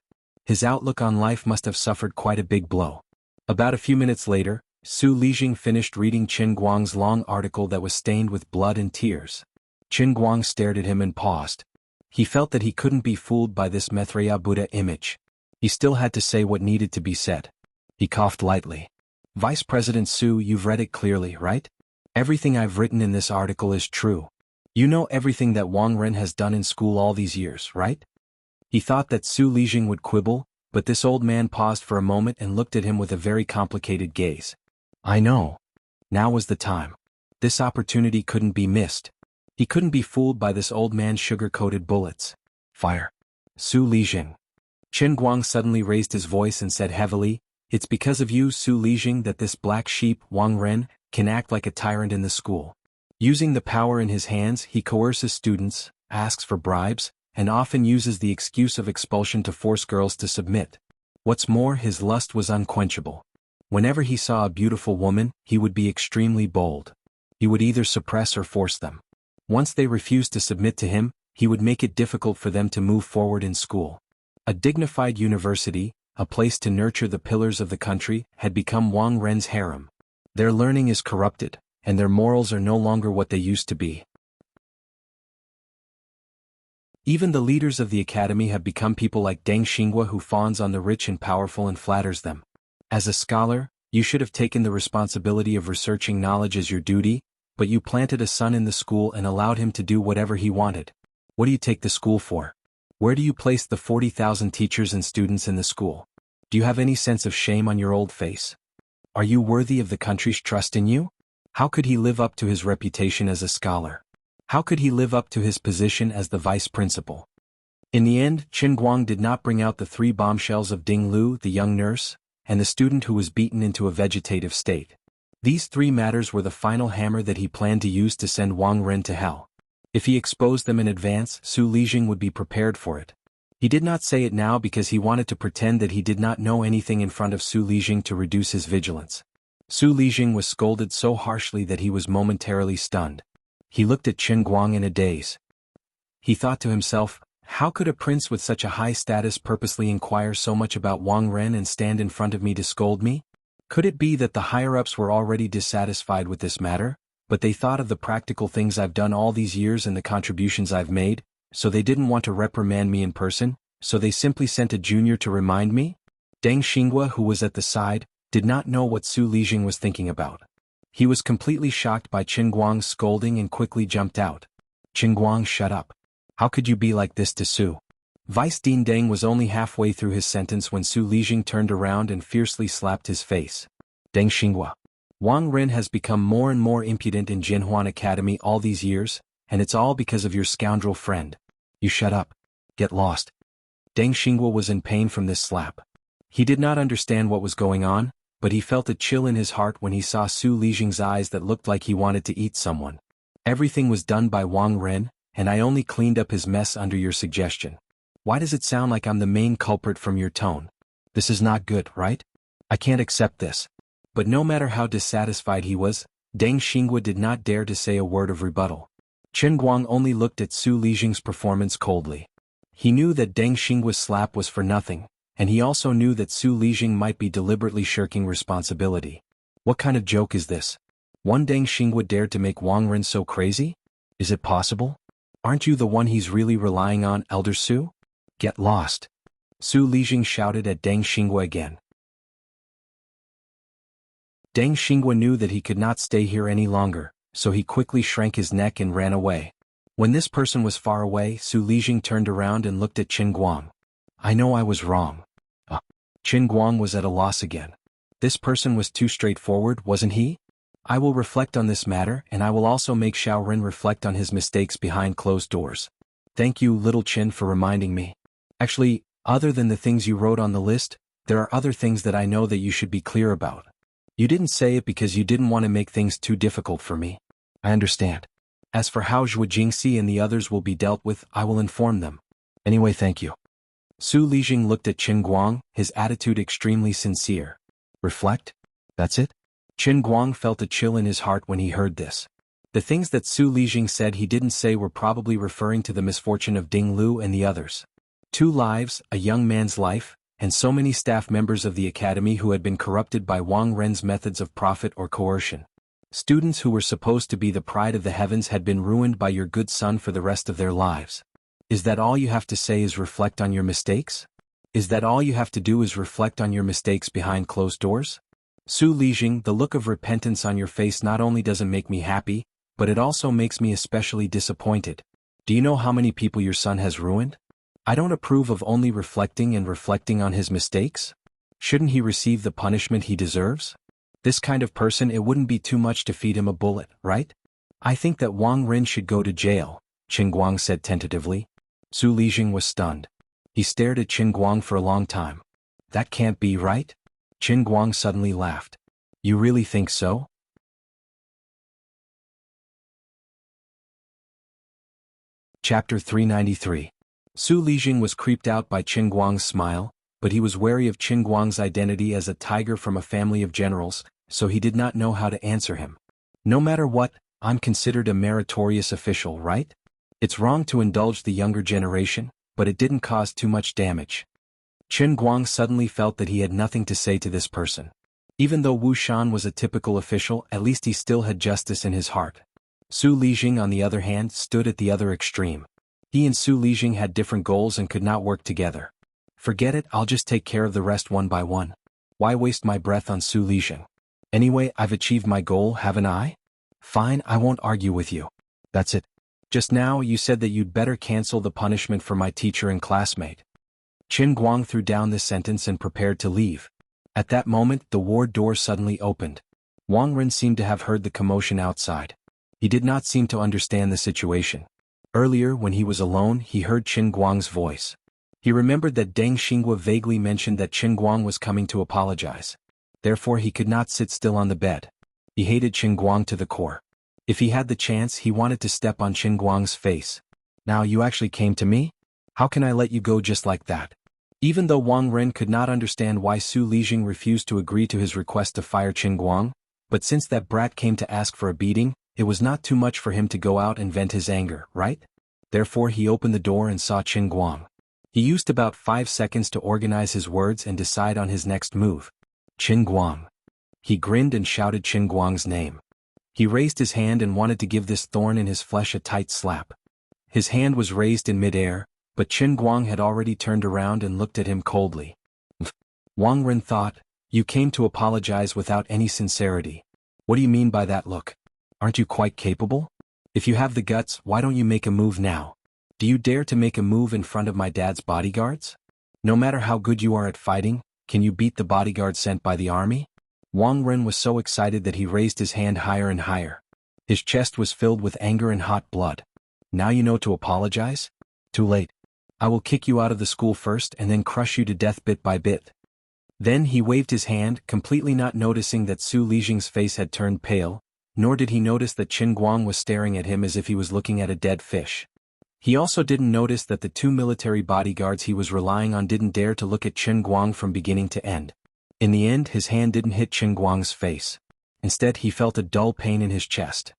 His outlook on life must have suffered quite a big blow. About a few minutes later, Su Lijing finished reading Qin Guang's long article that was stained with blood and tears. Qin Guang stared at him and paused. He felt that he couldn't be fooled by this Maitreya Buddha image. He still had to say what needed to be said. He coughed lightly. Vice President Su, you've read it clearly, right? Everything I've written in this article is true. You know everything that Wang Ren has done in school all these years, right? He thought that Su Lijing would quibble, but this old man paused for a moment and looked at him with a very complicated gaze. I know. Now was the time. This opportunity couldn't be missed. He couldn't be fooled by this old man's sugar-coated bullets. Fire. Su Lijing. Qin Guang suddenly raised his voice and said heavily, it's because of you, Su Lijing, that this black sheep, Wang Ren, can act like a tyrant in the school. Using the power in his hands, he coerces students, asks for bribes, and often uses the excuse of expulsion to force girls to submit. What's more, his lust was unquenchable. Whenever he saw a beautiful woman, he would be extremely bold. He would either suppress or force them. Once they refused to submit to him, he would make it difficult for them to move forward in school. A dignified university, a place to nurture the pillars of the country, had become Wang Ren's harem. Their learning is corrupted, and their morals are no longer what they used to be. Even the leaders of the academy have become people like Deng Xinghua, who fawns on the rich and powerful and flatters them. As a scholar, you should have taken the responsibility of researching knowledge as your duty, but you planted a son in the school and allowed him to do whatever he wanted. What do you take the school for? Where do you place the 40,000 teachers and students in the school? Do you have any sense of shame on your old face? Are you worthy of the country's trust in you? How could he live up to his reputation as a scholar? How could he live up to his position as the vice principal? In the end, Qin Guang did not bring out the 3 bombshells of Ding Lu, the young nurse, and the student who was beaten into a vegetative state. These 3 matters were the final hammer that he planned to use to send Wang Ren to hell. If he exposed them in advance, Su Lijing would be prepared for it. He did not say it now because he wanted to pretend that he did not know anything in front of Su Lijing to reduce his vigilance. Su Lijing was scolded so harshly that he was momentarily stunned. He looked at Qin Guang in a daze. He thought to himself, how could a prince with such a high status purposely inquire so much about Wang Ren and stand in front of me to scold me? Could it be that the higher-ups were already dissatisfied with this matter, but they thought of the practical things I've done all these years and the contributions I've made, so they didn't want to reprimand me in person, so they simply sent a junior to remind me? Deng Xinghua, who was at the side, did not know what Su Lijing was thinking about. He was completely shocked by Qin Guang's scolding and quickly jumped out. Qin Guang, shut up. How could you be like this to Su? Vice Dean Deng was only halfway through his sentence when Su Lijing turned around and fiercely slapped his face. Deng Xinghua. Wang Ren has become more and more impudent in Jinhuan Academy all these years, and it's all because of your scoundrel friend. You shut up. Get lost. Deng Xinghua was in pain from this slap. He did not understand what was going on, but he felt a chill in his heart when he saw Su Lijing's eyes that looked like he wanted to eat someone. Everything was done by Wang Ren, and I only cleaned up his mess under your suggestion. Why does it sound like I'm the main culprit from your tone? This is not good, right? I can't accept this. But no matter how dissatisfied he was, Deng Xinghua did not dare to say a word of rebuttal. Qin Guang only looked at Su Lijing's performance coldly. He knew that Deng Xinghua's slap was for nothing, and he also knew that Su Lijing might be deliberately shirking responsibility. What kind of joke is this? One Deng Xinghua dared to make Wang Ren so crazy? Is it possible? Aren't you the one he's really relying on, Elder Su? Get lost. Su Lijing shouted at Deng Xinghua again. Deng Xinghua knew that he could not stay here any longer, so he quickly shrank his neck and ran away. When this person was far away, Su Lijing turned around and looked at Qin Guang. I know I was wrong. Qin Guang was at a loss again. This person was too straightforward, wasn't he? I will reflect on this matter, and I will also make Xiao Ren reflect on his mistakes behind closed doors. Thank you, little Qin, for reminding me. Actually, other than the things you wrote on the list, there are other things that I know that you should be clear about. You didn't say it because you didn't want to make things too difficult for me. I understand. As for how Zhuo Jingxi and the others will be dealt with, I will inform them. Anyway, thank you. Su Lijing looked at Qin Guang, his attitude extremely sincere. Reflect? That's it? Qin Guang felt a chill in his heart when he heard this. The things that Su Lijing said he didn't say were probably referring to the misfortune of Ding Lu and the others. 2 lives, a young man's life, and so many staff members of the academy who had been corrupted by Wang Ren's methods of profit or coercion. Students who were supposed to be the pride of the heavens had been ruined by your good son for the rest of their lives. Is that all you have to say is reflect on your mistakes? Is that all you have to do is reflect on your mistakes behind closed doors? Su Lijing, the look of repentance on your face not only doesn't make me happy, but it also makes me especially disappointed. Do you know how many people your son has ruined? I don't approve of only reflecting on his mistakes. Shouldn't he receive the punishment he deserves? This kind of person, it wouldn't be too much to feed him a bullet, right? I think that Wang Ren should go to jail, Qin Guang said tentatively. Su Lijing was stunned. He stared at Qin Guang for a long time. That can't be right? Qin Guang suddenly laughed. You really think so? Chapter 393. Su Lijing was creeped out by Qin Guang's smile, but he was wary of Qin Guang's identity as a tiger from a family of generals, so he did not know how to answer him. No matter what, I'm considered a meritorious official, right? It's wrong to indulge the younger generation, but it didn't cause too much damage. Qin Guang suddenly felt that he had nothing to say to this person. Even though Wu Shan was a typical official, at least he still had justice in his heart. Su Lijing, on the other hand, stood at the other extreme. He and Su Lijing had different goals and could not work together. Forget it, I'll just take care of the rest one by one. Why waste my breath on Su Lijing? Anyway, I've achieved my goal, haven't I? Fine, I won't argue with you. That's it. Just now you said that you'd better cancel the punishment for my teacher and classmate. Qin Guang threw down this sentence and prepared to leave. At that moment, the ward door suddenly opened. Wang Ren seemed to have heard the commotion outside. He did not seem to understand the situation. Earlier when he was alone he heard Qin Guang's voice. He remembered that Deng Xinghua vaguely mentioned that Qin Guang was coming to apologize. Therefore he could not sit still on the bed. He hated Qin Guang to the core. If he had the chance he wanted to step on Qin Guang's face. Now you actually came to me? How can I let you go just like that? Even though Wang Ren could not understand why Su Lijing refused to agree to his request to fire Qin Guang, but since that brat came to ask for a beating, it was not too much for him to go out and vent his anger, right? Therefore he opened the door and saw Qin Guang. He used about 5 seconds to organize his words and decide on his next move. Qin Guang. He grinned and shouted Qin Guang's name. He raised his hand and wanted to give this thorn in his flesh a tight slap. His hand was raised in midair, but Qin Guang had already turned around and looked at him coldly. Wang Ren thought, you came to apologize without any sincerity. What do you mean by that look? Aren't you quite capable? If you have the guts, why don't you make a move now? Do you dare to make a move in front of my dad's bodyguards? No matter how good you are at fighting, can you beat the bodyguard sent by the army? Wang Ren was so excited that he raised his hand higher and higher. His chest was filled with anger and hot blood. Now you know to apologize? Too late. I will kick you out of the school first and then crush you to death bit by bit. Then he waved his hand, completely not noticing that Su Lijing's face had turned pale, nor did he notice that Qin Guang was staring at him as if he was looking at a dead fish. He also didn't notice that the 2 military bodyguards he was relying on didn't dare to look at Qin Guang from beginning to end. In the end his hand didn't hit Qin Guang's face. Instead he felt a dull pain in his chest.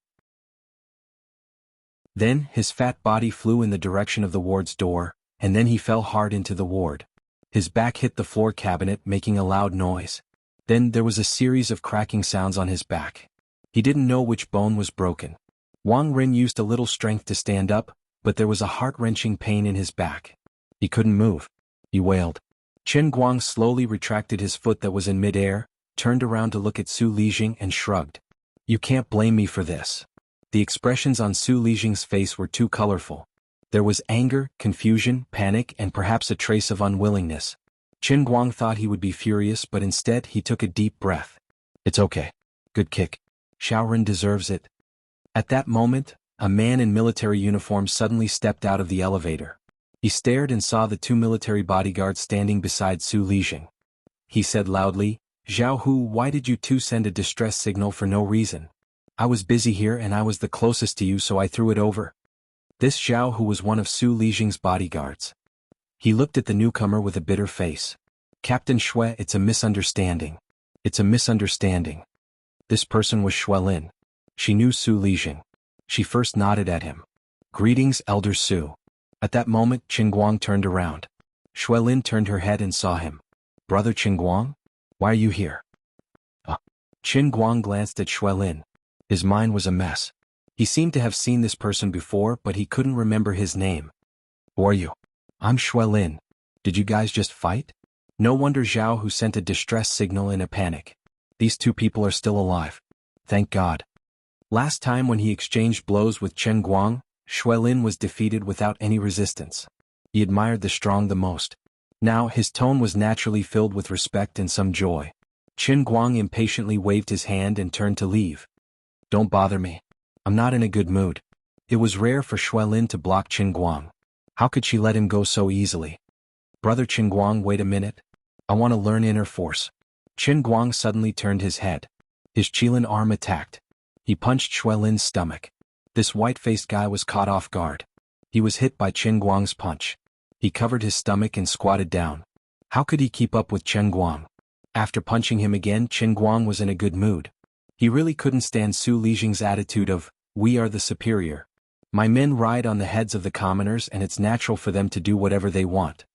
Then his fat body flew in the direction of the ward's door, and then he fell hard into the ward. His back hit the floor cabinet making a loud noise. Then there was a series of cracking sounds on his back. He didn't know which bone was broken. Wang Ren used a little strength to stand up, but there was a heart-wrenching pain in his back. He couldn't move. He wailed. Qin Guang slowly retracted his foot that was in midair, turned around to look at Su Lijing and shrugged. You can't blame me for this. The expressions on Su Lijing's face were too colorful. There was anger, confusion, panic, and perhaps a trace of unwillingness. Qin Guang thought he would be furious, but instead he took a deep breath. It's okay. Good kick. Xiaoren deserves it. At that moment, a man in military uniform suddenly stepped out of the elevator. He stared and saw the 2 military bodyguards standing beside Su Lijing. He said loudly, Zhao Hu, why did you two send a distress signal for no reason? I was busy here and I was the closest to you, so I threw it over. This Zhao Hu was one of Su Lijing's bodyguards. He looked at the newcomer with a bitter face. Captain Xue, it's a misunderstanding. It's a misunderstanding. This person was Xuelin. She knew Su Lijing. She first nodded at him. Greetings, Elder Su. At that moment Qin Guang turned around. Xuelin turned her head and saw him. Brother Qin Guang? Why are you here? Qin Guang glanced at Xuelin. His mind was a mess. He seemed to have seen this person before, but he couldn't remember his name. Who are you? I'm Xuelin. Did you guys just fight? No wonder Zhao Hu sent a distress signal in a panic. These 2 people are still alive. Thank God. Last time when he exchanged blows with Qin Guang, Xuelin was defeated without any resistance. He admired the strong the most. Now his tone was naturally filled with respect and some joy. Qin Guang impatiently waved his hand and turned to leave. Don't bother me. I'm not in a good mood. It was rare for Xuelin to block Qin Guang. How could she let him go so easily? Brother Qin Guang, wait a minute. I want to learn inner force. Qin Guang suddenly turned his head. His Qilin arm attacked. He punched Xuelin's stomach. This white-faced guy was caught off guard. He was hit by Qin Guang's punch. He covered his stomach and squatted down. How could he keep up with Qin Guang? After punching him again, Qin Guang was in a good mood. He really couldn't stand Su Lijing's attitude of, we are the superior. My men ride on the heads of the commoners and it's natural for them to do whatever they want.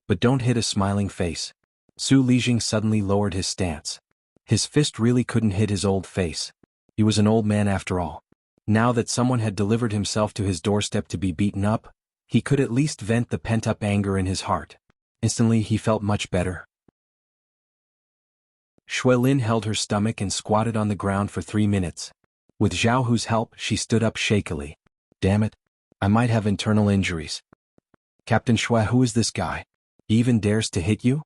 But don't hit a smiling face. Su Lijing suddenly lowered his stance. His fist really couldn't hit his old face. He was an old man after all. Now that someone had delivered himself to his doorstep to be beaten up, he could at least vent the pent-up anger in his heart. Instantly he felt much better. Xuelin held her stomach and squatted on the ground for 3 minutes. With Zhao Hu's help, she stood up shakily. Damn it. I might have internal injuries. Captain Xue, who is this guy? He even dares to hit you?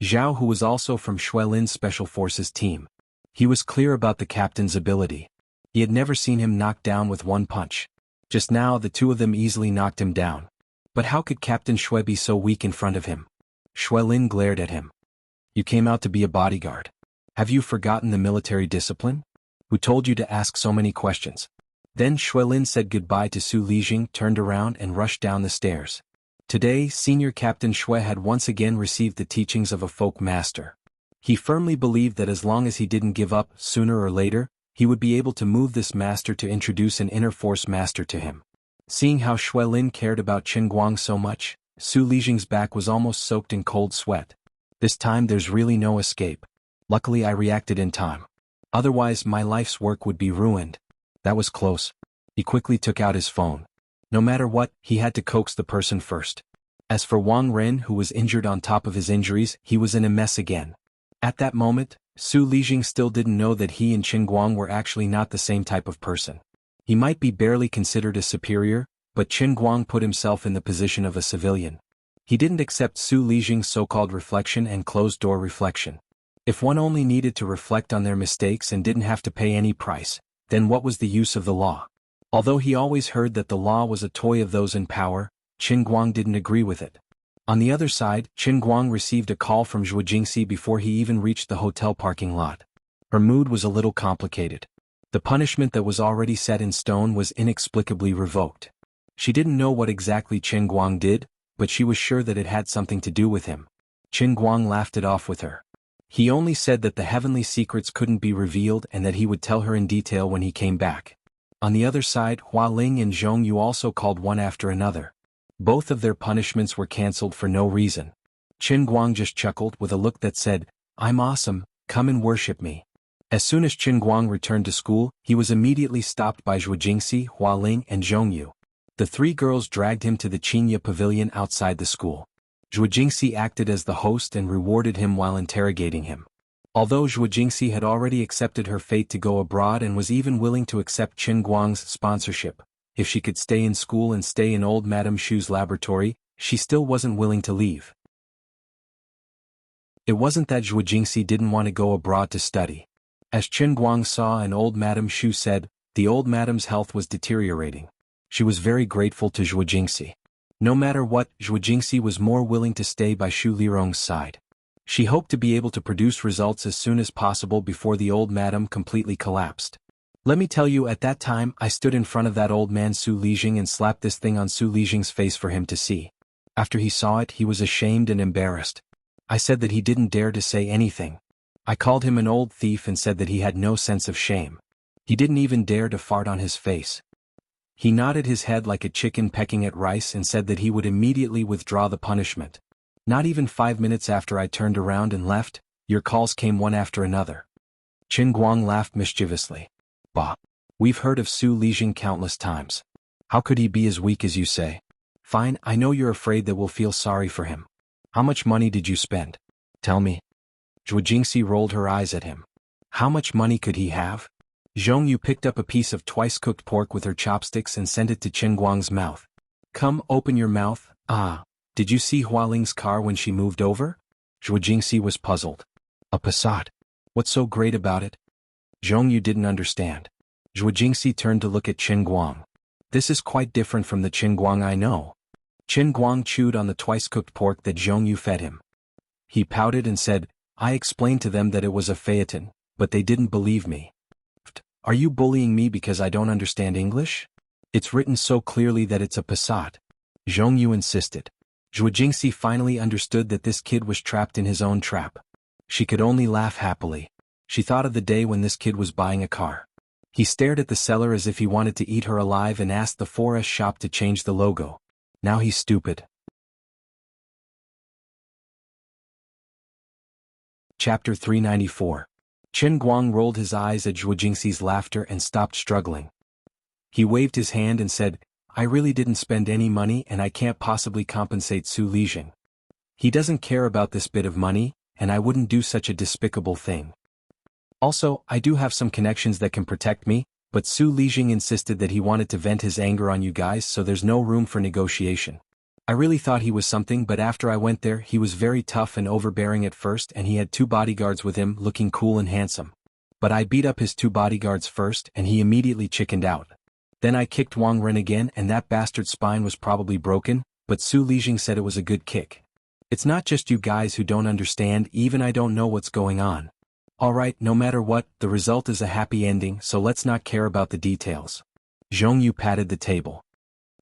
Zhao Hu was also from Xuelin's Special Forces team. He was clear about the captain's ability. He had never seen him knocked down with one punch. Just now the two of them easily knocked him down. But how could Captain Shui be so weak in front of him? Shuelin glared at him. You came out to be a bodyguard. Have you forgotten the military discipline? Who told you to ask so many questions? Then Shuelin said goodbye to Su Lijing, turned around and rushed down the stairs. Today, Senior Captain Shui had once again received the teachings of a folk master. He firmly believed that as long as he didn't give up, sooner or later, he would be able to move this master to introduce an inner force master to him. Seeing how Shuelin cared about Qin Guang so much, Su Lijing's back was almost soaked in cold sweat. This time there's really no escape. Luckily I reacted in time. Otherwise my life's work would be ruined. That was close. He quickly took out his phone. No matter what, he had to coax the person first. As for Wang Ren, who was injured on top of his injuries, he was in a mess again. At that moment, Su Lijing still didn't know that he and Qin Guang were actually not the same type of person. He might be barely considered a superior, but Qin Guang put himself in the position of a civilian. He didn't accept Su Lijing's so-called reflection and closed-door reflection. If one only needed to reflect on their mistakes and didn't have to pay any price, then what was the use of the law? Although he always heard that the law was a toy of those in power, Qin Guang didn't agree with it. On the other side, Qin Guang received a call from Zhuo Jingxi before he even reached the hotel parking lot. Her mood was a little complicated. The punishment that was already set in stone was inexplicably revoked. She didn't know what exactly Qin Guang did, but she was sure that it had something to do with him. Qin Guang laughed it off with her. He only said that the heavenly secrets couldn't be revealed and that he would tell her in detail when he came back. On the other side, Hua Ling and Zhong Yu also called one after another. Both of their punishments were cancelled for no reason. Qin Guang just chuckled with a look that said, "I'm awesome, come and worship me." As soon as Qin Guang returned to school, he was immediately stopped by Zhuo Jingxi, Hua Ling and Zhong Yu. The three girls dragged him to the Qinya pavilion outside the school. Zhuo Jingxi acted as the host and rewarded him while interrogating him. Although Zhuo Jingxi had already accepted her fate to go abroad and was even willing to accept Qin Guang's sponsorship, if she could stay in school and stay in old Madame Shu's laboratory, she still wasn't willing to leave. It wasn't that Zhuo Jingxi didn't want to go abroad to study. As Qin Guang saw and old Madame Shu said, the old Madame's health was deteriorating. She was very grateful to Zhuo Jingxi. No matter what, Zhuo Jingxi was more willing to stay by Shu Lirong's side. She hoped to be able to produce results as soon as possible before the old madam completely collapsed. Let me tell you, at that time I stood in front of that old man Su Lijing and slapped this thing on Su Lijing's face for him to see. After he saw it, he was ashamed and embarrassed. I said that he didn't dare to say anything. I called him an old thief and said that he had no sense of shame. He didn't even dare to fart on his face. He nodded his head like a chicken pecking at rice and said that he would immediately withdraw the punishment. Not even 5 minutes after I turned around and left, your calls came one after another. Qin Guang laughed mischievously. Bah! We've heard of Su Lijing countless times. How could he be as weak as you say? Fine, I know you're afraid that we'll feel sorry for him. How much money did you spend? Tell me. Zhuo Jingxi rolled her eyes at him. How much money could he have? Zhong Yu picked up a piece of twice-cooked pork with her chopsticks and sent it to Qin Guang's mouth. Come, open your mouth. Ah, did you see Hua Ling's car when she moved over? Zhuo Jingxi was puzzled. A Passat. What's so great about it? Zhong Yu didn't understand. Zhuo Jingxi turned to look at Qin Guang. This is quite different from the Qin Guang I know. Qin Guang chewed on the twice-cooked pork that Zhong Yu fed him. He pouted and said, I explained to them that it was a Phaeton, but they didn't believe me. Are you bullying me because I don't understand English? It's written so clearly that it's a Passat. Zhong Yu insisted. Zhuo Jingxi finally understood that this kid was trapped in his own trap. She could only laugh happily. She thought of the day when this kid was buying a car. He stared at the seller as if he wanted to eat her alive and asked the 4S shop to change the logo. Now he's stupid. Chapter 394. Qin Guang rolled his eyes at Zhuo Jingxi's laughter and stopped struggling. He waved his hand and said, I really didn't spend any money and I can't possibly compensate Su Lijing. He doesn't care about this bit of money, and I wouldn't do such a despicable thing. Also, I do have some connections that can protect me, but Su Lijing insisted that he wanted to vent his anger on you guys, so there's no room for negotiation. I really thought he was something, but after I went there he was very tough and overbearing at first, and he had 2 bodyguards with him looking cool and handsome. But I beat up his 2 bodyguards first and he immediately chickened out. Then I kicked Wang Ren again and that bastard's spine was probably broken, but Su Lijing said it was a good kick. It's not just you guys who don't understand, even I don't know what's going on. Alright, no matter what, the result is a happy ending, so let's not care about the details. Zhong Yu patted the table.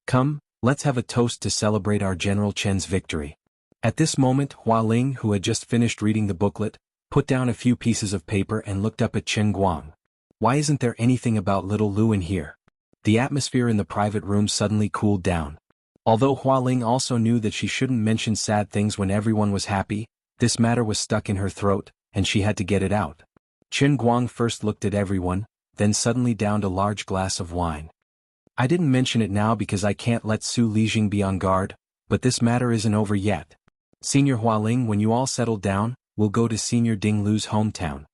Come, let's have a toast to celebrate our General Chen's victory. At this moment, Hua Ling, who had just finished reading the booklet, put down a few pieces of paper and looked up at Chen Guang. Why isn't there anything about little Lu in here? The atmosphere in the private room suddenly cooled down. Although Hua Ling also knew that she shouldn't mention sad things when everyone was happy, this matter was stuck in her throat, and she had to get it out. Chen Guang first looked at everyone, then suddenly downed a large glass of wine. I didn't mention it now because I can't let Su Lijing be on guard, but this matter isn't over yet. Senior Hua Ling, when you all settle down, we'll go to Senior Ding Lu's hometown.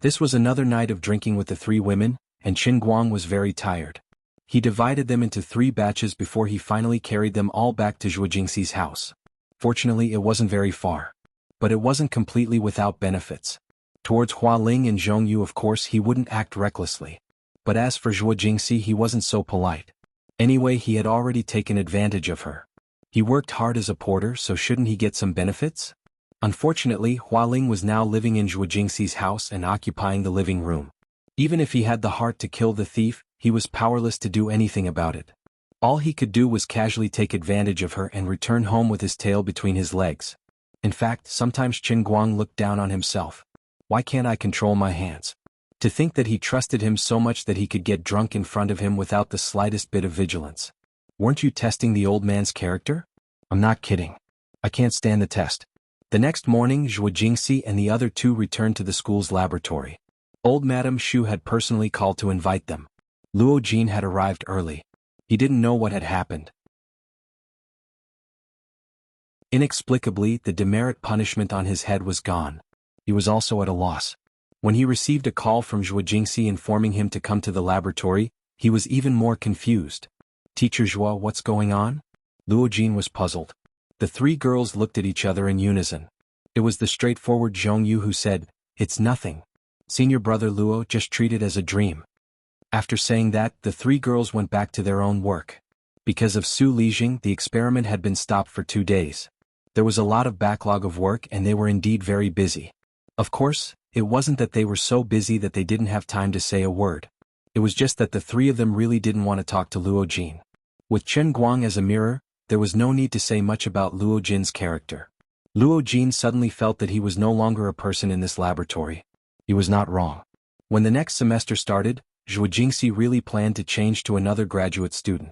This was another night of drinking with the three women, and Chen Guang was very tired. He divided them into 3 batches before he finally carried them all back to Zhuo Jingxi's house. Fortunately, it wasn't very far. But it wasn't completely without benefits. Towards Hua Ling and Zhong Yu, of course, he wouldn't act recklessly. But as for Zhuo Jingxi, he wasn't so polite. Anyway, he had already taken advantage of her. He worked hard as a porter, so shouldn't he get some benefits? Unfortunately, Hua Ling was now living in Zhuo Jingxi's house and occupying the living room. Even if he had the heart to kill the thief, he was powerless to do anything about it. All he could do was casually take advantage of her and return home with his tail between his legs. In fact, sometimes Chen Guang looked down on himself. Why can't I control my hands? To think that he trusted him so much that he could get drunk in front of him without the slightest bit of vigilance. Weren't you testing the old man's character? I'm not kidding. I can't stand the test. The next morning, Zhuo Jingxi and the other 2 returned to the school's laboratory. Old Madame Xu had personally called to invite them. Luo Jin had arrived early. He didn't know what had happened. Inexplicably, the demerit punishment on his head was gone. He was also at a loss. When he received a call from Zhuo Jingxi informing him to come to the laboratory, he was even more confused. Teacher Zhuo, what's going on? Luo Jin was puzzled. The 3 girls looked at each other in unison. It was the straightforward Zhong Yu who said, "It's nothing. Senior brother Luo, just treat it as a dream." After saying that, the 3 girls went back to their own work. Because of Su Lijing, the experiment had been stopped for 2 days. There was a lot of backlog of work and they were indeed very busy. Of course, it wasn't that they were so busy that they didn't have time to say a word. It was just that the 3 of them really didn't want to talk to Luo Jin. With Chen Guang as a mirror, there was no need to say much about Luo Jin's character. Luo Jin suddenly felt that he was no longer a person in this laboratory. He was not wrong. When the next semester started, Zhuo Jingxi really planned to change to another graduate student.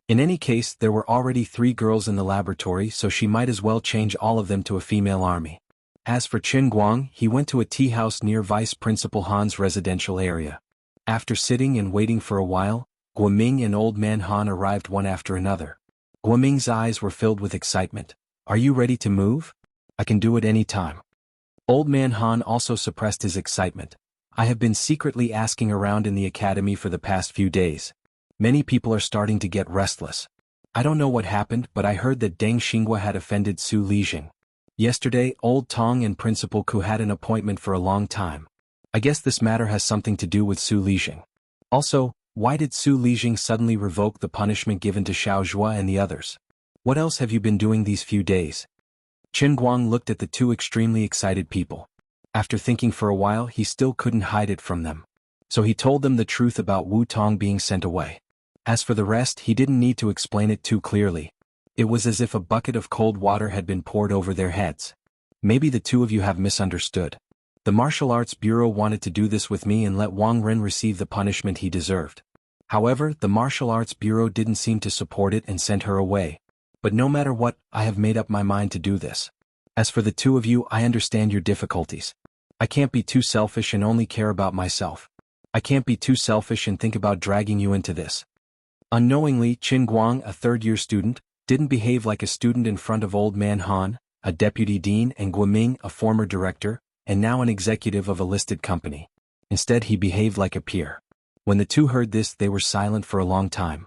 In any case, there were already 3 girls in the laboratory, so she might as well change all of them to a female army. As for Chen Guang, he went to a tea house near Vice Principal Han's residential area. After sitting and waiting for a while, Guoming and Old Man Han arrived one after another. Guoming's eyes were filled with excitement. "Are you ready to move? I can do it any time." Old Man Han also suppressed his excitement. "I have been secretly asking around in the academy for the past few days. Many people are starting to get restless. I don't know what happened, but I heard that Deng Xinghua had offended Su Lijing. Yesterday, Old Tong and Principal Ku had an appointment for a long time. I guess this matter has something to do with Su Lijing. Also, why did Su Lijing suddenly revoke the punishment given to Xiao Zhua and the others? What else have you been doing these few days?" Chen Guang looked at the 2 extremely excited people. After thinking for a while, he still couldn't hide it from them. So he told them the truth about Wu Tong being sent away. As for the rest, he didn't need to explain it too clearly. It was as if a bucket of cold water had been poured over their heads. "Maybe the 2 of you have misunderstood. The Martial Arts Bureau wanted to do this with me and let Wang Ren receive the punishment he deserved. However, the Martial Arts Bureau didn't seem to support it and sent her away. But no matter what, I have made up my mind to do this. As for the 2 of you, I understand your difficulties. I can't be too selfish and only care about myself. I can't be too selfish and think about dragging you into this." Unknowingly, Qin Guang, a 3rd-year student, didn't behave like a student in front of Old Man Han, a deputy dean, and Guoming, a former director, and now an executive of a listed company. Instead, he behaved like a peer. When the 2 heard this, they were silent for a long time.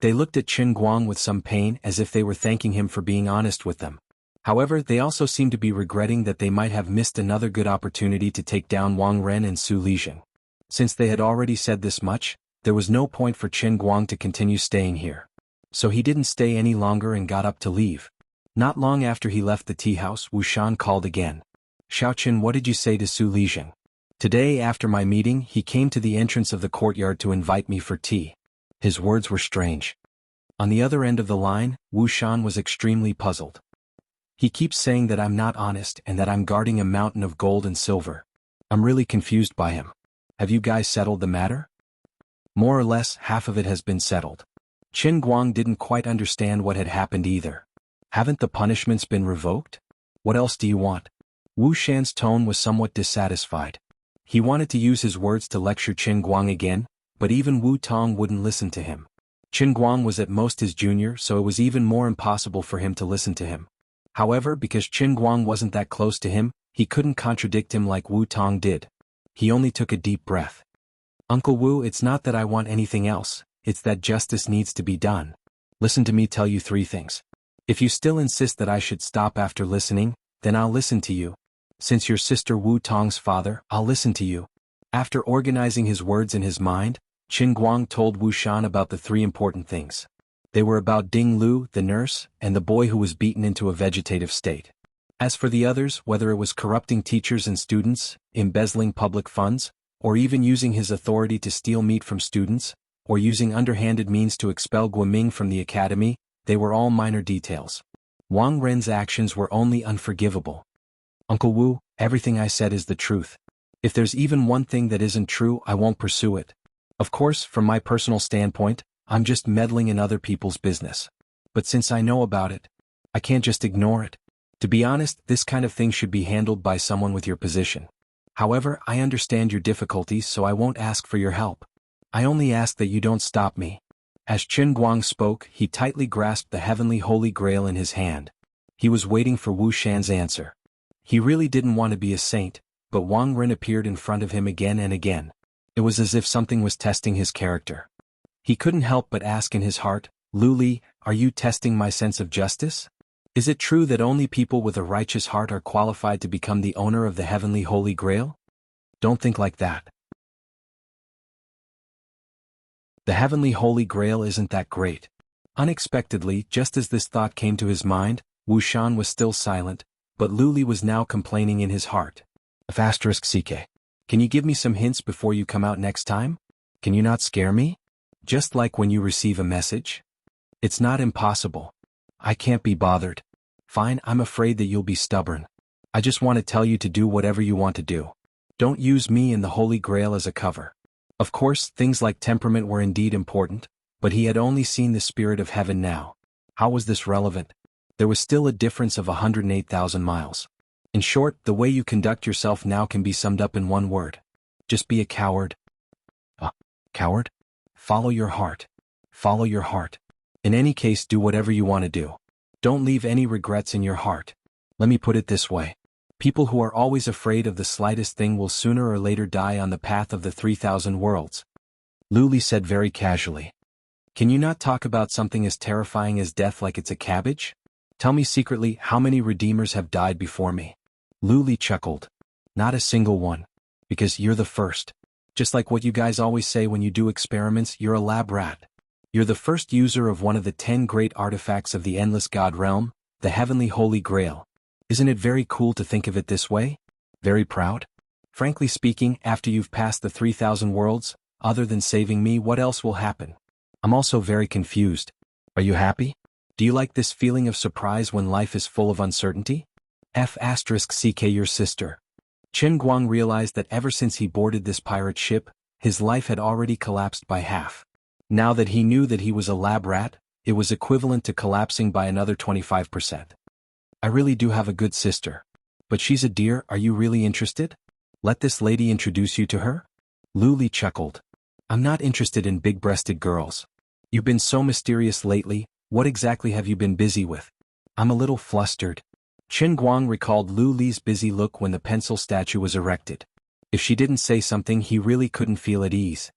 They looked at Qin Guang with some pain, as if they were thanking him for being honest with them. However, they also seemed to be regretting that they might have missed another good opportunity to take down Wang Ren and Su Lijing. Since they had already said this much, there was no point for Qin Guang to continue staying here. So he didn't stay any longer and got up to leave. Not long after he left the tea house, Wu Shan called again. Xiaoqin, what did you say to Su Lijing? Today after my meeting he came to the entrance of the courtyard to invite me for tea. His words were strange. On the other end of the line, Wu Shan was extremely puzzled. He keeps saying that I'm not honest and that I'm guarding a mountain of gold and silver. I'm really confused by him. Have you guys settled the matter? More or less, half of it has been settled. Qin Guang didn't quite understand what had happened either. Haven't the punishments been revoked? What else do you want? Wu Shan's tone was somewhat dissatisfied. He wanted to use his words to lecture Qin Guang again, but even Wu Tong wouldn't listen to him. Qin Guang was at most his junior, so it was even more impossible for him to listen to him. However, because Qin Guang wasn't that close to him, he couldn't contradict him like Wu Tong did. He only took a deep breath. Uncle Wu, it's not that I want anything else, it's that justice needs to be done. Listen to me tell you 3 things. If you still insist that I should stop after listening, then I'll listen to you. Since you're Sister Wu Tong's father, I'll listen to you. After organizing his words in his mind, Qin Guang told Wu Shan about the 3 important things. They were about Ding Lu, the nurse, and the boy who was beaten into a vegetative state. As for the others, whether it was corrupting teachers and students, embezzling public funds, or even using his authority to steal meat from students, or using underhanded means to expel Guoming from the academy, they were all minor details. Wang Ren's actions were only unforgivable. Uncle Wu, everything I said is the truth. If there's even one thing that isn't true, I won't pursue it. Of course, from my personal standpoint, I'm just meddling in other people's business. But since I know about it, I can't just ignore it. To be honest, this kind of thing should be handled by someone with your position. However, I understand your difficulties, so I won't ask for your help. I only ask that you don't stop me. As Qin Guang spoke, he tightly grasped the heavenly Holy Grail in his hand. He was waiting for Wu Shan's answer. He really didn't want to be a saint, but Wang Ren appeared in front of him again and again. It was as if something was testing his character. He couldn't help but ask in his heart, Lu Li, are you testing my sense of justice? Is it true that only people with a righteous heart are qualified to become the owner of the heavenly Holy Grail? Don't think like that. The heavenly Holy Grail isn't that great. Unexpectedly, just as this thought came to his mind, Wu Shan was still silent, but Lu Li was now complaining in his heart. *CK. Can you give me some hints before you come out next time? Can you not scare me? Just like when you receive a message? It's not impossible. I can't be bothered. Fine, I'm afraid that you'll be stubborn. I just want to tell you to do whatever you want to do. Don't use me and the Holy Grail as a cover. Of course, things like temperament were indeed important, but he had only seen the spirit of heaven now. How was this relevant? There was still a difference of 108,000 miles. In short, the way you conduct yourself now can be summed up in one word. Just be a coward. Coward? Follow your heart. Follow your heart. In any case, do whatever you want to do. Don't leave any regrets in your heart. Let me put it this way. People who are always afraid of the slightest thing will sooner or later die on the path of the 3,000 worlds. Lu Li said very casually. Can you not talk about something as terrifying as death like it's a cabbage? Tell me secretly, how many redeemers have died before me? Lu Li chuckled. Not a single one. Because you're the first. Just like what you guys always say when you do experiments, you're a lab rat. You're the first user of one of the 10 great artifacts of the Endless God Realm, the Heavenly Holy Grail. Isn't it very cool to think of it this way? Very proud? Frankly speaking, after you've passed the 3,000 worlds, other than saving me, what else will happen? I'm also very confused. Are you happy? Do you like this feeling of surprise when life is full of uncertainty? *CK your sister. Qin Guang realized that ever since he boarded this pirate ship, his life had already collapsed by half. Now that he knew that he was a lab rat, it was equivalent to collapsing by another 25%. I really do have a good sister. But she's a dear, are you really interested? Let this lady introduce you to her? Lu Li chuckled. I'm not interested in big-breasted girls. You've been so mysterious lately, what exactly have you been busy with? I'm a little flustered. Qin Guang recalled Lu Li's busy look when the pencil statue was erected. If she didn't say something, he really couldn't feel at ease.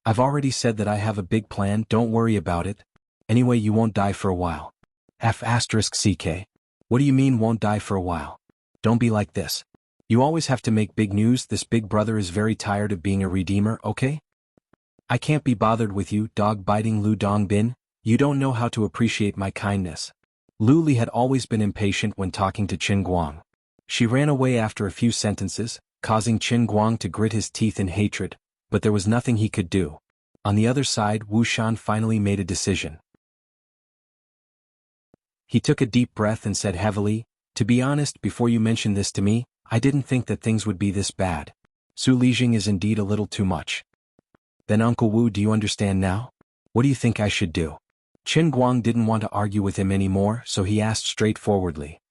I've already said that I have a big plan, don't worry about it. Anyway, you won't die for a while. *CK. What do you mean won't die for a while? Don't be like this. You always have to make big news. This big brother is very tired of being a redeemer, okay? I can't be bothered with you, dog-biting Lu Dongbin. You don't know how to appreciate my kindness. Lu Li had always been impatient when talking to Qin Guang. She ran away after a few sentences, causing Qin Guang to grit his teeth in hatred, but there was nothing he could do. On the other side, Wu Shan finally made a decision. He took a deep breath and said heavily, "To be honest, before you mentioned this to me, I didn't think that things would be this bad. Su Lijing is indeed a little too much." "Then Uncle Wu, do you understand now? What do you think I should do?" Qin Guang didn't want to argue with him anymore, so he asked straightforwardly.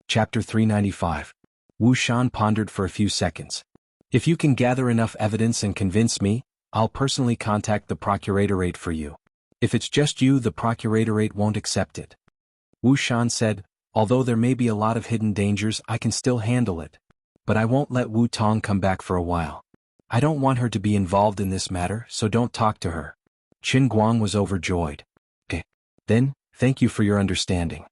Chapter 395. Wu Shan pondered for a few seconds. "If you can gather enough evidence and convince me, I'll personally contact the procuratorate for you. If it's just you, the procuratorate won't accept it." Wu Shan said, "Although there may be a lot of hidden dangers, I can still handle it. But I won't let Wu Tong come back for a while. I don't want her to be involved in this matter, so don't talk to her." Qin Guang was overjoyed. Then, thank you for your understanding."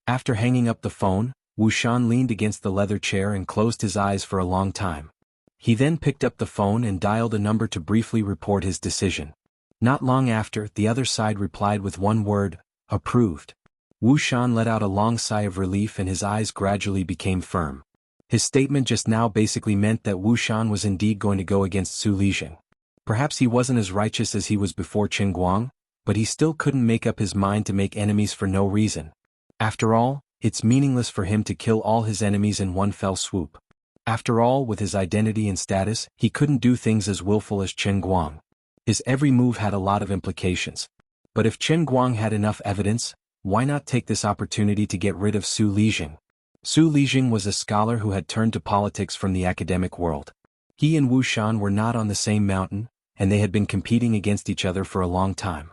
After hanging up the phone, Wu Shan leaned against the leather chair and closed his eyes for a long time. He then picked up the phone and dialed a number to briefly report his decision. Not long after, the other side replied with one word, "Approved." Wu Shan let out a long sigh of relief and his eyes gradually became firm. His statement just now basically meant that Wu Shan was indeed going to go against Su Lijing. Perhaps he wasn't as righteous as he was before Qin Guang, but he still couldn't make up his mind to make enemies for no reason. After all, it's meaningless for him to kill all his enemies in one fell swoop. After all, with his identity and status, he couldn't do things as willful as Qin Guang. His every move had a lot of implications. But if Qin Guang had enough evidence, why not take this opportunity to get rid of Su Lijing? Su Lijing was a scholar who had turned to politics from the academic world. He and Wu Shan were not on the same mountain, and they had been competing against each other for a long time.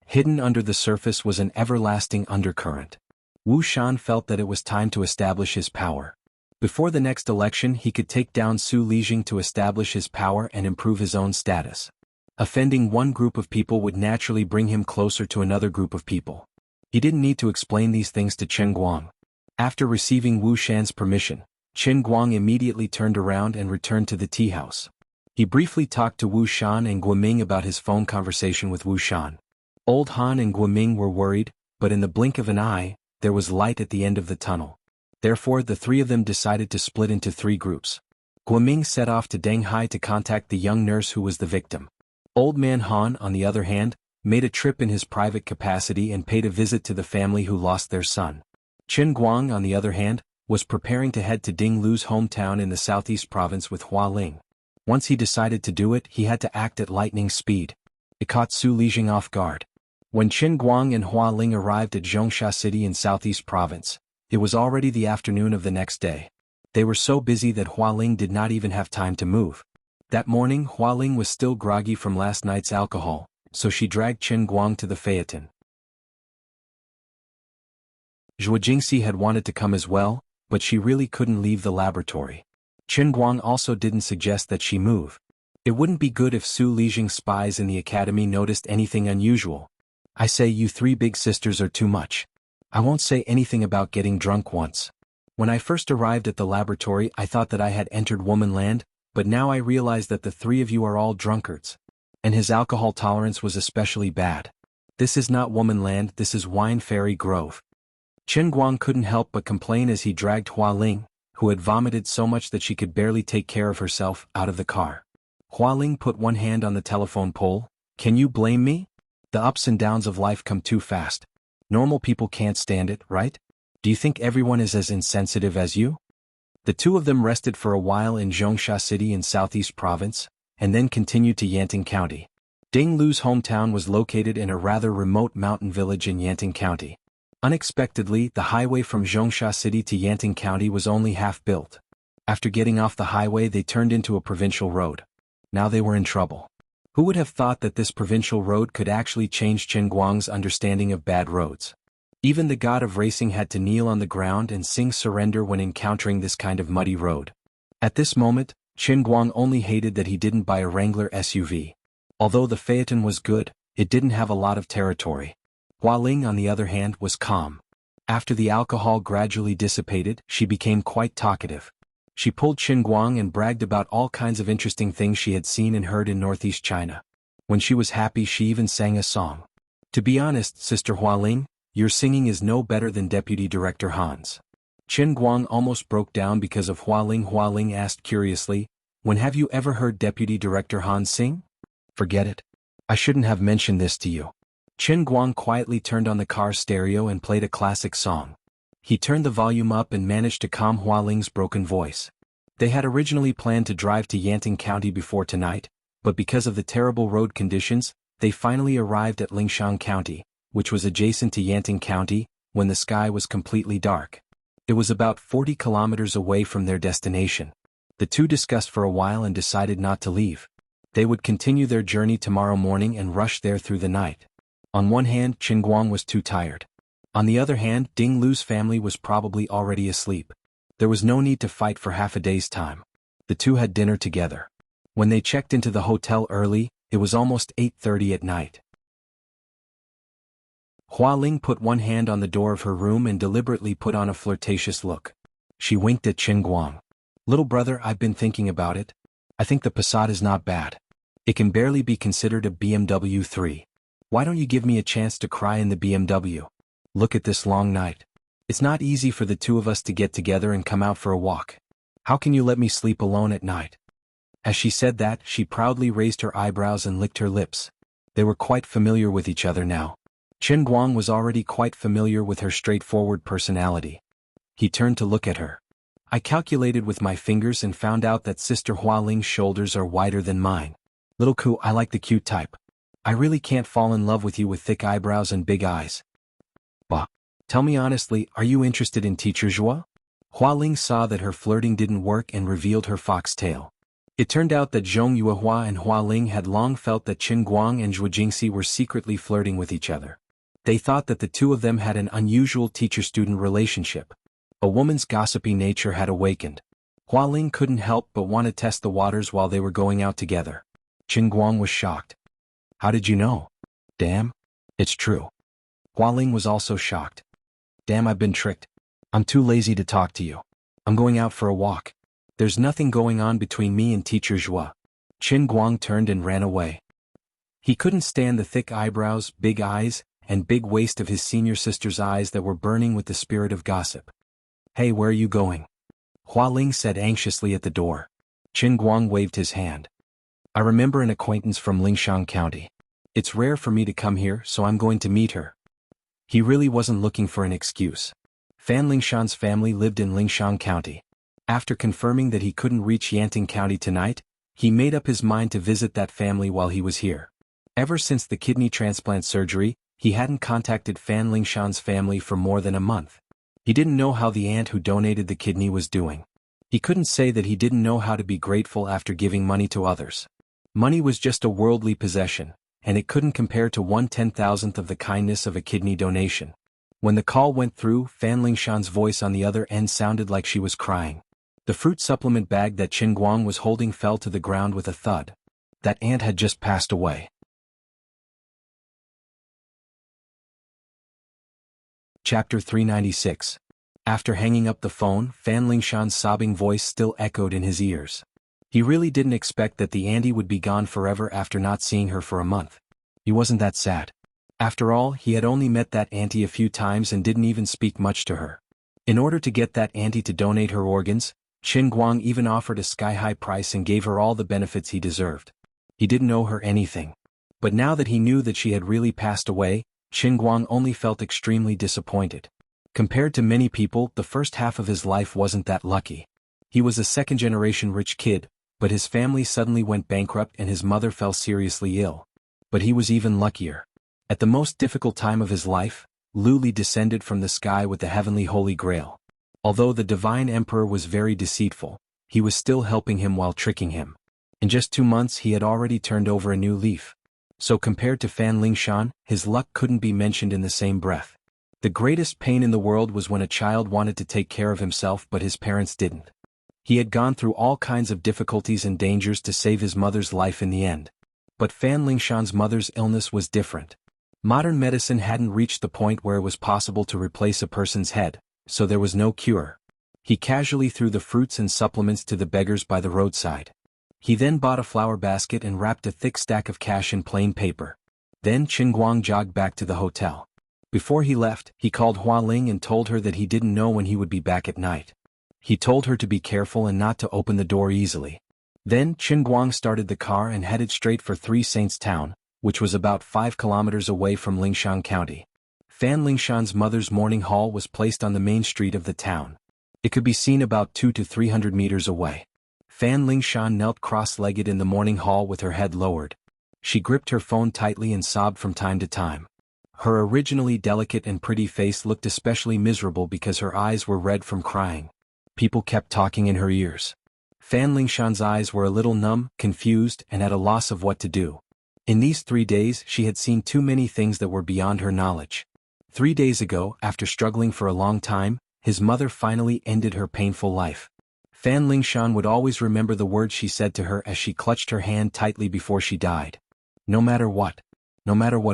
Hidden under the surface was an everlasting undercurrent. Wu Shan felt that it was time to establish his power. Before the next election, he could take down Su Lijing to establish his power and improve his own status. Offending one group of people would naturally bring him closer to another group of people. He didn't need to explain these things to Qin Guang. After receiving Wu Shan's permission, Qin Guang immediately turned around and returned to the tea house. He briefly talked to Wu Shan and Guoming about his phone conversation with Wu Shan. Old Han and Guoming were worried, but in the blink of an eye, there was light at the end of the tunnel. Therefore, the three of them decided to split into three groups. Guoming set off to Denghai to contact the young nurse who was the victim. Old Man Han, on the other hand, made a trip in his private capacity and paid a visit to the family who lost their son. Qin Guang, on the other hand, was preparing to head to Ding Lu's hometown in the southeast province with Hua Ling. Once he decided to do it, he had to act at lightning speed. It caught Su Lijing off guard. When Qin Guang and Hua Ling arrived at Zhongsha City in southeast province, it was already the afternoon of the next day. They were so busy that Hua Ling did not even have time to move. That morning, Hua Ling was still groggy from last night's alcohol, so she dragged Qin Guang to the phaeton. Zhuo Jingxi had wanted to come as well, but she really couldn't leave the laboratory. Qin Guang also didn't suggest that she move. It wouldn't be good if Su Lijing's spies in the academy noticed anything unusual. "I say you three big sisters are too much. I won't say anything about getting drunk once. When I first arrived at the laboratory, I thought that I had entered womanland, but now I realize that the three of you are all drunkards." And his alcohol tolerance was especially bad. "This is not womanland, this is Wine Fairy Grove." Qin Guang couldn't help but complain as he dragged Hua Ling, who had vomited so much that she could barely take care of herself, out of the car. Hua Ling put one hand on the telephone pole. "Can you blame me? The ups and downs of life come too fast. Normal people can't stand it, right? Do you think everyone is as insensitive as you?" The two of them rested for a while in Zhongsha City in southeast province, and then continued to Yanting County. Ding Lu's hometown was located in a rather remote mountain village in Yanting County. Unexpectedly, the highway from Zhongsha City to Yanting County was only half built. After getting off the highway, they turned into a provincial road. Now they were in trouble. Who would have thought that this provincial road could actually change Qin Guang's understanding of bad roads? Even the god of racing had to kneel on the ground and sing surrender when encountering this kind of muddy road. At this moment, Qin Guang only hated that he didn't buy a Wrangler SUV. Although the phaeton was good, it didn't have a lot of territory. Hua Ling, on the other hand, was calm. After the alcohol gradually dissipated, she became quite talkative. She pulled Qin Guang and bragged about all kinds of interesting things she had seen and heard in northeast China. When she was happy, she even sang a song. To be honest, Sister Hualing, your singing is no better than Deputy Director Han's. Qin Guang almost broke down because of Hualing. Hualing asked curiously, when have you ever heard Deputy Director Han sing? Forget it. I shouldn't have mentioned this to you. Qin Guang quietly turned on the car stereo and played a classic song. He turned the volume up and managed to calm Hualing's broken voice. They had originally planned to drive to Yanting County before tonight, but because of the terrible road conditions, they finally arrived at Lingshan County, which was adjacent to Yanting County, when the sky was completely dark. It was about 40 kilometers away from their destination. The two discussed for a while and decided not to leave. They would continue their journey tomorrow morning and rush there through the night. On one hand, Qin Guang was too tired. On the other hand, Ding Lu's family was probably already asleep. There was no need to fight for half a day's time. The two had dinner together. When they checked into the hotel early, it was almost 8:30 at night. Hualing put one hand on the door of her room and deliberately put on a flirtatious look. She winked at Qin Guang. Little brother, I've been thinking about it. I think the Passat is not bad. It can barely be considered a BMW 3. Why don't you give me a chance to cry in the BMW? Look at this long night. It's not easy for the two of us to get together and come out for a walk. How can you let me sleep alone at night? As she said that, she proudly raised her eyebrows and licked her lips. They were quite familiar with each other now. Qin Guang was already quite familiar with her straightforward personality. He turned to look at her. I calculated with my fingers and found out that Sister Hualing's shoulders are wider than mine. Little Ku, I like the cute type. I really can't fall in love with you with thick eyebrows and big eyes. Bah. Tell me honestly, are you interested in Teacher Zhua? Hualing saw that her flirting didn't work and revealed her foxtail. It turned out that Zhong Yuehua and Hualing had long felt that Qin Guang and Zhuo Jingxi were secretly flirting with each other. They thought that the two of them had an unusual teacher-student relationship. A woman's gossipy nature had awakened. Hualing couldn't help but want to test the waters while they were going out together. Qin Guang was shocked. How did you know? Damn. It's true. Hualing was also shocked. Damn, I've been tricked. I'm too lazy to talk to you. I'm going out for a walk. There's nothing going on between me and Teacher Zhua. Qin Guang turned and ran away. He couldn't stand the thick eyebrows, big eyes, and big waist of his senior sister's eyes that were burning with the spirit of gossip. Hey, where are you going? Hualing said anxiously at the door. Qin Guang waved his hand. I remember an acquaintance from Lingshan County. It's rare for me to come here, so I'm going to meet her. He really wasn't looking for an excuse. Fan Lingshan's family lived in Lingshan County. After confirming that he couldn't reach Yanting County tonight, he made up his mind to visit that family while he was here. Ever since the kidney transplant surgery, he hadn't contacted Fan Lingshan's family for more than a month. He didn't know how the aunt who donated the kidney was doing. He couldn't say that he didn't know how to be grateful after giving money to others. Money was just a worldly possession, and it couldn't compare to 1/10,000th of the kindness of a kidney donation. When the call went through, Fan Lingshan's voice on the other end sounded like she was crying. The fruit supplement bag that Qin Guang was holding fell to the ground with a thud. That aunt had just passed away. Chapter 396. After hanging up the phone, Fan Lingshan's sobbing voice still echoed in his ears. He really didn't expect that the auntie would be gone forever after not seeing her for a month. He wasn't that sad. After all, he had only met that auntie a few times and didn't even speak much to her. In order to get that auntie to donate her organs, Qin Guang even offered a sky-high price and gave her all the benefits he deserved. He didn't owe her anything. But now that he knew that she had really passed away, Qin Guang only felt extremely disappointed. Compared to many people, the first half of his life wasn't that lucky. He was a second-generation rich kid, but his family suddenly went bankrupt and his mother fell seriously ill. But he was even luckier. At the most difficult time of his life, Lu Li descended from the sky with the heavenly Holy Grail. Although the divine emperor was very deceitful, he was still helping him while tricking him. In just 2 months he had already turned over a new leaf. So compared to Fan Lingshan, his luck couldn't be mentioned in the same breath. The greatest pain in the world was when a child wanted to take care of himself but his parents didn't. He had gone through all kinds of difficulties and dangers to save his mother's life in the end. But Fan Lingshan's mother's illness was different. Modern medicine hadn't reached the point where it was possible to replace a person's head, so there was no cure. He casually threw the fruits and supplements to the beggars by the roadside. He then bought a flower basket and wrapped a thick stack of cash in plain paper. Then Qin Guang jogged back to the hotel. Before he left, he called Hua Ling and told her that he didn't know when he would be back at night. He told her to be careful and not to open the door easily. Then Qin Guang started the car and headed straight for Three Saints Town, which was about 5 kilometers away from Lingshan County. Fan Lingshan's mother's morning hall was placed on the main street of the town. It could be seen about 200 to 300 meters away. Fan Lingshan knelt cross-legged in the morning hall with her head lowered. She gripped her phone tightly and sobbed from time to time. Her originally delicate and pretty face looked especially miserable because her eyes were red from crying. People kept talking in her ears. Fan Lingshan's eyes were a little numb, confused, and at a loss of what to do. In these 3 days she had seen too many things that were beyond her knowledge. 3 days ago, after struggling for a long time, his mother finally ended her painful life. Fan Lingshan would always remember the words she said to her as she clutched her hand tightly before she died. No matter what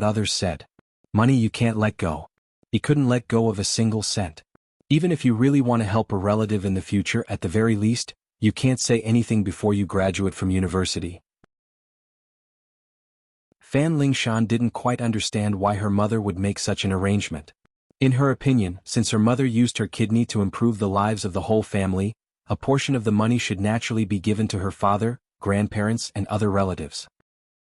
others said. Money you can't let go. He couldn't let go of a single cent. Even if you really want to help a relative in the future, at the very least, you can't say anything before you graduate from university. Fan Lingshan didn't quite understand why her mother would make such an arrangement. In her opinion, since her mother used her kidney to improve the lives of the whole family, a portion of the money should naturally be given to her father, grandparents, and other relatives.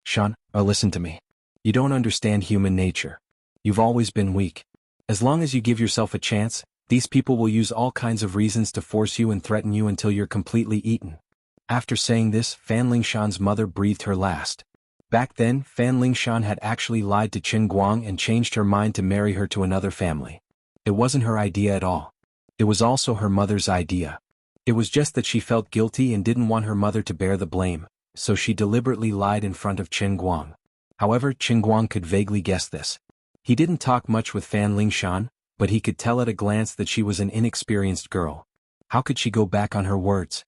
Shan, listen to me. You don't understand human nature. You've always been weak. As long as you give yourself a chance, these people will use all kinds of reasons to force you and threaten you until you're completely eaten. After saying this, Fan Lingshan's mother breathed her last. Back then, Fan Lingshan had actually lied to Qin Guang and changed her mind to marry her to another family. It wasn't her idea at all. It was also her mother's idea. It was just that she felt guilty and didn't want her mother to bear the blame, so she deliberately lied in front of Qin Guang. However, Qin Guang could vaguely guess this. He didn't talk much with Fan Lingshan, but he could tell at a glance that she was an inexperienced girl. How could she go back on her words?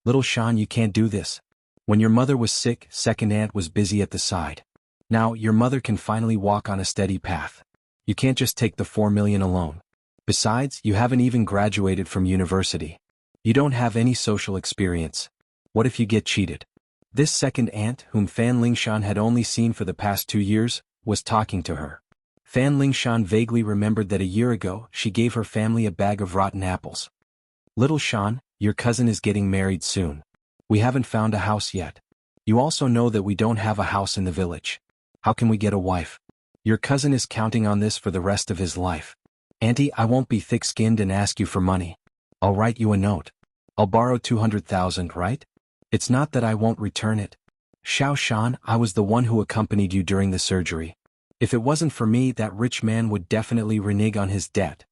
Little Shan, you can't do this. When your mother was sick, second aunt was busy at the side. Now, your mother can finally walk on a steady path. You can't just take the 4 million alone. Besides, you haven't even graduated from university. You don't have any social experience. What if you get cheated? This second aunt, whom Fan Lingshan had only seen for the past 2 years, was talking to her. Fan Lingshan vaguely remembered that a year ago she gave her family a bag of rotten apples. Little Shan, your cousin is getting married soon. We haven't found a house yet. You also know that we don't have a house in the village. How can we get a wife? Your cousin is counting on this for the rest of his life. Auntie, I won't be thick-skinned and ask you for money. I'll write you a note. I'll borrow 200,000, right? It's not that I won't return it. Xiao Shan, I was the one who accompanied you during the surgery. If it wasn't for me, that rich man would definitely renege on his debt.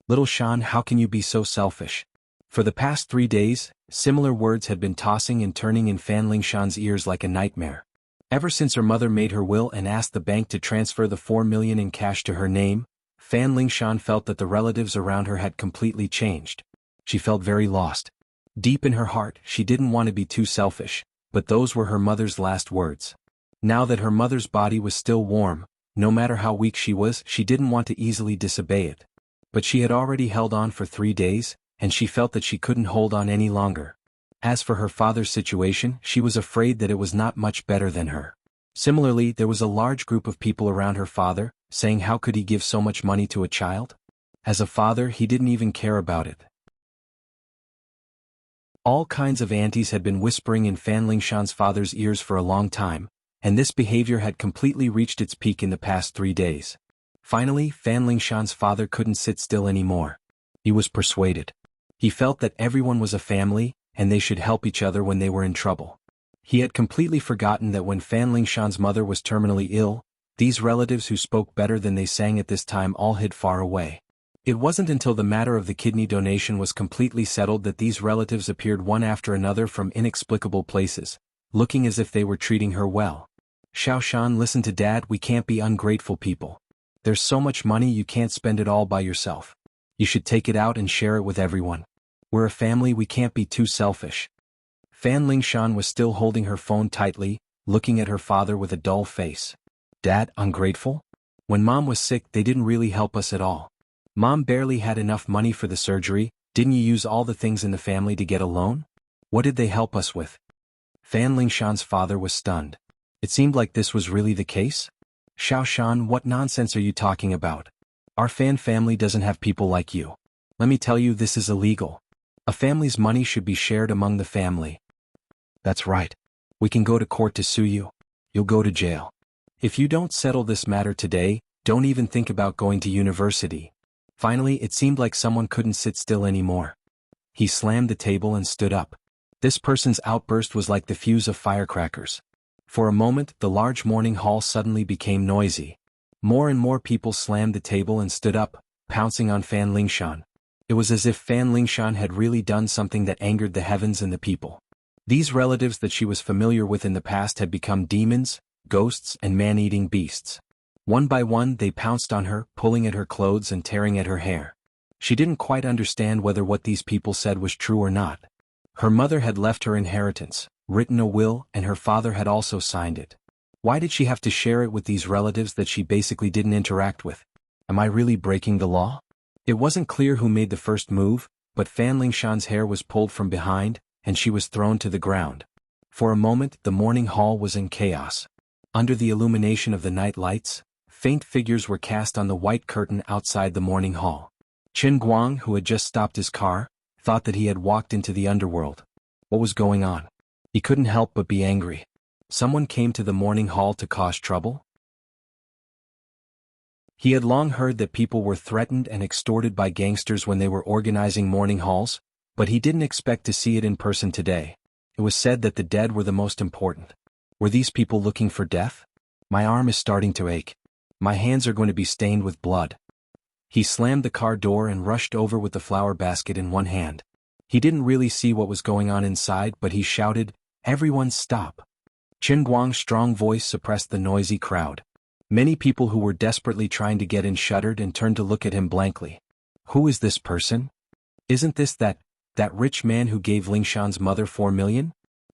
Little Shan, how can you be so selfish? For the past 3 days, similar words had been tossing and turning in Fan Lingshan's ears like a nightmare. Ever since her mother made her will and asked the bank to transfer the 4 million in cash to her name, Fan Lingshan felt that the relatives around her had completely changed. She felt very lost. Deep in her heart, she didn't want to be too selfish, but those were her mother's last words. Now that her mother's body was still warm, no matter how weak she was, she didn't want to easily disobey it. But she had already held on for 3 days, and she felt that she couldn't hold on any longer. As for her father's situation, she was afraid that it was not much better than her. Similarly, there was a large group of people around her father, saying how could he give so much money to a child? As a father, he didn't even care about it. All kinds of aunties had been whispering in Fan Lingshan's father's ears for a long time, and this behavior had completely reached its peak in the past 3 days. Finally, Fan Lingshan's father couldn't sit still anymore. He was persuaded. He felt that everyone was a family, and they should help each other when they were in trouble. He had completely forgotten that when Fan Lingshan's mother was terminally ill, these relatives who spoke better than they sang at this time all hid far away. It wasn't until the matter of the kidney donation was completely settled that these relatives appeared one after another from inexplicable places, looking as if they were treating her well. Xiao Shan, listen to Dad, we can't be ungrateful people. There's so much money you can't spend it all by yourself. You should take it out and share it with everyone. We're a family, we can't be too selfish. Fan Lingshan was still holding her phone tightly, looking at her father with a dull face. Dad, ungrateful? When Mom was sick, they didn't really help us at all. Mom barely had enough money for the surgery. Didn't you use all the things in the family to get a loan? What did they help us with? Fan Lingshan's father was stunned. It seemed like this was really the case. Xiao Shan, what nonsense are you talking about? Our Fan family doesn't have people like you. Let me tell you, this is illegal. A family's money should be shared among the family. That's right. We can go to court to sue you. You'll go to jail. If you don't settle this matter today, don't even think about going to university. Finally, it seemed like someone couldn't sit still anymore. He slammed the table and stood up. This person's outburst was like the fuse of firecrackers. For a moment, the large morning hall suddenly became noisy. More and more people slammed the table and stood up, pouncing on Fan Lingshan. It was as if Fan Lingshan had really done something that angered the heavens and the people. These relatives that she was familiar with in the past had become demons, ghosts, and man-eating beasts. One by one, they pounced on her, pulling at her clothes and tearing at her hair. She didn't quite understand whether what these people said was true or not. Her mother had left her inheritance, written a will, and her father had also signed it. Why did she have to share it with these relatives that she basically didn't interact with? Am I really breaking the law? It wasn't clear who made the first move, but Fan Lingshan's hair was pulled from behind, and she was thrown to the ground. For a moment, the morning hall was in chaos. Under the illumination of the night lights, faint figures were cast on the white curtain outside the morning hall. Qin Guang, who had just stopped his car, thought that he had walked into the underworld. What was going on? He couldn't help but be angry. Someone came to the morning hall to cause trouble? He had long heard that people were threatened and extorted by gangsters when they were organizing morning halls, but he didn't expect to see it in person today. It was said that the dead were the most important. Were these people looking for death? My arm is starting to ache. My hands are going to be stained with blood. He slammed the car door and rushed over with the flower basket in one hand. He didn't really see what was going on inside, but he shouted, "Everyone stop!" Qin Guang's strong voice suppressed the noisy crowd. Many people who were desperately trying to get in shuddered and turned to look at him blankly. Who is this person? Isn't this that rich man who gave Lingshan's mother 4 million?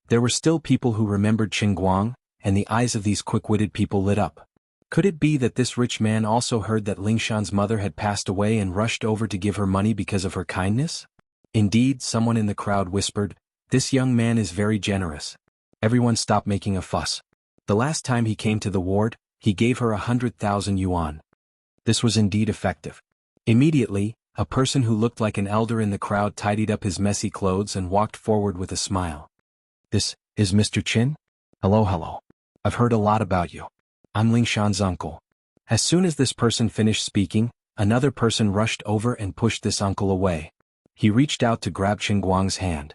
There were still people who remembered Qin Guang, and the eyes of these quick-witted people lit up. Could it be that this rich man also heard that Lingshan's mother had passed away and rushed over to give her money because of her kindness? Indeed, someone in the crowd whispered, "This young man is very generous." Everyone stopped making a fuss. The last time he came to the ward, he gave her 100,000 yuan. This was indeed effective. Immediately, a person who looked like an elder in the crowd tidied up his messy clothes and walked forward with a smile. "This is Mr. Qin? Hello. I've heard a lot about you. I'm Lingshan's uncle." As soon as this person finished speaking, another person rushed over and pushed this uncle away. He reached out to grab Qin Guang's hand.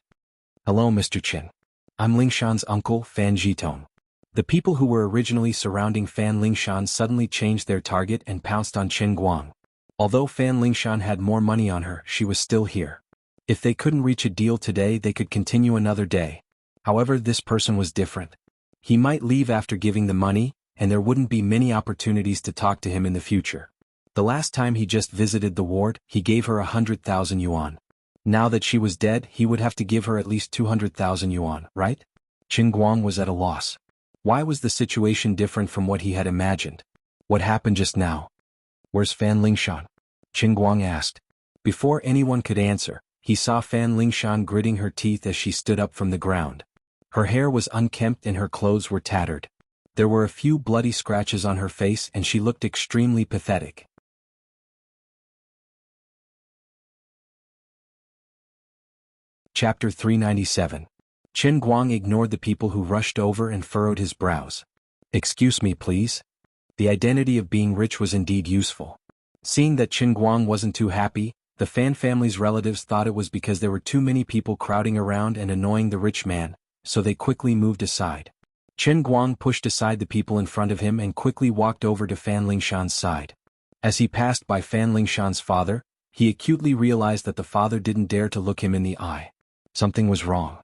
"Hello, Mr. Qin. I'm Lingshan's uncle, Fan Jitong." The people who were originally surrounding Fan Lingshan suddenly changed their target and pounced on Qin Guang. Although Fan Lingshan had more money on her, she was still here. If they couldn't reach a deal today, they could continue another day. However, this person was different. He might leave after giving the money, and there wouldn't be many opportunities to talk to him in the future. The last time he just visited the ward, he gave her 100,000 yuan. Now that she was dead, he would have to give her at least 200,000 yuan, right? Qin Guang was at a loss. Why was the situation different from what he had imagined? What happened just now? "Where's Fan Lingshan?" Qin Guang asked. Before anyone could answer, he saw Fan Lingshan gritting her teeth as she stood up from the ground. Her hair was unkempt and her clothes were tattered. There were a few bloody scratches on her face and she looked extremely pathetic. Chapter 397. Qin Guang ignored the people who rushed over and furrowed his brows. "Excuse me, please." The identity of being rich was indeed useful. Seeing that Qin Guang wasn't too happy, the Fan family's relatives thought it was because there were too many people crowding around and annoying the rich man, so they quickly moved aside. Qin Guang pushed aside the people in front of him and quickly walked over to Fan Lingshan's side. As he passed by Fan Lingshan's father, he acutely realized that the father didn't dare to look him in the eye. Something was wrong.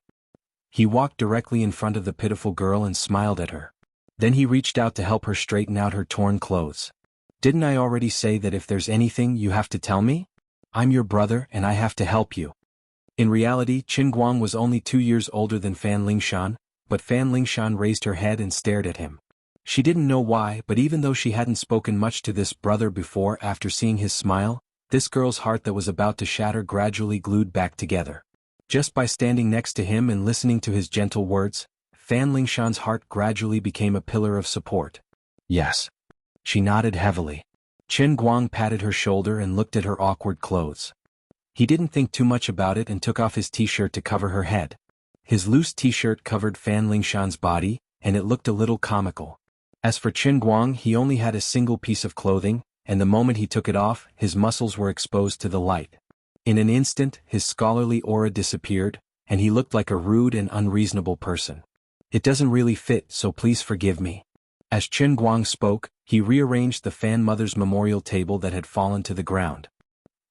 He walked directly in front of the pitiful girl and smiled at her. Then he reached out to help her straighten out her torn clothes. "Didn't I already say that if there's anything you have to tell me? I'm your brother and I have to help you." In reality, Qin Guang was only 2 years older than Fan Lingshan, but Fan Lingshan raised her head and stared at him. She didn't know why, but even though she hadn't spoken much to this brother before, after seeing his smile, this girl's heart that was about to shatter gradually glued back together. Just by standing next to him and listening to his gentle words, Fan Lingshan's heart gradually became a pillar of support. Yes. She nodded heavily. Chen Guang patted her shoulder and looked at her awkward clothes. He didn't think too much about it and took off his t-shirt to cover her head. His loose t-shirt covered Fan Lingshan's body, and it looked a little comical. As for Chen Guang, he only had a single piece of clothing, and the moment he took it off, his muscles were exposed to the light. In an instant, his scholarly aura disappeared, and he looked like a rude and unreasonable person. It doesn't really fit, so please forgive me. As Chen Guang spoke, he rearranged the fan mother's memorial table that had fallen to the ground.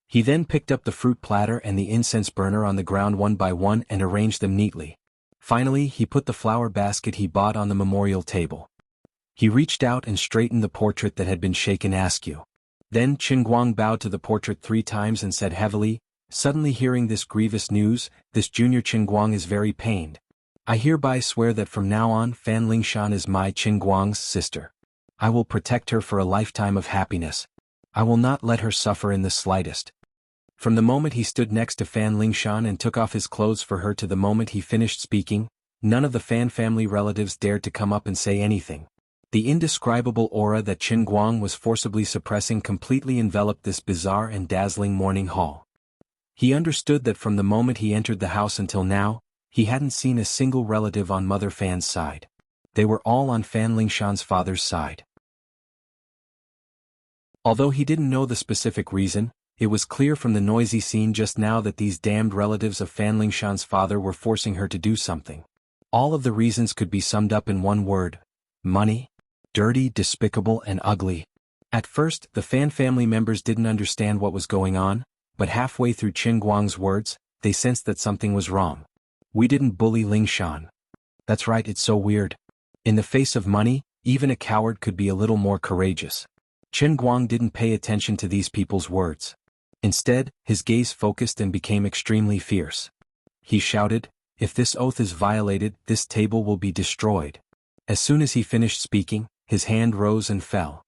He then picked up the fruit platter and the incense burner on the ground one by one and arranged them neatly. Finally, he put the flower basket he bought on the memorial table. He reached out and straightened the portrait that had been shaken askew. Then Chen Guang bowed to the portrait 3 times and said heavily, "Suddenly hearing this grievous news, this junior Chen Guang is very pained. I hereby swear that from now on Fan Lingshan is my Chen Guang's sister. I will protect her for a lifetime of happiness. I will not let her suffer in the slightest." From the moment he stood next to Fan Lingshan and took off his clothes for her to the moment he finished speaking, none of the Fan family relatives dared to come up and say anything. The indescribable aura that Chen Guang was forcibly suppressing completely enveloped this bizarre and dazzling morning hall. He understood that from the moment he entered the house until now, he hadn't seen a single relative on Mother Fan's side. They were all on Fan Lingshan's father's side. Although he didn't know the specific reason, it was clear from the noisy scene just now that these damned relatives of Fan Lingshan's father were forcing her to do something. All of the reasons could be summed up in one word: money. Dirty, despicable, and ugly. At first, the Fan family members didn't understand what was going on, but halfway through Chen Guang's words, they sensed that something was wrong. We didn't bully Lingshan. That's right, it's so weird. In the face of money, even a coward could be a little more courageous. Chen Guang didn't pay attention to these people's words. Instead, his gaze focused and became extremely fierce. He shouted, "If this oath is violated, this table will be destroyed." As soon as he finished speaking, his hand rose and fell.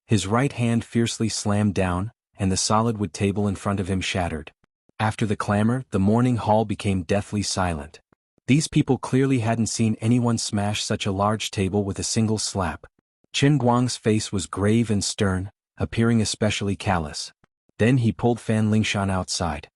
His right hand fiercely slammed down, and the solid wood table in front of him shattered. After the clamor, the morning hall became deathly silent. These people clearly hadn't seen anyone smash such a large table with a single slap. Chen Guang's face was grave and stern, appearing especially callous. Then he pulled Fan Lingshan outside.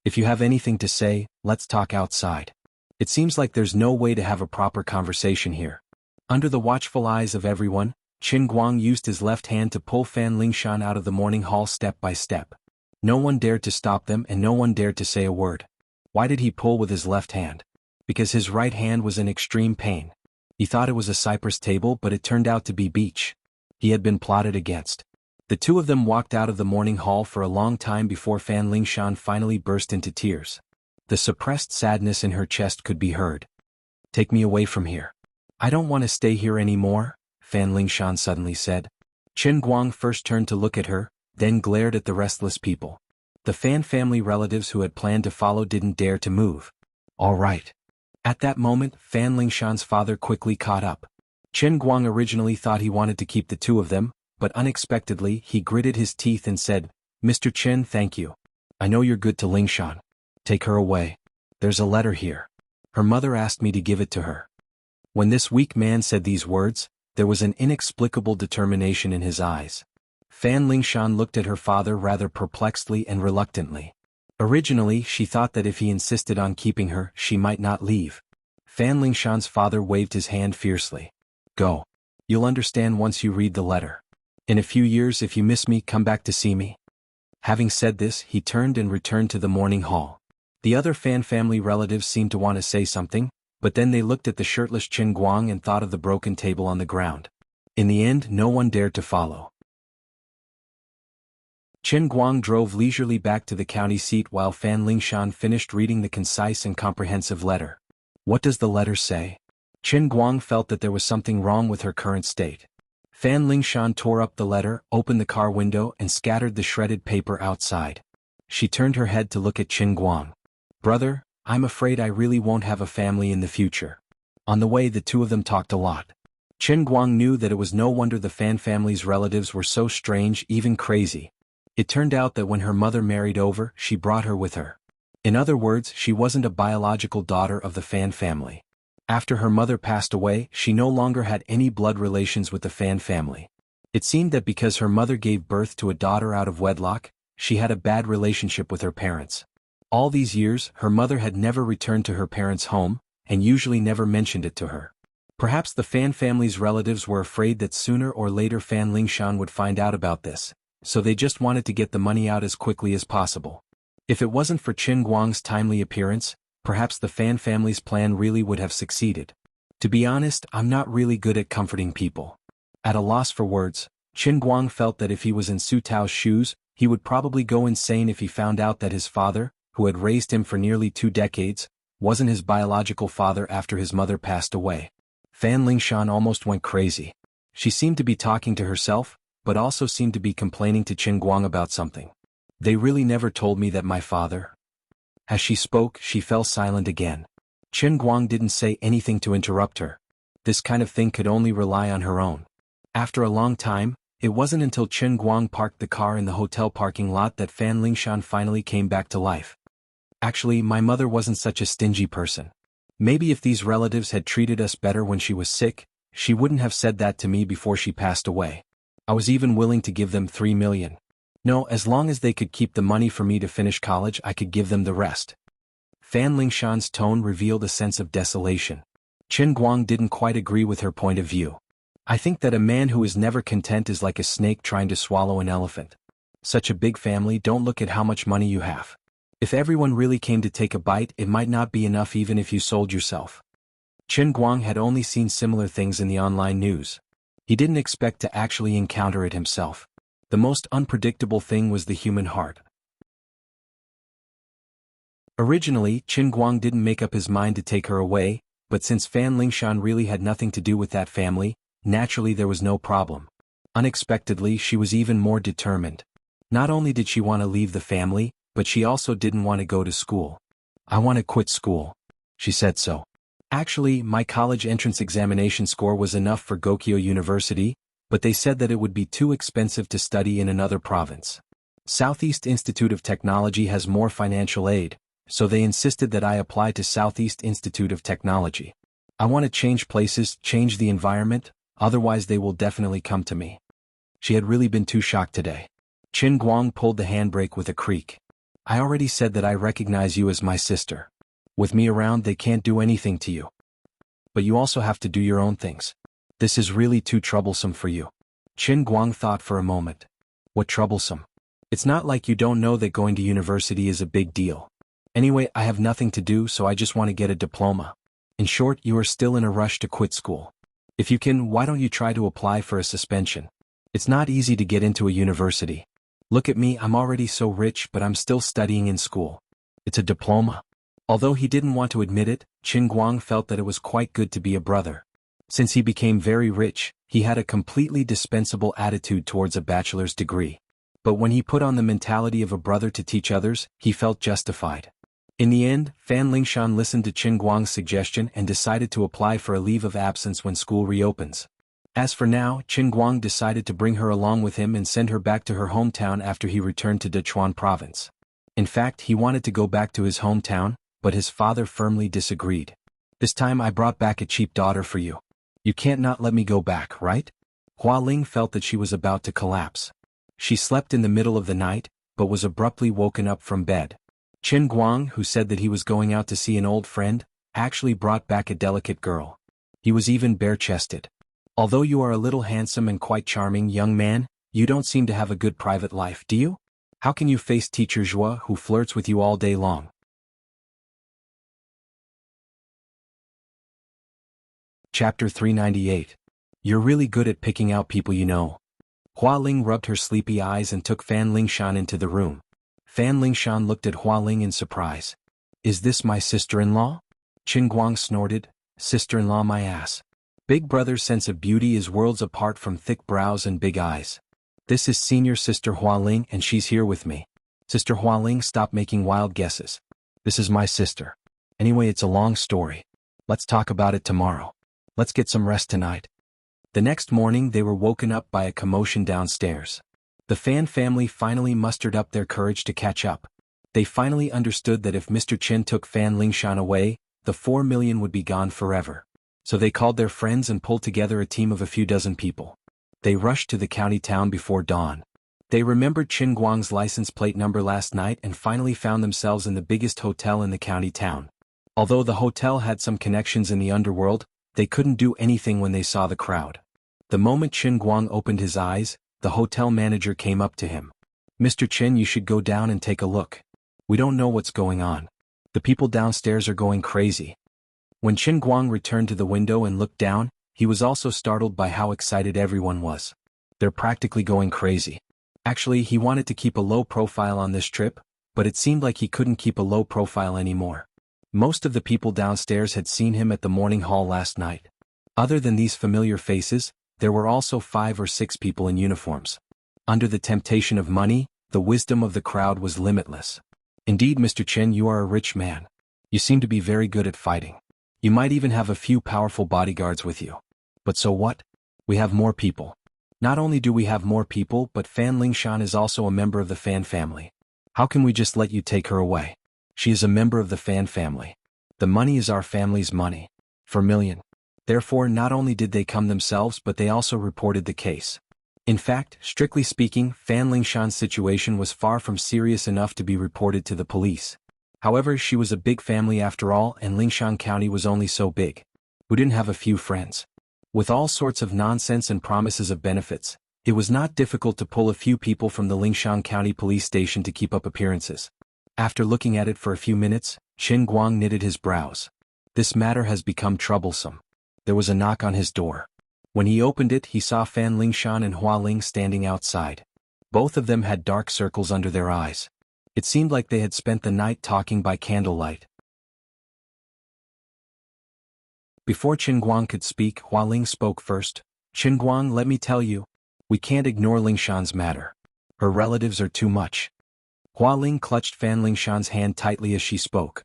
"If you have anything to say, let's talk outside. It seems like there's no way to have a proper conversation here." Under the watchful eyes of everyone, Chen Guang used his left hand to pull Fan Lingshan out of the morning hall step by step. No one dared to stop them and no one dared to say a word. Why did he pull with his left hand? Because his right hand was in extreme pain. He thought it was a cypress table, but it turned out to be beech. He had been plotted against. The two of them walked out of the morning hall for a long time before Fan Lingshan finally burst into tears. The suppressed sadness in her chest could be heard. "Take me away from here. I don't want to stay here anymore," Fan Lingshan suddenly said. Chen Guang first turned to look at her, then glared at the restless people. The Fan family relatives who had planned to follow didn't dare to move. "All right." At that moment, Fan Lingshan's father quickly caught up. Chen Guang originally thought he wanted to keep the two of them, but unexpectedly he gritted his teeth and said, "Mr. Chen, thank you. I know you're good to Lingshan. Take her away. There's a letter here. Her mother asked me to give it to her." When this weak man said these words, there was an inexplicable determination in his eyes. Fan Lingshan looked at her father rather perplexedly and reluctantly. Originally, she thought that if he insisted on keeping her, she might not leave. Fan Lingshan's father waved his hand fiercely. "Go. You'll understand once you read the letter. In a few years, if you miss me, come back to see me." Having said this, he turned and returned to the morning hall. The other Fan family relatives seemed to want to say something, but then they looked at the shirtless Chen Guang and thought of the broken table on the ground. In the end, no one dared to follow. Chen Guang drove leisurely back to the county seat while Fan Lingshan finished reading the concise and comprehensive letter. What does the letter say? Chen Guang felt that there was something wrong with her current state. Fan Lingshan tore up the letter, opened the car window and scattered the shredded paper outside. She turned her head to look at Chen Guang. "Brother, I'm afraid I really won't have a family in the future." On the way, the two of them talked a lot. Chen Guang knew that it was no wonder the Fan family's relatives were so strange, even crazy. It turned out that when her mother married over, she brought her with her. In other words, she wasn't a biological daughter of the Fan family. After her mother passed away, she no longer had any blood relations with the Fan family. It seemed that because her mother gave birth to a daughter out of wedlock, she had a bad relationship with her parents. All these years, her mother had never returned to her parents' home, and usually never mentioned it to her. Perhaps the Fan family's relatives were afraid that sooner or later Fan Lingshan would find out about this, so they just wanted to get the money out as quickly as possible. If it wasn't for Chen Guang's timely appearance, perhaps the Fan family's plan really would have succeeded. To be honest, I'm not really good at comforting people. At a loss for words, Chen Guang felt that if he was in Su Tao's shoes, he would probably go insane if he found out that his father, who had raised him for nearly 2 decades, wasn't his biological father after his mother passed away. Fan Lingshan almost went crazy. She seemed to be talking to herself, but also seemed to be complaining to Chen Guang about something. They really never told me that my father. As she spoke, she fell silent again. Chen Guang didn't say anything to interrupt her. This kind of thing could only rely on her own. After a long time, it wasn't until Chen Guang parked the car in the hotel parking lot that Fan Lingshan finally came back to life. Actually, my mother wasn't such a stingy person. Maybe if these relatives had treated us better when she was sick, she wouldn't have said that to me before she passed away. I was even willing to give them 3 million. No, as long as they could keep the money for me to finish college, I could give them the rest. Fan Lingshan's tone revealed a sense of desolation. Chen Guang didn't quite agree with her point of view. I think that a man who is never content is like a snake trying to swallow an elephant. Such a big family, don't look at how much money you have. If everyone really came to take a bite, it might not be enough even if you sold yourself. Chen Guang had only seen similar things in the online news. He didn't expect to actually encounter it himself. The most unpredictable thing was the human heart. Originally, Chen Guang didn't make up his mind to take her away, but since Fan Lingshan really had nothing to do with that family, naturally there was no problem. Unexpectedly, she was even more determined. Not only did she want to leave the family, but she also didn't want to go to school. I want to quit school. She said so. Actually, my college entrance examination score was enough for Gokyo University, but they said that it would be too expensive to study in another province. Southeast Institute of Technology has more financial aid, so they insisted that I apply to Southeast Institute of Technology. I want to change places, change the environment, otherwise they will definitely come to me. She had really been too shocked today. Chen Guang pulled the handbrake with a creak. I already said that I recognize you as my sister. With me around, they can't do anything to you. But you also have to do your own things. This is really too troublesome for you. Chen Guang thought for a moment. What troublesome? It's not like you don't know that going to university is a big deal. Anyway, I have nothing to do, so I just want to get a diploma. In short, you are still in a rush to quit school. If you can, why don't you try to apply for a suspension? It's not easy to get into a university. Look at me, I'm already so rich, but I'm still studying in school. It's a diploma. Although he didn't want to admit it, Chen Guang felt that it was quite good to be a brother. Since he became very rich, he had a completely dispensable attitude towards a bachelor's degree. But when he put on the mentality of a brother to teach others, he felt justified. In the end, Fan Lingshan listened to Chen Guang's suggestion and decided to apply for a leave of absence when school reopens. As for now, Chen Guang decided to bring her along with him and send her back to her hometown after he returned to Dechuan province. In fact, he wanted to go back to his hometown, but his father firmly disagreed. This time I brought back a cheap daughter for you. You can't not let me go back, right? Hua Ling felt that she was about to collapse. She slept in the middle of the night, but was abruptly woken up from bed. Chen Guang, who said that he was going out to see an old friend, actually brought back a delicate girl. He was even bare-chested. Although you are a little handsome and quite charming, young man, you don't seem to have a good private life, do you? How can you face Teacher Zhua, who flirts with you all day long? Chapter 398. You're really good at picking out people you know. Hua Ling rubbed her sleepy eyes and took Fan Lingshan into the room. Fan Lingshan looked at Hua Ling in surprise. Is this my sister-in-law? Chen Guang snorted. Sister-in-law my ass. Big brother's sense of beauty is worlds apart from thick brows and big eyes. This is senior sister Hua Ling and she's here with me. Sister Hua Ling, stop making wild guesses. This is my sister. Anyway, it's a long story. Let's talk about it tomorrow. Let's get some rest tonight. The next morning they were woken up by a commotion downstairs. The Fan family finally mustered up their courage to catch up. They finally understood that if Mr. Chen took Fan Lingshan away, the 4 million would be gone forever. So they called their friends and pulled together a team of a few dozen people. They rushed to the county town before dawn. They remembered Qin Guang's license plate number last night and finally found themselves in the biggest hotel in the county town. Although the hotel had some connections in the underworld, they couldn't do anything when they saw the crowd. The moment Qin Guang opened his eyes, the hotel manager came up to him. "Mr. Chen, you should go down and take a look. We don't know what's going on. The people downstairs are going crazy." When Qin Guang returned to the window and looked down, he was also startled by how excited everyone was. They're practically going crazy. Actually, he wanted to keep a low profile on this trip, but it seemed like he couldn't keep a low profile anymore. Most of the people downstairs had seen him at the morning hall last night. Other than these familiar faces, there were also 5 or 6 people in uniforms. Under the temptation of money, the wisdom of the crowd was limitless. "Indeed, Mr. Chen, you are a rich man. You seem to be very good at fighting. You might even have a few powerful bodyguards with you. But so what? We have more people. Not only do we have more people, but Fan Lingshan is also a member of the Fan family. How can we just let you take her away? She is a member of the Fan family. The money is our family's money. 4 million. Therefore, not only did they come themselves, but they also reported the case. In fact, strictly speaking, Fan Lingshan's situation was far from serious enough to be reported to the police. However, she was a big family after all, and Lingshan County was only so big. Who didn't have a few friends? With all sorts of nonsense and promises of benefits, it was not difficult to pull a few people from the Lingshan County police station to keep up appearances. After looking at it for a few minutes, Qin Guang knitted his brows. This matter has become troublesome. There was a knock on his door. When he opened it, he saw Fan Lingshan and Hua Ling standing outside. Both of them had dark circles under their eyes. It seemed like they had spent the night talking by candlelight. Before Qin Guang could speak, Hua Ling spoke first. "Qin Guang, let me tell you, we can't ignore Lingshan's matter. Her relatives are too much." Hua Ling clutched Fan Lingshan's hand tightly as she spoke.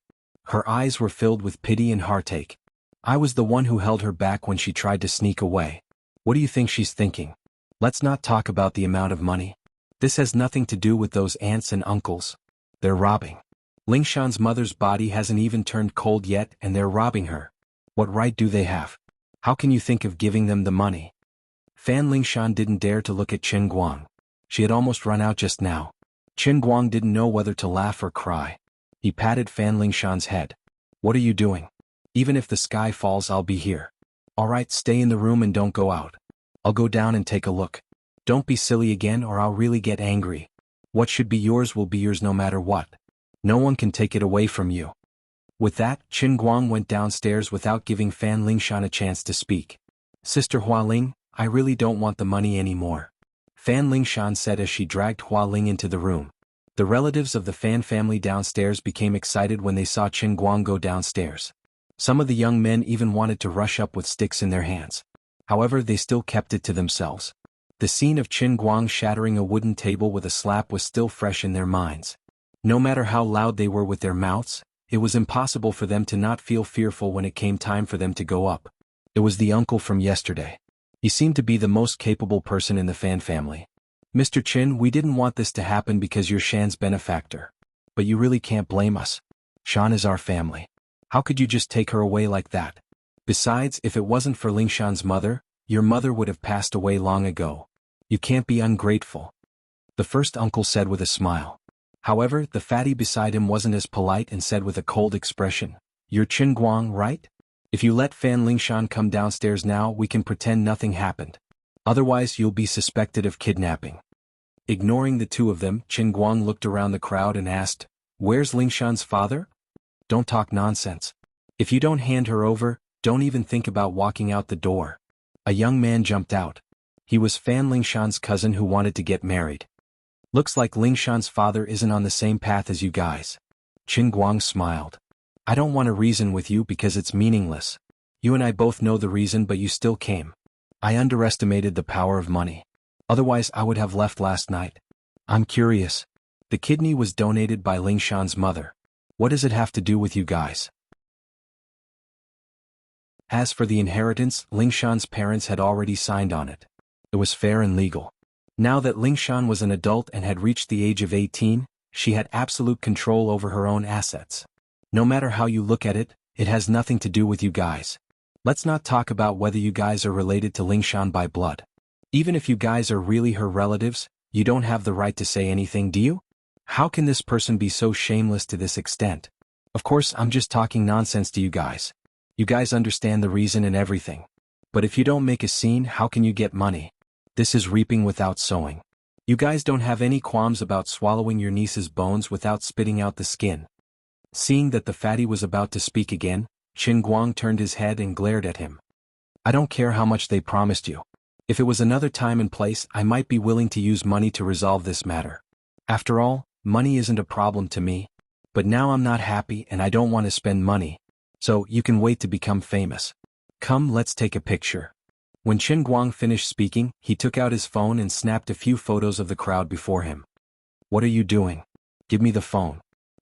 Her eyes were filled with pity and heartache. "I was the one who held her back when she tried to sneak away. What do you think she's thinking? Let's not talk about the amount of money. This has nothing to do with those aunts and uncles. They're robbing. Lingshan's mother's body hasn't even turned cold yet, and they're robbing her. What right do they have? How can you think of giving them the money?" Fan Lingshan didn't dare to look at Qin Guang. She had almost run out just now. Qin Guang didn't know whether to laugh or cry. He patted Fan Lingshan's head. "What are you doing? Even if the sky falls, I'll be here. All right, stay in the room and don't go out. I'll go down and take a look. Don't be silly again or I'll really get angry. What should be yours will be yours no matter what. No one can take it away from you." With that, Qin Guang went downstairs without giving Fan Lingshan a chance to speak. "Sister Hua Ling, I really don't want the money anymore," Fan Lingshan said as she dragged Hua Ling into the room. The relatives of the Fan family downstairs became excited when they saw Qin Guang go downstairs. Some of the young men even wanted to rush up with sticks in their hands. However, they still kept it to themselves. The scene of Qin Guang shattering a wooden table with a slap was still fresh in their minds. No matter how loud they were with their mouths, it was impossible for them to not feel fearful when it came time for them to go up. It was the uncle from yesterday. He seemed to be the most capable person in the Fan family. "Mr. Qin, we didn't want this to happen because you're Shan's benefactor. But you really can't blame us. Shan is our family. How could you just take her away like that? Besides, if it wasn't for Lingshan's mother, your mother would have passed away long ago. You can't be ungrateful," the first uncle said with a smile. However, the fatty beside him wasn't as polite and said with a cold expression, "You're Qin Guang, right? If you let Fan Lingshan come downstairs now, we can pretend nothing happened. Otherwise, you'll be suspected of kidnapping." Ignoring the two of them, Qin Guang looked around the crowd and asked, "Where's Lingshan's father? Don't talk nonsense. If you don't hand her over, don't even think about walking out the door." A young man jumped out. He was Fan Lingshan's cousin who wanted to get married. "Looks like Lingshan's father isn't on the same path as you guys." Qin Guang smiled. "I don't want to reason with you because it's meaningless. You and I both know the reason, but you still came. I underestimated the power of money. Otherwise I would have left last night. I'm curious. The kidney was donated by Lingshan's mother. What does it have to do with you guys?" As for the inheritance, Lingshan's parents had already signed on it. It was fair and legal. Now that Lingshan was an adult and had reached the age of 18, she had absolute control over her own assets. No matter how you look at it, it has nothing to do with you guys. Let's not talk about whether you guys are related to Lingshan by blood. Even if you guys are really her relatives, you don't have the right to say anything, do you? How can this person be so shameless to this extent? Of course, I'm just talking nonsense to you guys. You guys understand the reason and everything. But if you don't make a scene, how can you get money? This is reaping without sowing. You guys don't have any qualms about swallowing your niece's bones without spitting out the skin. Seeing that the fatty was about to speak again, Qin Guang turned his head and glared at him. I don't care how much they promised you. If it was another time and place, I might be willing to use money to resolve this matter. After all, money isn't a problem to me. But now I'm not happy and I don't want to spend money. So, you can wait to become famous. Come, let's take a picture. When Qin Guang finished speaking, he took out his phone and snapped a few photos of the crowd before him. What are you doing? Give me the phone.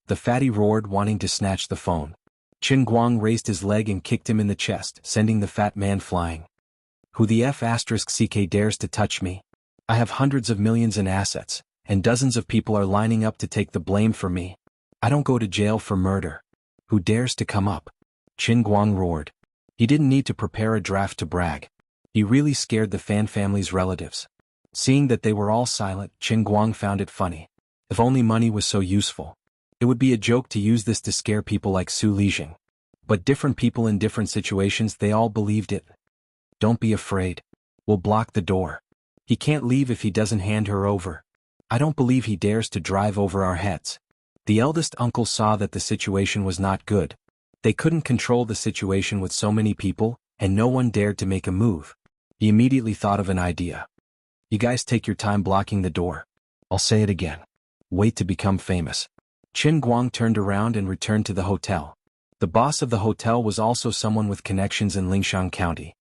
The fatty roared, wanting to snatch the phone. Qin Guang raised his leg and kicked him in the chest, sending the fat man flying. Who the F***ck dares to touch me? I have hundreds of millions in assets, and dozens of people are lining up to take the blame for me. I don't go to jail for murder. Who dares to come up? Qin Guang roared. He didn't need to prepare a draft to brag. He really scared the Fan family's relatives. Seeing that they were all silent, Qin Guang found it funny. If only money was so useful. It would be a joke to use this to scare people like Su Lijing. But different people in different situations, they all believed it. Don't be afraid. We'll block the door. He can't leave if he doesn't hand her over. I don't believe he dares to drive over our heads. The eldest uncle saw that the situation was not good. They couldn't control the situation with so many people, and no one dared to make a move. He immediately thought of an idea. You guys take your time blocking the door. I'll say it again. Wait to become famous. Qin Guang turned around and returned to the hotel. The boss of the hotel was also someone with connections in Lingshan County.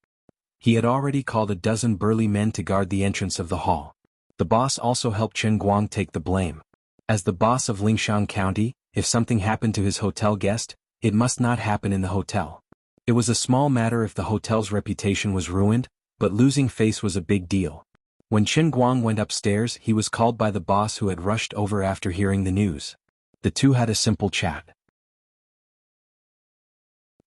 He had already called a dozen burly men to guard the entrance of the hall. The boss also helped Qin Guang take the blame. As the boss of Lingshan County, if something happened to his hotel guest, it must not happen in the hotel. It was a small matter if the hotel's reputation was ruined, but losing face was a big deal. When Qin Guang went upstairs, he was called by the boss who had rushed over after hearing the news. The two had a simple chat.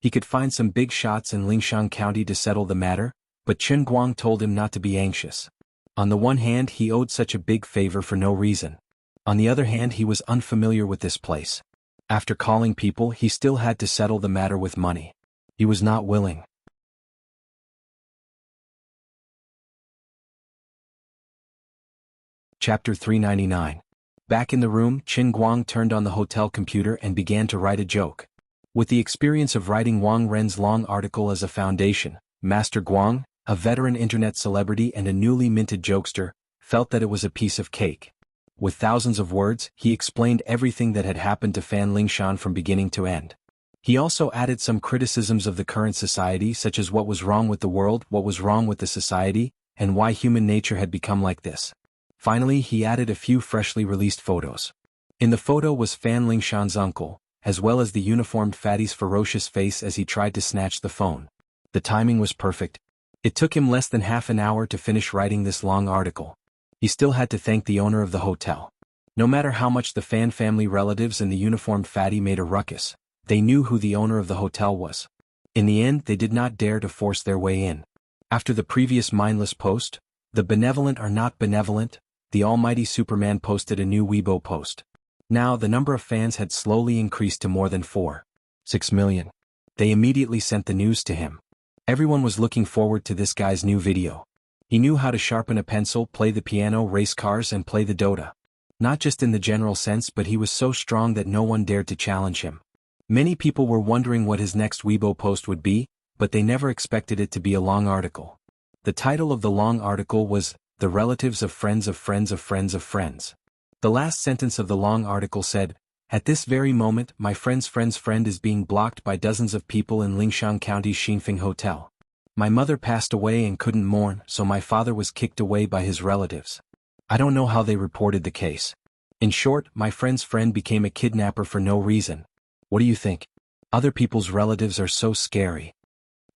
He could find some big shots in Lingshan County to settle the matter, but Qin Guang told him not to be anxious. On the one hand, he owed such a big favor for no reason. On the other hand, he was unfamiliar with this place. After calling people, he still had to settle the matter with money. He was not willing. Chapter 399. Back in the room, Qin Guang turned on the hotel computer and began to write a joke. With the experience of writing Wang Ren's long article as a foundation, Master Guang, a veteran internet celebrity and a newly minted jokester, felt that it was a piece of cake. With thousands of words, he explained everything that had happened to Fan Lingshan from beginning to end. He also added some criticisms of the current society, such as what was wrong with the world, what was wrong with the society, and why human nature had become like this. Finally, he added a few freshly released photos. In the photo was Fan Lingshan's uncle, as well as the uniformed fatty's ferocious face as he tried to snatch the phone. The timing was perfect. It took him less than half an hour to finish writing this long article. He still had to thank the owner of the hotel. No matter how much the Fan family relatives and the uniformed fatty made a ruckus, they knew who the owner of the hotel was. In the end, they did not dare to force their way in. After the previous mindless post, "The benevolent are not benevolent," the almighty Superman posted a new Weibo post. Now the number of fans had slowly increased to more than 4.6 million. They immediately sent the news to him. Everyone was looking forward to this guy's new video. He knew how to sharpen a pencil, play the piano, race cars, and play the Dota. Not just in the general sense, but he was so strong that no one dared to challenge him. Many people were wondering what his next Weibo post would be, but they never expected it to be a long article. The title of the long article was, "The Relatives of Friends of Friends of Friends of Friends." The last sentence of the long article said, "At this very moment, my friend's friend's friend is being blocked by dozens of people in Lingshan County's Xinfeng Hotel. My mother passed away and couldn't mourn, so my father was kicked away by his relatives. I don't know how they reported the case. In short, my friend's friend became a kidnapper for no reason. What do you think? Other people's relatives are so scary."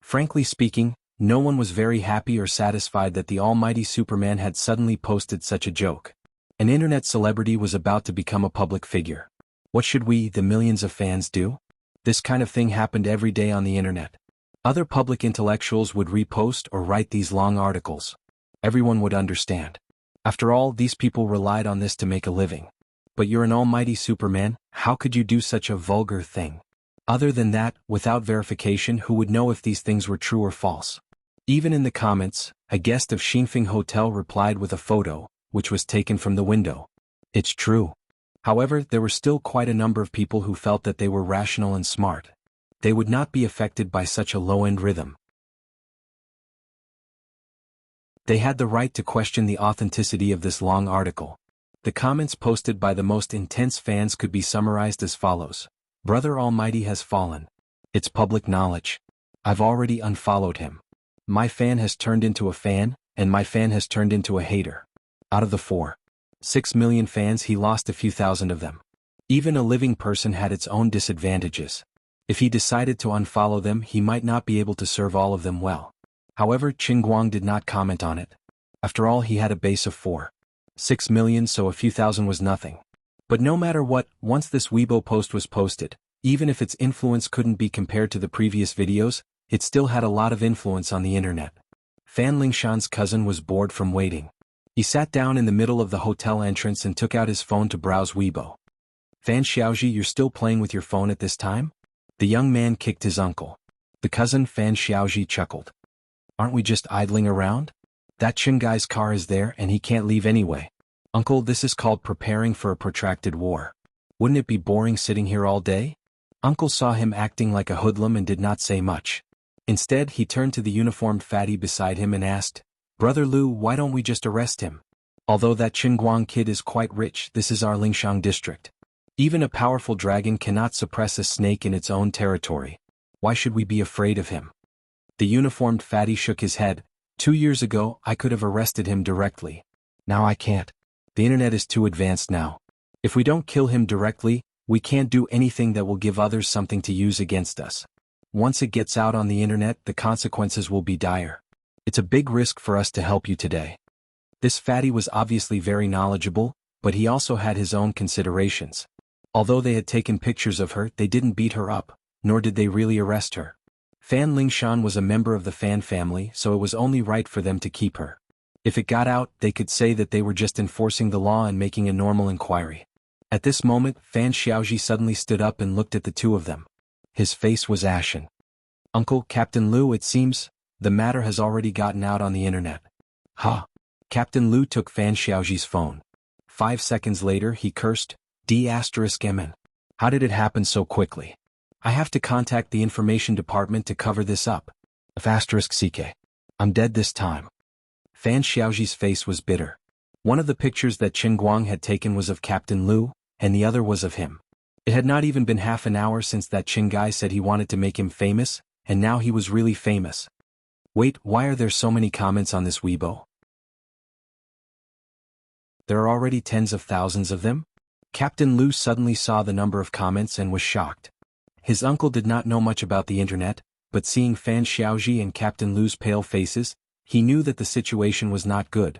Frankly speaking, no one was very happy or satisfied that the almighty Superman had suddenly posted such a joke. An internet celebrity was about to become a public figure. What should we, the millions of fans, do? This kind of thing happened every day on the internet. Other public intellectuals would repost or write these long articles. Everyone would understand. After all, these people relied on this to make a living. But you're an almighty Superman, how could you do such a vulgar thing? Other than that, without verification, who would know if these things were true or false? Even in the comments, a guest of Xinfeng Hotel replied with a photo, which was taken from the window. It's true. However, there were still quite a number of people who felt that they were rational and smart. They would not be affected by such a low-end rhythm. They had the right to question the authenticity of this long article. The comments posted by the most intense fans could be summarized as follows. Brother Almighty has fallen. It's public knowledge. I've already unfollowed him. My fan has turned into a fan, and my fan has turned into a hater. Out of the 4.6 million fans, he lost a few thousand of them. Even a living person had its own disadvantages. If he decided to unfollow them, he might not be able to serve all of them well. However, Qin Guang did not comment on it. After all, he had a base of 4.6 million, so a few thousand was nothing. But no matter what, once this Weibo post was posted, even if its influence couldn't be compared to the previous videos, it still had a lot of influence on the internet. Fan Lingshan's cousin was bored from waiting. He sat down in the middle of the hotel entrance and took out his phone to browse Weibo. Fan Xiaoji, you're still playing with your phone at this time? The young man kicked his uncle. The cousin Fan Xiaoji chuckled. Aren't we just idling around? That Chen guy's car is there and he can't leave anyway. Uncle, this is called preparing for a protracted war. Wouldn't it be boring sitting here all day? Uncle saw him acting like a hoodlum and did not say much. Instead, he turned to the uniformed fatty beside him and asked, Brother Lu, why don't we just arrest him? Although that Qinguang kid is quite rich, this is our Lingshan district. Even a powerful dragon cannot suppress a snake in its own territory. Why should we be afraid of him? The uniformed fatty shook his head. 2 years ago, I could have arrested him directly. Now I can't. The internet is too advanced now. If we don't kill him directly, we can't do anything that will give others something to use against us. Once it gets out on the internet, the consequences will be dire. It's a big risk for us to help you today. This fatty was obviously very knowledgeable, but he also had his own considerations. Although they had taken pictures of her, they didn't beat her up, nor did they really arrest her. Fan Lingshan was a member of the Fan family, so it was only right for them to keep her. If it got out, they could say that they were just enforcing the law and making a normal inquiry. At this moment, Fan Xiaoji suddenly stood up and looked at the two of them. His face was ashen. Uncle, Captain Lu, it seems the matter has already gotten out on the internet. Ha! Captain Lu took Fan Xiaoji's phone. 5 seconds later, he cursed, D***MN. How did it happen so quickly? I have to contact the information department to cover this up. **CK. I'm dead this time. Fan Xiaoji's face was bitter. One of the pictures that Qin Guang had taken was of Captain Lu, and the other was of him. It had not even been half an hour since that Qin guy said he wanted to make him famous, and now he was really famous. Wait, why are there so many comments on this Weibo? There are already tens of thousands of them? Captain Lu suddenly saw the number of comments and was shocked. His uncle did not know much about the internet, but seeing Fan Xiaoji and Captain Lu's pale faces, he knew that the situation was not good.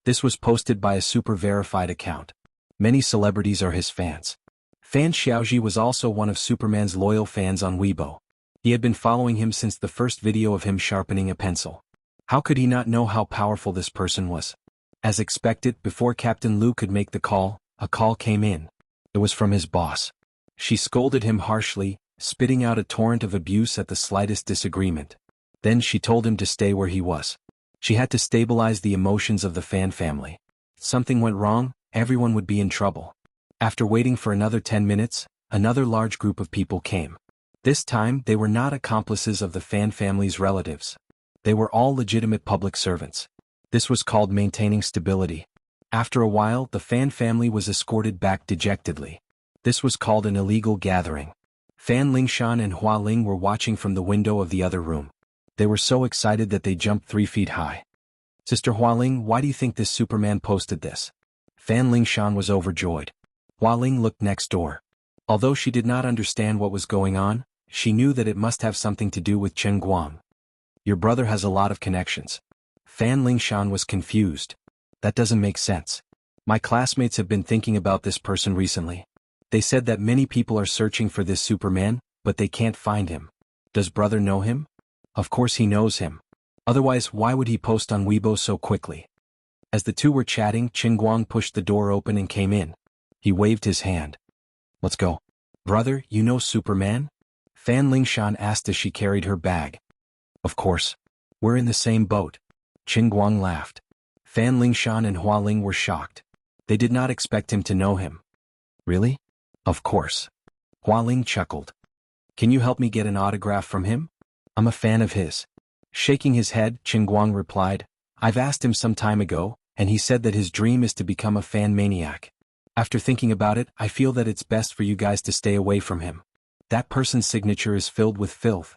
This was posted by a super verified account. Many celebrities are his fans. Fan Xiaoji was also one of Superman's loyal fans on Weibo. He had been following him since the first video of him sharpening a pencil. How could he not know how powerful this person was? As expected, before Captain Lu could make the call, a call came in. It was from his boss. She scolded him harshly, spitting out a torrent of abuse at the slightest disagreement. Then she told him to stay where he was. She had to stabilize the emotions of the Fan family. If something went wrong, everyone would be in trouble. After waiting for another 10 minutes, another large group of people came. This time, they were not accomplices of the Fan family's relatives. They were all legitimate public servants. This was called maintaining stability. After a while, the Fan family was escorted back dejectedly. This was called an illegal gathering. Fan Lingshan and Hua Ling were watching from the window of the other room. They were so excited that they jumped 3 feet high. Sister Hua Ling, why do you think this Superman posted this? Fan Lingshan was overjoyed. Hua Ling looked next door. Although she did not understand what was going on, she knew that it must have something to do with Chen Guang. Your brother has a lot of connections. Fan Lingshan was confused. That doesn't make sense. My classmates have been thinking about this person recently. They said that many people are searching for this Superman, but they can't find him. Does brother know him? Of course he knows him. Otherwise, why would he post on Weibo so quickly? As the two were chatting, Qin Guang pushed the door open and came in. He waved his hand. Let's go. Brother, you know Superman? Fan Lingshan asked as she carried her bag. Of course. We're in the same boat. Qin Guang laughed. Fan Lingshan and Hua Ling were shocked. They did not expect him to know him. Really? Of course. Hua Ling chuckled. Can you help me get an autograph from him? I'm a fan of his. Shaking his head, Qin Guang replied, I've asked him some time ago, and he said that his dream is to become a fan maniac. After thinking about it, I feel that it's best for you guys to stay away from him. That person's signature is filled with filth.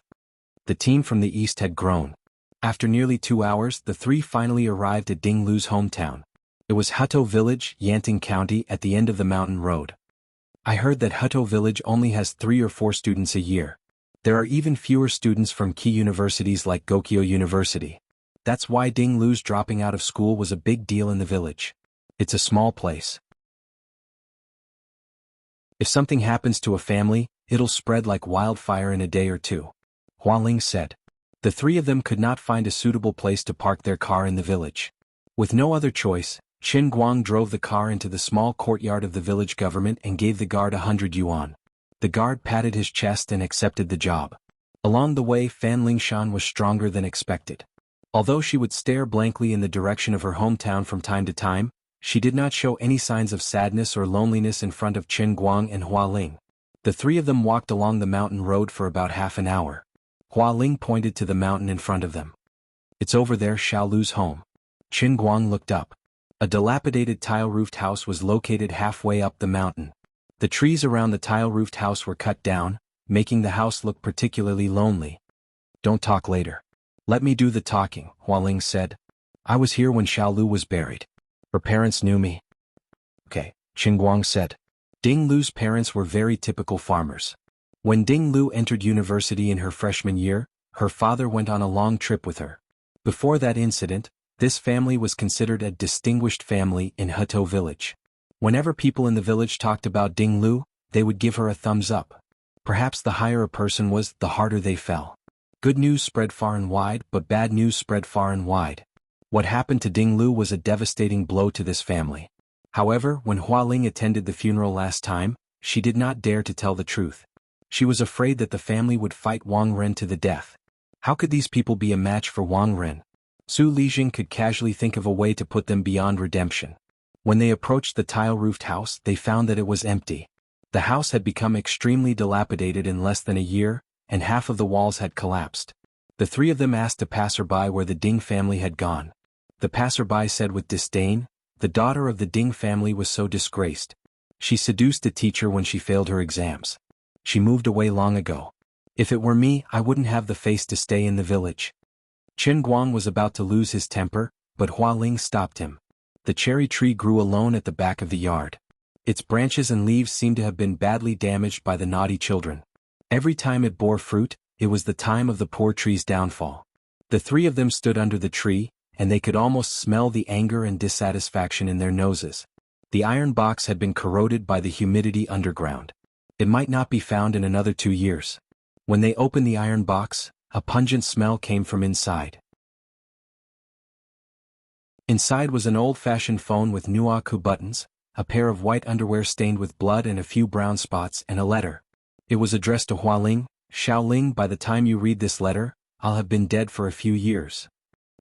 The team from the east had grown. After nearly 2 hours, the three finally arrived at Ding Lu's hometown. It was Hutto Village, Yanting County, at the end of the mountain road. I heard that Hutto Village only has 3 or 4 students a year. There are even fewer students from key universities like Gokyo University. That's why Ding Lu's dropping out of school was a big deal in the village. It's a small place. If something happens to a family, it'll spread like wildfire in a day or two. Hua Ling said. The three of them could not find a suitable place to park their car in the village. With no other choice, Qin Guang drove the car into the small courtyard of the village government and gave the guard 100 yuan. The guard patted his chest and accepted the job. Along the way, Fan Lingshan was stronger than expected. Although she would stare blankly in the direction of her hometown from time to time, she did not show any signs of sadness or loneliness in front of Qin Guang and Hua Ling. The three of them walked along the mountain road for about half an hour. Hua Ling pointed to the mountain in front of them. It's over there, Xiao Lu's home. Qin Guang looked up. A dilapidated tile-roofed house was located halfway up the mountain. The trees around the tile-roofed house were cut down, making the house look particularly lonely. Don't talk later. Let me do the talking, Hua Ling said. I was here when Xiao Lu was buried. Her parents knew me. Okay, Qin Guang said. Ding Lu's parents were very typical farmers. When Ding Lu entered university in her freshman year, her father went on a long trip with her. Before that incident, this family was considered a distinguished family in Hutto Village. Whenever people in the village talked about Ding Lu, they would give her a thumbs up. Perhaps the higher a person was, the harder they fell. Good news spread far and wide, but bad news spread far and wide. What happened to Ding Lu was a devastating blow to this family. However, when Hua Ling attended the funeral last time, she did not dare to tell the truth. She was afraid that the family would fight Wang Ren to the death. How could these people be a match for Wang Ren? Su Lijing could casually think of a way to put them beyond redemption. When they approached the tile-roofed house, they found that it was empty. The house had become extremely dilapidated in less than a year, and half of the walls had collapsed. The three of them asked a passerby where the Ding family had gone. The passerby said with disdain, the daughter of the Ding family was so disgraced. She seduced a teacher when she failed her exams. She moved away long ago. If it were me, I wouldn't have the face to stay in the village. Qin Guang was about to lose his temper, but Hua Ling stopped him. The cherry tree grew alone at the back of the yard. Its branches and leaves seemed to have been badly damaged by the naughty children. Every time it bore fruit, it was the time of the poor tree's downfall. The three of them stood under the tree, and they could almost smell the anger and dissatisfaction in their noses. The iron box had been corroded by the humidity underground. It might not be found in another 2 years. When they opened the iron box, a pungent smell came from inside. Inside was an old-fashioned phone with nuaku buttons, a pair of white underwear stained with blood and a few brown spots, and a letter. It was addressed to Hua Ling. Xiao Ling, by the time you read this letter, I'll have been dead for a few years.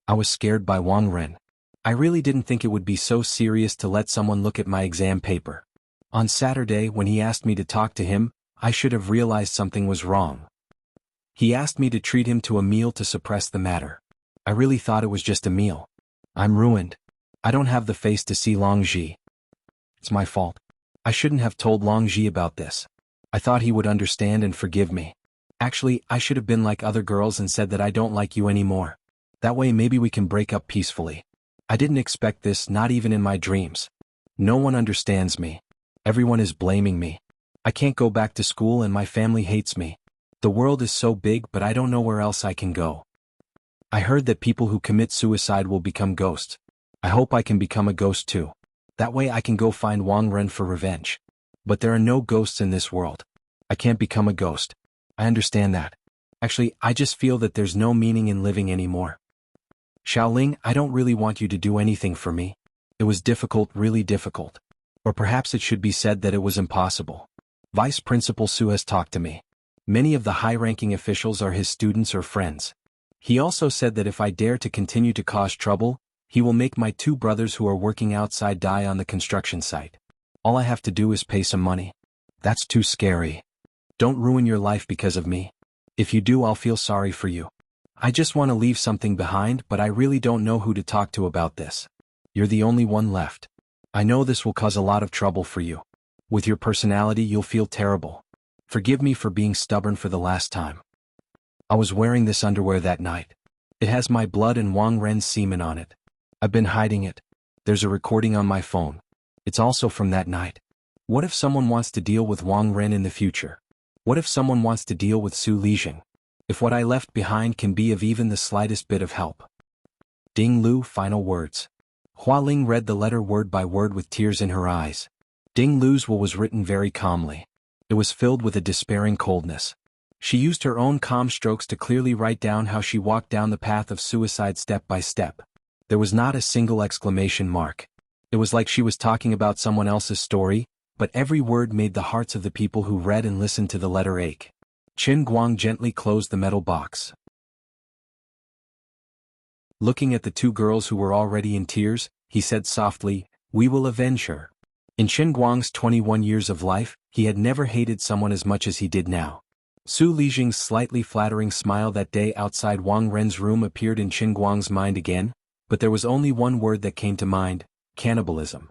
I was scared by Wang Ren. I really didn't think it would be so serious to let someone look at my exam paper. On Saturday, when he asked me to talk to him, I should have realized something was wrong. He asked me to treat him to a meal to suppress the matter. I really thought it was just a meal. I'm ruined. I don't have the face to see Long Ji. It's my fault. I shouldn't have told Long Ji about this. I thought he would understand and forgive me. Actually, I should have been like other girls and said that I don't like you anymore. That way maybe we can break up peacefully. I didn't expect this, not even in my dreams. No one understands me. Everyone is blaming me. I can't go back to school and my family hates me. The world is so big, but I don't know where else I can go. I heard that people who commit suicide will become ghosts. I hope I can become a ghost too. That way I can go find Wang Ren for revenge. But there are no ghosts in this world. I can't become a ghost. I understand that. Actually, I just feel that there's no meaning in living anymore. Xiaoling, I don't really want you to do anything for me. It was difficult, really difficult. Or perhaps it should be said that it was impossible. Vice Principal Su has talked to me. Many of the high-ranking officials are his students or friends. He also said that if I dare to continue to cause trouble, he will make my two brothers who are working outside die on the construction site. All I have to do is pay some money. That's too scary. Don't ruin your life because of me. If you do, I'll feel sorry for you. I just want to leave something behind, but I really don't know who to talk to about this. You're the only one left. I know this will cause a lot of trouble for you. With your personality, you'll feel terrible. Forgive me for being stubborn for the last time. I was wearing this underwear that night. It has my blood and Wang Ren's semen on it. I've been hiding it. There's a recording on my phone. It's also from that night. What if someone wants to deal with Wang Ren in the future? What if someone wants to deal with Su Lijing? If what I left behind can be of even the slightest bit of help. Ding Lu, final words. Hua Ling read the letter word by word with tears in her eyes. Ding Lu's will was written very calmly. It was filled with a despairing coldness. She used her own calm strokes to clearly write down how she walked down the path of suicide step by step. There was not a single exclamation mark. It was like she was talking about someone else's story, but every word made the hearts of the people who read and listened to the letter ache. Qin Guang gently closed the metal box. Looking at the two girls who were already in tears, he said softly, "We will avenge her." In Qin Guang's 21 years of life, he had never hated someone as much as he did now. Su Lijing's slightly flattering smile that day outside Wang Ren's room appeared in Qin Guang's mind again, but there was only one word that came to mind: cannibalism.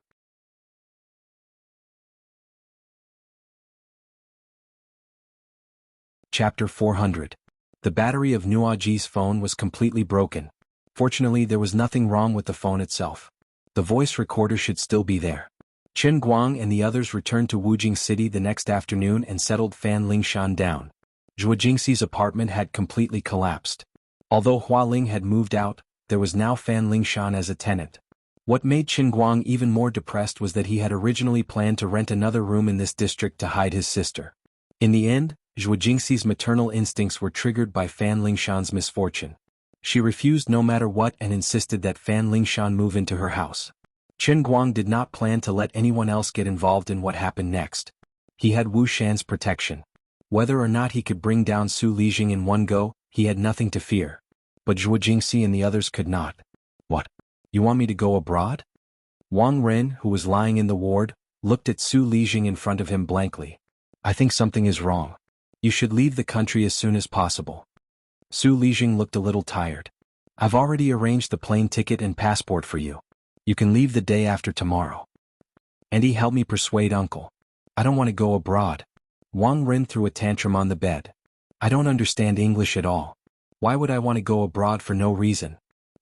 Chapter 400. The battery of Nuaji's phone was completely broken. Fortunately, there was nothing wrong with the phone itself. The voice recorder should still be there. Qin Guang and the others returned to Wujing City the next afternoon and settled Fan Lingshan down. Zhuo Jingxi's apartment had completely collapsed. Although Hua Ling had moved out, there was now Fan Lingshan as a tenant. What made Qin Guang even more depressed was that he had originally planned to rent another room in this district to hide his sister. In the end, Zhuo Jingxi's maternal instincts were triggered by Fan Lingshan's misfortune. She refused no matter what and insisted that Fan Lingshan move into her house. Qin Guang did not plan to let anyone else get involved in what happened next. He had Wu Shan's protection. Whether or not he could bring down Su Lijing in one go, he had nothing to fear. But Zhuo Jingxi and the others could not. "What? You want me to go abroad?" Wang Ren, who was lying in the ward, looked at Su Lijing in front of him blankly. "I think something is wrong. You should leave the country as soon as possible." Su Lijing looked a little tired. "I've already arranged the plane ticket and passport for you. You can leave the day after tomorrow." And he helped me persuade uncle. "I don't want to go abroad." Wang Ren threw a tantrum on the bed. "I don't understand English at all. Why would I want to go abroad for no reason?"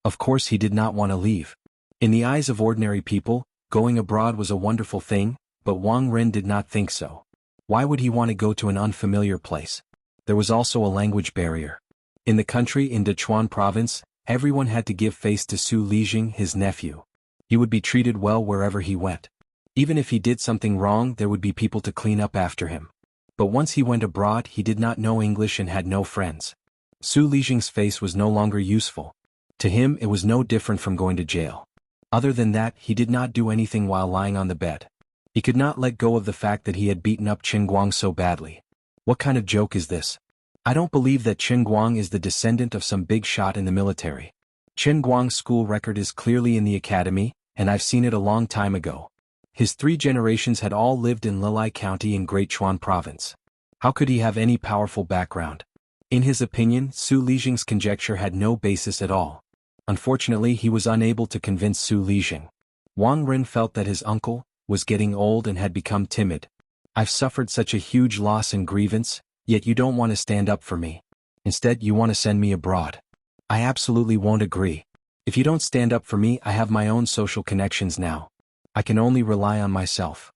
Of course he did not want to leave. In the eyes of ordinary people, going abroad was a wonderful thing, but Wang Ren did not think so. Why would he want to go to an unfamiliar place? There was also a language barrier. In the country in Dechuan province, everyone had to give face to Su Lijing, his nephew. He would be treated well wherever he went. Even if he did something wrong, there would be people to clean up after him. But once he went abroad, he did not know English and had no friends. Su Lijing's face was no longer useful. To him, it was no different from going to jail. Other than that, he did not do anything while lying on the bed. He could not let go of the fact that he had beaten up Qin Guang so badly. What kind of joke is this? I don't believe that Qin Guang is the descendant of some big shot in the military. Qin Guang's school record is clearly in the academy, and I've seen it a long time ago. His 3 generations had all lived in Lilai County in Great Chuan Province. How could he have any powerful background? In his opinion, Su Lijing's conjecture had no basis at all. Unfortunately, he was unable to convince Su Lijing. Wang Ren felt that his uncle was getting old and had become timid. "I've suffered such a huge loss and grievance, yet you don't want to stand up for me. Instead, you want to send me abroad. I absolutely won't agree. If you don't stand up for me, I have my own social connections now. I can only rely on myself."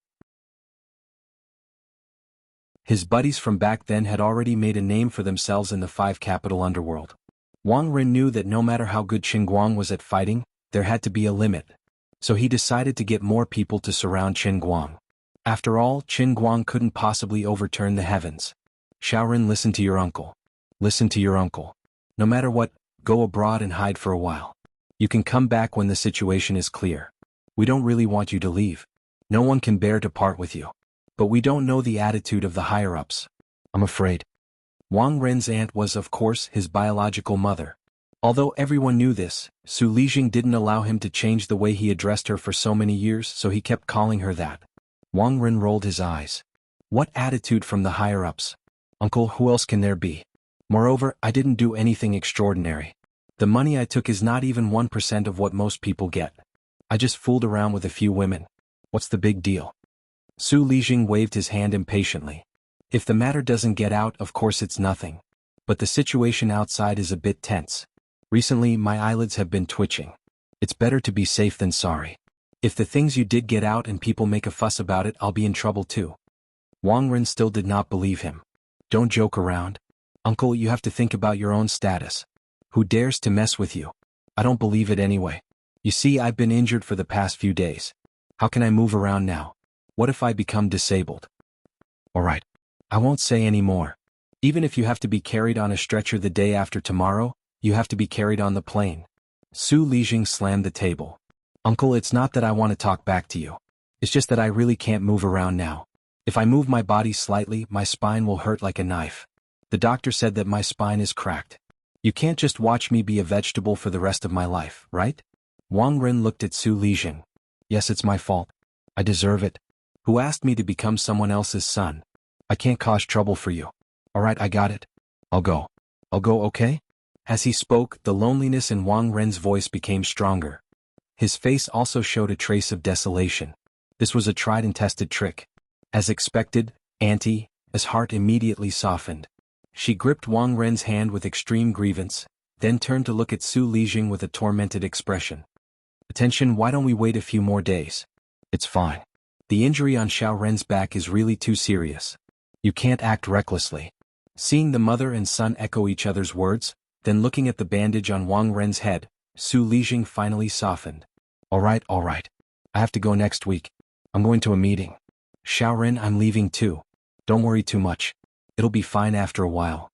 His buddies from back then had already made a name for themselves in the 5 capital underworld. Wang Ren knew that no matter how good Qin Guang was at fighting, there had to be a limit. So he decided to get more people to surround Qin Guang. After all, Qin Guang couldn't possibly overturn the heavens. Xiaoren, listen to your uncle. Listen to your uncle. No matter what, go abroad and hide for a while. You can come back when the situation is clear. We don't really want you to leave. No one can bear to part with you. But we don't know the attitude of the higher-ups. I'm afraid. Wang Ren's aunt was, of course, his biological mother. Although everyone knew this, Su Lijing didn't allow him to change the way he addressed her for so many years, so he kept calling her that. Wang Ren rolled his eyes. What attitude from the higher-ups? Uncle, who else can there be? Moreover, I didn't do anything extraordinary. The money I took is not even 1% of what most people get. I just fooled around with a few women. What's the big deal? Su Lijing waved his hand impatiently. If the matter doesn't get out, of course it's nothing. But the situation outside is a bit tense. Recently, my eyelids have been twitching. It's better to be safe than sorry. If the things you did get out and people make a fuss about it, I'll be in trouble too. Wang Ren still did not believe him. Don't joke around. Uncle, you have to think about your own status. Who dares to mess with you? I don't believe it anyway. You see, I've been injured for the past few days. How can I move around now? What if I become disabled? Alright. I won't say any more. Even if you have to be carried on a stretcher the day after tomorrow, you have to be carried on the plane. Su Lijing slammed the table. Uncle, it's not that I want to talk back to you. It's just that I really can't move around now. If I move my body slightly, my spine will hurt like a knife. The doctor said that my spine is cracked. You can't just watch me be a vegetable for the rest of my life, right? Wang Ren looked at Su Lijing. Yes, it's my fault. I deserve it. Who asked me to become someone else's son? I can't cause trouble for you. Alright, I got it. I'll go. I'll go, okay? As he spoke, the loneliness in Wang Ren's voice became stronger. His face also showed a trace of desolation. This was a tried and tested trick. As expected, Auntie, his heart immediately softened. She gripped Wang Ren's hand with extreme grievance, then turned to look at Su Lijing with a tormented expression. Attention, why don't we wait a few more days? It's fine. The injury on Xiao Ren's back is really too serious. You can't act recklessly. Seeing the mother and son echo each other's words, then looking at the bandage on Wang Ren's head, Su Lijing finally softened. Alright. I have to go next week. I'm going to a meeting. Xiao Ren, I'm leaving too. Don't worry too much. It'll be fine after a while.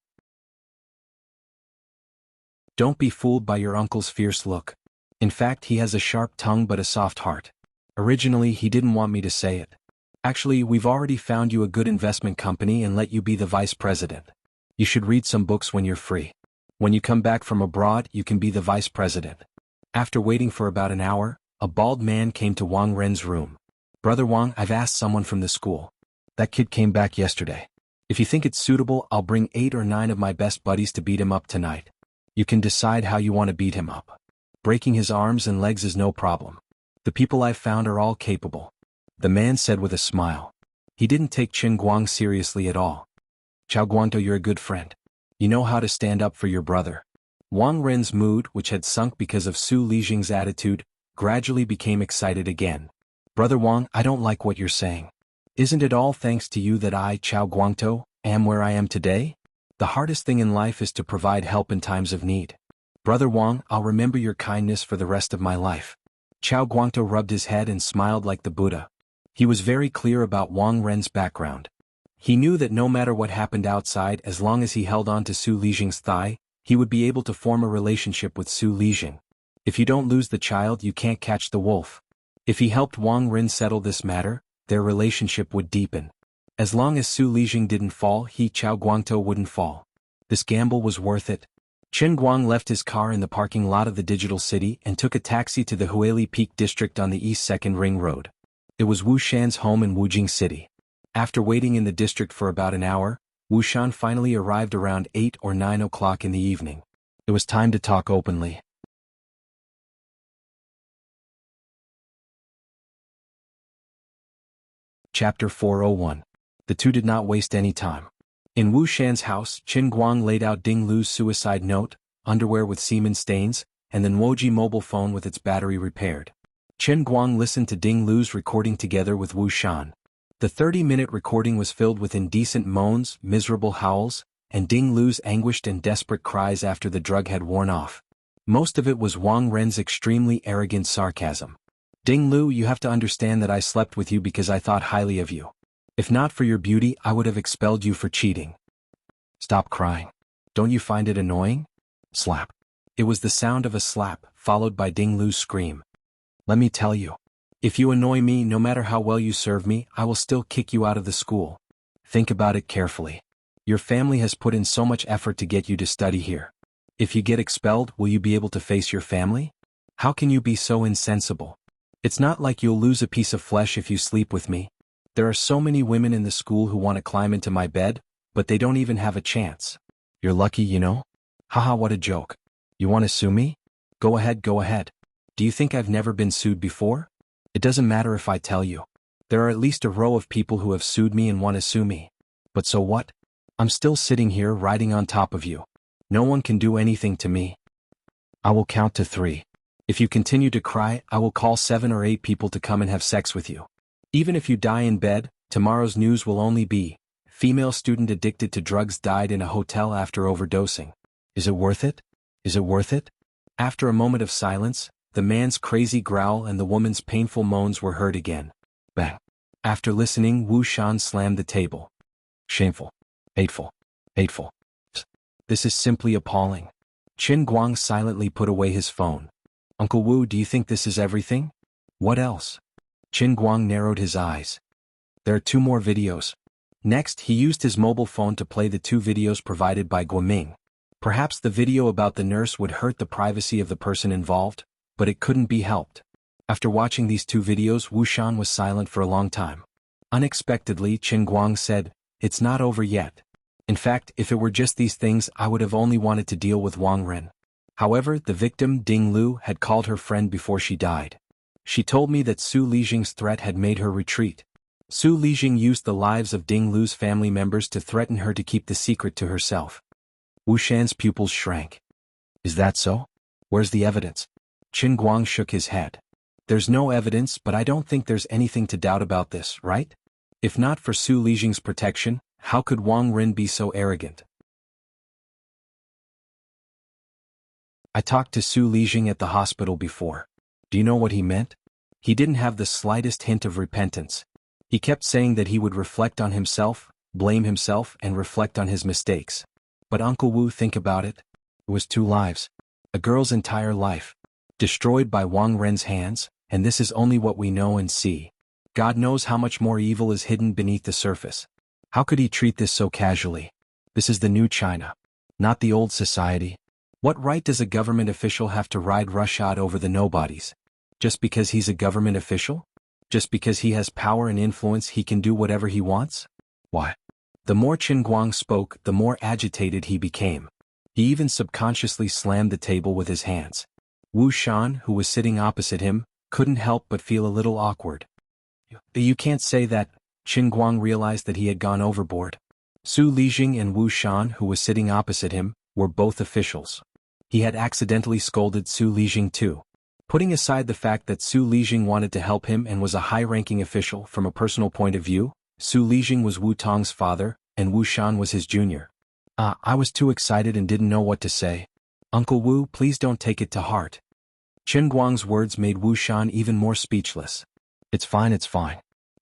Don't be fooled by your uncle's fierce look. In fact, he has a sharp tongue but a soft heart. Originally, he didn't want me to say it. Actually, we've already found you a good investment company and let you be the vice president. You should read some books when you're free. When you come back from abroad, you can be the vice president. After waiting for about an hour, a bald man came to Wang Ren's room. Brother Wang, I've asked someone from the school. That kid came back yesterday. If you think it's suitable, I'll bring 8 or 9 of my best buddies to beat him up tonight. You can decide how you want to beat him up. Breaking his arms and legs is no problem. The people I've found are all capable. The man said with a smile. He didn't take Qin Guang seriously at all. Qiao Guangtou, you're a good friend. You know how to stand up for your brother. Wang Ren's mood, which had sunk because of Su Lijing's attitude, gradually became excited again. Brother Wang, I don't like what you're saying. Isn't it all thanks to you that I, Qiao Guangtou, am where I am today? The hardest thing in life is to provide help in times of need. Brother Wang, I'll remember your kindness for the rest of my life. Qiao Guangtou rubbed his head and smiled like the Buddha. He was very clear about Wang Ren's background. He knew that no matter what happened outside, as long as he held on to Su Lijing's thigh, he would be able to form a relationship with Su Lijing. If you don't lose the child, you can't catch the wolf. If he helped Wang Ren settle this matter, their relationship would deepen. As long as Su Lijing didn't fall, he, Qiao Guangtou, wouldn't fall. This gamble was worth it. Qin Guang left his car in the parking lot of the digital city and took a taxi to the Huili Peak district on the East 2nd Ring Road. It was Wu Shan's home in Wujing City. After waiting in the district for about an hour, Wu Shan finally arrived around 8 or 9 o'clock in the evening. It was time to talk openly. Chapter 401. The two did not waste any time. In Wu Shan's house, Qin Guang laid out Ding Lu's suicide note, underwear with semen stains, and the Nuoji mobile phone with its battery repaired. Qin Guang listened to Ding Lu's recording together with Wu Shan. The 30-minute recording was filled with indecent moans, miserable howls, and Ding Lu's anguished and desperate cries after the drug had worn off. Most of it was Wang Ren's extremely arrogant sarcasm. Ding Lu, you have to understand that I slept with you because I thought highly of you. If not for your beauty, I would have expelled you for cheating. Stop crying. Don't you find it annoying? Slap. It was the sound of a slap, followed by Ding Lu's scream. Let me tell you. If you annoy me, no matter how well you serve me, I will still kick you out of the school. Think about it carefully. Your family has put in so much effort to get you to study here. If you get expelled, will you be able to face your family? How can you be so insensible? It's not like you'll lose a piece of flesh if you sleep with me. There are so many women in the school who want to climb into my bed, but they don't even have a chance. You're lucky, you know? Haha, what a joke. You want to sue me? Go ahead, go ahead. Do you think I've never been sued before? It doesn't matter if I tell you. There are at least a row of people who have sued me and want to sue me. But so what? I'm still sitting here riding on top of you. No one can do anything to me. I will count to 3. If you continue to cry, I will call 7 or 8 people to come and have sex with you. Even if you die in bed, tomorrow's news will only be, female student addicted to drugs died in a hotel after overdosing. Is it worth it? Is it worth it? After a moment of silence, the man's crazy growl and the woman's painful moans were heard again. Bang. After listening, Wu Shan slammed the table. Shameful. Hateful. Hateful. This is simply appalling. Qin Guang silently put away his phone. Uncle Wu, do you think this is everything? What else? Qin Guang narrowed his eyes. There are 2 more videos. Next, he used his mobile phone to play the 2 videos provided by Guoming. Perhaps the video about the nurse would hurt the privacy of the person involved, but it couldn't be helped. After watching these 2 videos, Wu Shan was silent for a long time. Unexpectedly, Qin Guang said, "It's not over yet. In fact, if it were just these things, I would have only wanted to deal with Wang Ren." However, the victim, Ding Lu, had called her friend before she died. She told me that Su Lijing's threat had made her retreat. Su Lijing used the lives of Ding Lu's family members to threaten her to keep the secret to herself. Wu Shan's pupils shrank. Is that so? Where's the evidence? Qin Guang shook his head. There's no evidence, but I don't think there's anything to doubt about this, right? If not for Su Lijing's protection, how could Wang Ren be so arrogant? I talked to Su Lijing at the hospital before. Do you know what he meant? He didn't have the slightest hint of repentance. He kept saying that he would reflect on himself, blame himself, and reflect on his mistakes. But Uncle Wu, think about it. It was 2 lives. A girl's entire life. Destroyed by Wang Ren's hands, and this is only what we know and see. God knows how much more evil is hidden beneath the surface. How could he treat this so casually? This is the new China, not the old society. What right does a government official have to ride roughshod over the nobodies? Just because he's a government official? Just because he has power and influence he can do whatever he wants? Why? The more Qin Guang spoke, the more agitated he became. He even subconsciously slammed the table with his hands. Wu Shan, who was sitting opposite him, couldn't help but feel a little awkward. You can't say that. Qin Guang realized that he had gone overboard. Su Lijing and Wu Shan, who was sitting opposite him, were both officials. He had accidentally scolded Su Lijing too. Putting aside the fact that Su Lijing wanted to help him and was a high-ranking official from a personal point of view, Su Lijing was Wu Tong's father, and Wu Shan was his junior. I was too excited and didn't know what to say. Uncle Wu, please don't take it to heart. Qin Guang's words made Wu Shan even more speechless. It's fine.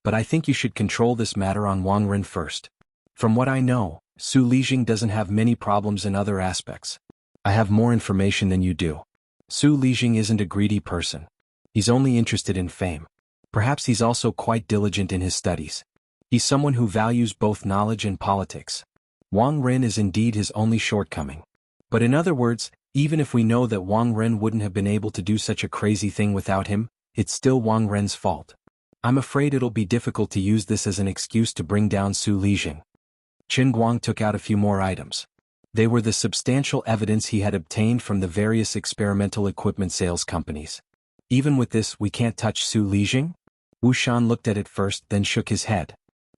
But I think you should control this matter on Wang Ren first. From what I know, Su Lijing doesn't have many problems in other aspects. I have more information than you do. Su Lijing isn't a greedy person. He's only interested in fame. Perhaps he's also quite diligent in his studies. He's someone who values both knowledge and politics. Wang Ren is indeed his only shortcoming. But in other words, even if we know that Wang Ren wouldn't have been able to do such a crazy thing without him, it's still Wang Ren's fault. I'm afraid it'll be difficult to use this as an excuse to bring down Su Lijing. Qin Guang took out a few more items. They were the substantial evidence he had obtained from the various experimental equipment sales companies. Even with this, we can't touch Su Lijing? Wu Shan looked at it first, then shook his head.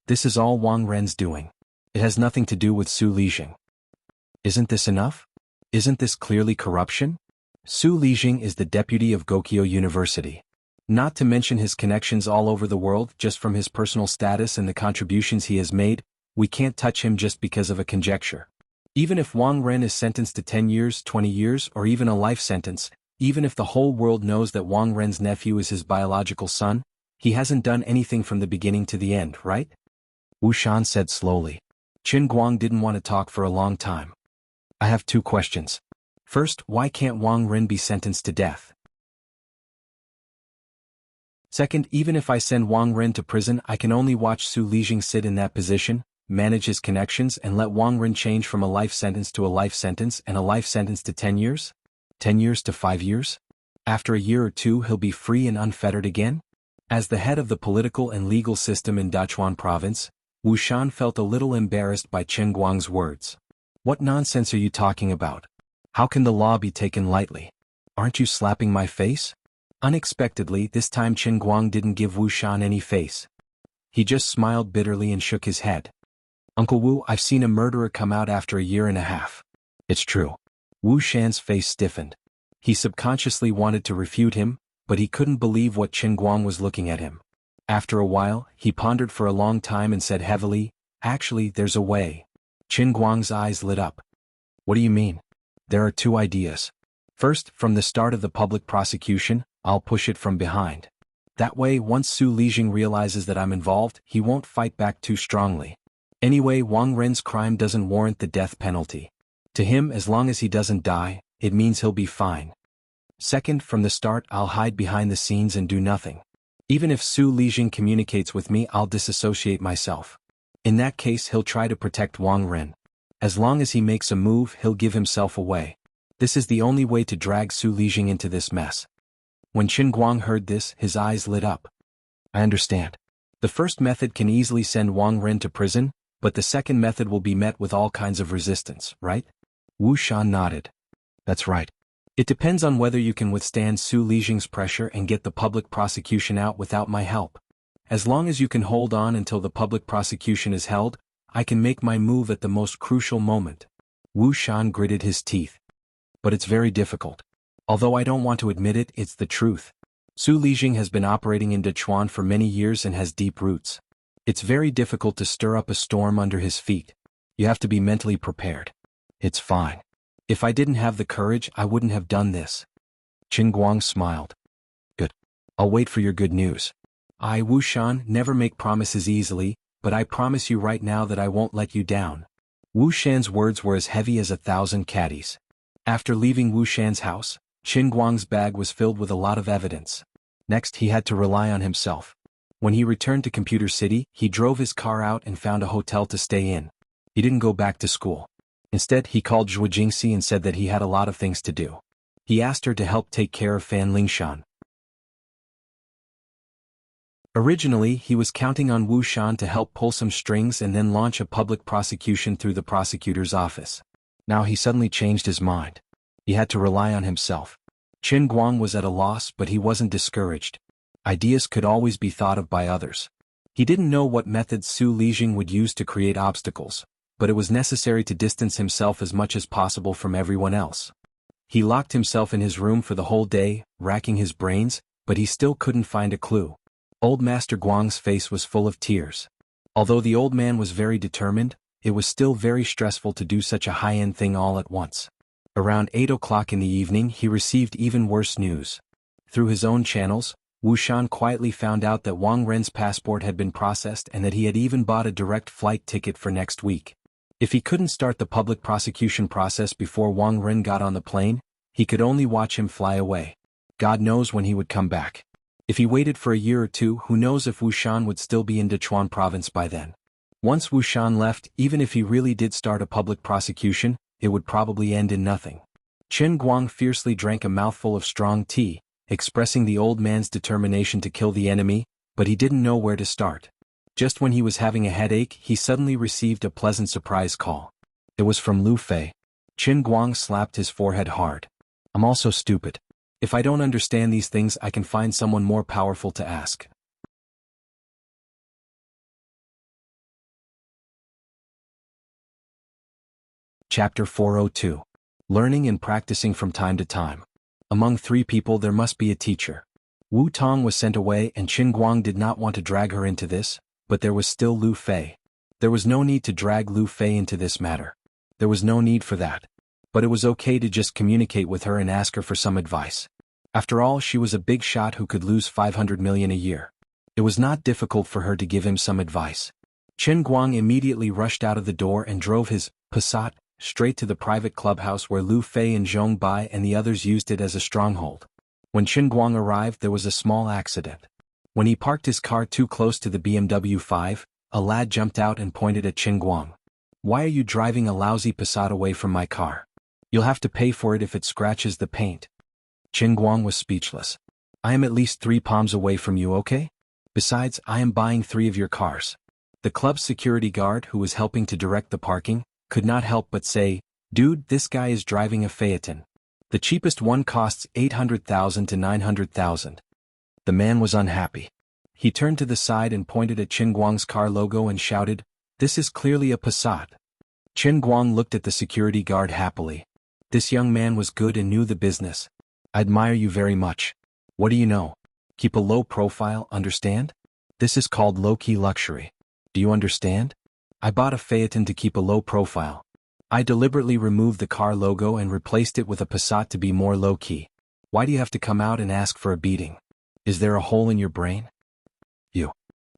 This is all Wang Ren's doing. It has nothing to do with Su Lijing. Isn't this enough? Isn't this clearly corruption? Su Lijing is the deputy of Gokyo University. Not to mention his connections all over the world. Just from his personal status and the contributions he has made, we can't touch him just because of a conjecture. Even if Wang Ren is sentenced to 10 years, 20 years, or even a life sentence, even if the whole world knows that Wang Ren's nephew is his biological son, he hasn't done anything from the beginning to the end, right? Wu Shan said slowly. Qin Guang didn't want to talk for a long time. I have 2 questions. First, why can't Wang Ren be sentenced to death? Second, even if I send Wang Ren to prison, I can only watch Su Lijing sit in that position, manage his connections, and let Wang Ren change from a life sentence to a life sentence and a life sentence to 10 years? 10 years to 5 years? After a year or 2 he'll be free and unfettered again? As the head of the political and legal system in Dachuan province, Wu Shan felt a little embarrassed by Qin Guang's words. What nonsense are you talking about? How can the law be taken lightly? Aren't you slapping my face? Unexpectedly, this time Qin Guang didn't give Wu Shan any face. He just smiled bitterly and shook his head. Uncle Wu, I've seen a murderer come out after a year and a half. It's true. Wu Shan's face stiffened. He subconsciously wanted to refute him, but he couldn't believe what Qin Guang was looking at him. After a while, he pondered for a long time and said heavily, actually, there's a way. Qin Guang's eyes lit up. What do you mean? There are 2 ideas. First, from the start of the public prosecution, I'll push it from behind. That way, once Su Lijing realizes that I'm involved, he won't fight back too strongly. Anyway, Wang Ren's crime doesn't warrant the death penalty. To him, as long as he doesn't die, it means he'll be fine. Second, from the start, I'll hide behind the scenes and do nothing. Even if Su Lijing communicates with me, I'll disassociate myself. In that case, he'll try to protect Wang Ren. As long as he makes a move, he'll give himself away. This is the only way to drag Su Lijing into this mess. When Qin Guang heard this, his eyes lit up. I understand. The first method can easily send Wang Ren to prison, but the second method will be met with all kinds of resistance, right? Wu Shan nodded. That's right. It depends on whether you can withstand Su Lijing's pressure and get the public prosecution out without my help. As long as you can hold on until the public prosecution is held, I can make my move at the most crucial moment. Wu Shan gritted his teeth. But it's very difficult. Although I don't want to admit it, it's the truth. Su Lijing has been operating in Dachuan for many years and has deep roots. It's very difficult to stir up a storm under his feet. You have to be mentally prepared. It's fine. If I didn't have the courage, I wouldn't have done this. Qin Guang smiled. Good. I'll wait for your good news. I, Wu Shan, never make promises easily, but I promise you right now that I won't let you down. Wu Shan's words were as heavy as 1,000 caddies. After leaving Wu Shan's house, Qin Guang's bag was filled with a lot of evidence. Next, he had to rely on himself. When he returned to Computer City, he drove his car out and found a hotel to stay in. He didn't go back to school. Instead, he called Zhuo Jingxi and said that he had a lot of things to do. He asked her to help take care of Fan Lingshan. Originally, he was counting on Wu Shan to help pull some strings and then launch a public prosecution through the prosecutor's office. Now he suddenly changed his mind. He had to rely on himself. Qin Guang was at a loss, but he wasn't discouraged. Ideas could always be thought of by others. He didn't know what methods Su Lijing would use to create obstacles, but it was necessary to distance himself as much as possible from everyone else. He locked himself in his room for the whole day, racking his brains, but he still couldn't find a clue. Old Master Guang's face was full of tears. Although the old man was very determined, it was still very stressful to do such a high-end thing all at once. Around 8 o'clock in the evening, he received even worse news. Through his own channels, Wu Shan quietly found out that Wang Ren's passport had been processed and that he had even bought a direct flight ticket for next week. If he couldn't start the public prosecution process before Wang Ren got on the plane, he could only watch him fly away. God knows when he would come back. If he waited for a year or two, who knows if Wu Shan would still be in Dachuan province by then. Once Wu Shan left, even if he really did start a public prosecution, it would probably end in nothing. Qin Guang fiercely drank a mouthful of strong tea, expressing the old man's determination to kill the enemy, but he didn't know where to start. Just when he was having a headache, he suddenly received a pleasant surprise call. It was from Lu Fei. Qin Guang slapped his forehead hard. I'm also stupid. If I don't understand these things, I can find someone more powerful to ask. Chapter 402. Learning and practicing from time to time. Among 3 people there must be a teacher. Wu Tong was sent away and Qin Guang did not want to drag her into this, but there was still Lu Fei. There was no need to drag Lu Fei into this matter. There was no need for that. But it was okay to just communicate with her and ask her for some advice. After all, she was a big shot who could lose 500 million a year. It was not difficult for her to give him some advice. Chen Guang immediately rushed out of the door and drove his Passat straight to the private clubhouse where Lu Fei and Zhong Bai and the others used it as a stronghold. When Chen Guang arrived, there was a small accident. When he parked his car too close to the BMW 5, a lad jumped out and pointed at Chen Guang. "Why are you driving a lousy Passat away from my car? You'll have to pay for it if it scratches the paint." Chen Guang was speechless. "I am at least 3 palms away from you, okay? Besides, I am buying 3 of your cars." The club's security guard, who was helping to direct the parking, could not help but say, "Dude, this guy is driving a Phaeton. The cheapest one costs 800,000 to 900,000. The man was unhappy. He turned to the side and pointed at Chen Guang's car logo and shouted, "This is clearly a Passat." Chen Guang looked at the security guard happily. This young man was good and knew the business. "I admire you very much. What do you know? Keep a low profile, understand? This is called low-key luxury. Do you understand? I bought a Phaeton to keep a low profile. I deliberately removed the car logo and replaced it with a Passat to be more low-key. Why do you have to come out and ask for a beating? Is there a hole in your brain? You."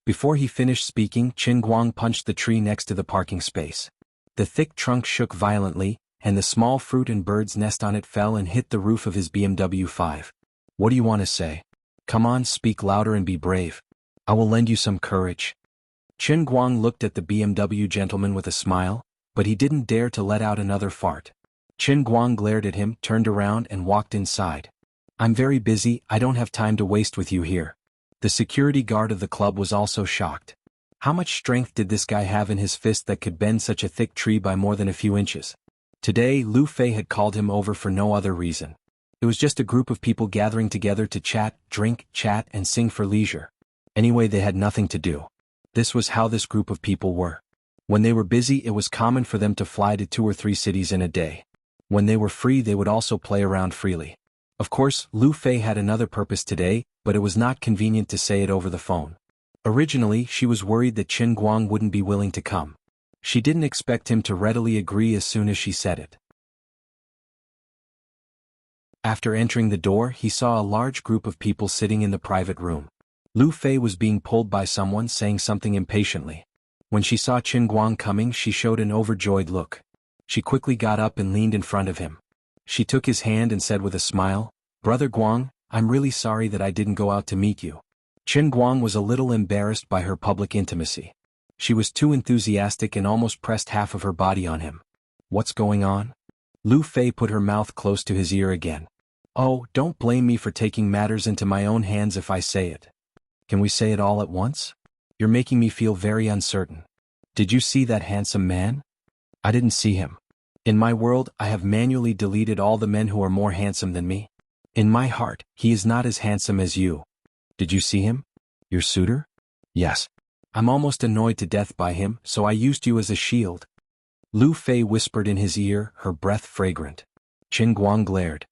Before he finished speaking, Chen Guang punched the tree next to the parking space. The thick trunk shook violently, and the small fruit and bird's nest on it fell and hit the roof of his BMW 5. "What do you want to say? Come on, speak louder and be brave. I will lend you some courage." Chen Guang looked at the BMW gentleman with a smile, but he didn't dare to let out another fart. Chen Guang glared at him, turned around and walked inside. "I'm very busy, I don't have time to waste with you here." The security guard of the club was also shocked. How much strength did this guy have in his fist that could bend such a thick tree by more than a few inches? Today, Lu Fei had called him over for no other reason. It was just a group of people gathering together to chat, drink, chat, and sing for leisure. Anyway, they had nothing to do. This was how this group of people were. When they were busy, it was common for them to fly to 2 or 3 cities in a day. When they were free, they would also play around freely. Of course, Lu Fei had another purpose today, but it was not convenient to say it over the phone. Originally, she was worried that Chen Guang wouldn't be willing to come. She didn't expect him to readily agree as soon as she said it. After entering the door, he saw a large group of people sitting in the private room. Lu Fei was being pulled by someone saying something impatiently. When she saw Chen Guang coming, she showed an overjoyed look. She quickly got up and leaned in front of him. She took his hand and said with a smile, "Brother Guang, I'm really sorry that I didn't go out to meet you." Chen Guang was a little embarrassed by her public intimacy. She was too enthusiastic and almost pressed half of her body on him. "What's going on?" Lu Fei put her mouth close to his ear again. "Oh, don't blame me for taking matters into my own hands if I say it. Can we say it all at once? You're making me feel very uncertain. Did you see that handsome man?" "I didn't see him. In my world, I have manually deleted all the men who are more handsome than me. In my heart, he is not as handsome as you. Did you see him? Your suitor?" "Yes. I'm almost annoyed to death by him, so I used you as a shield." Lu Fei whispered in his ear, her breath fragrant. Chen Guang glared.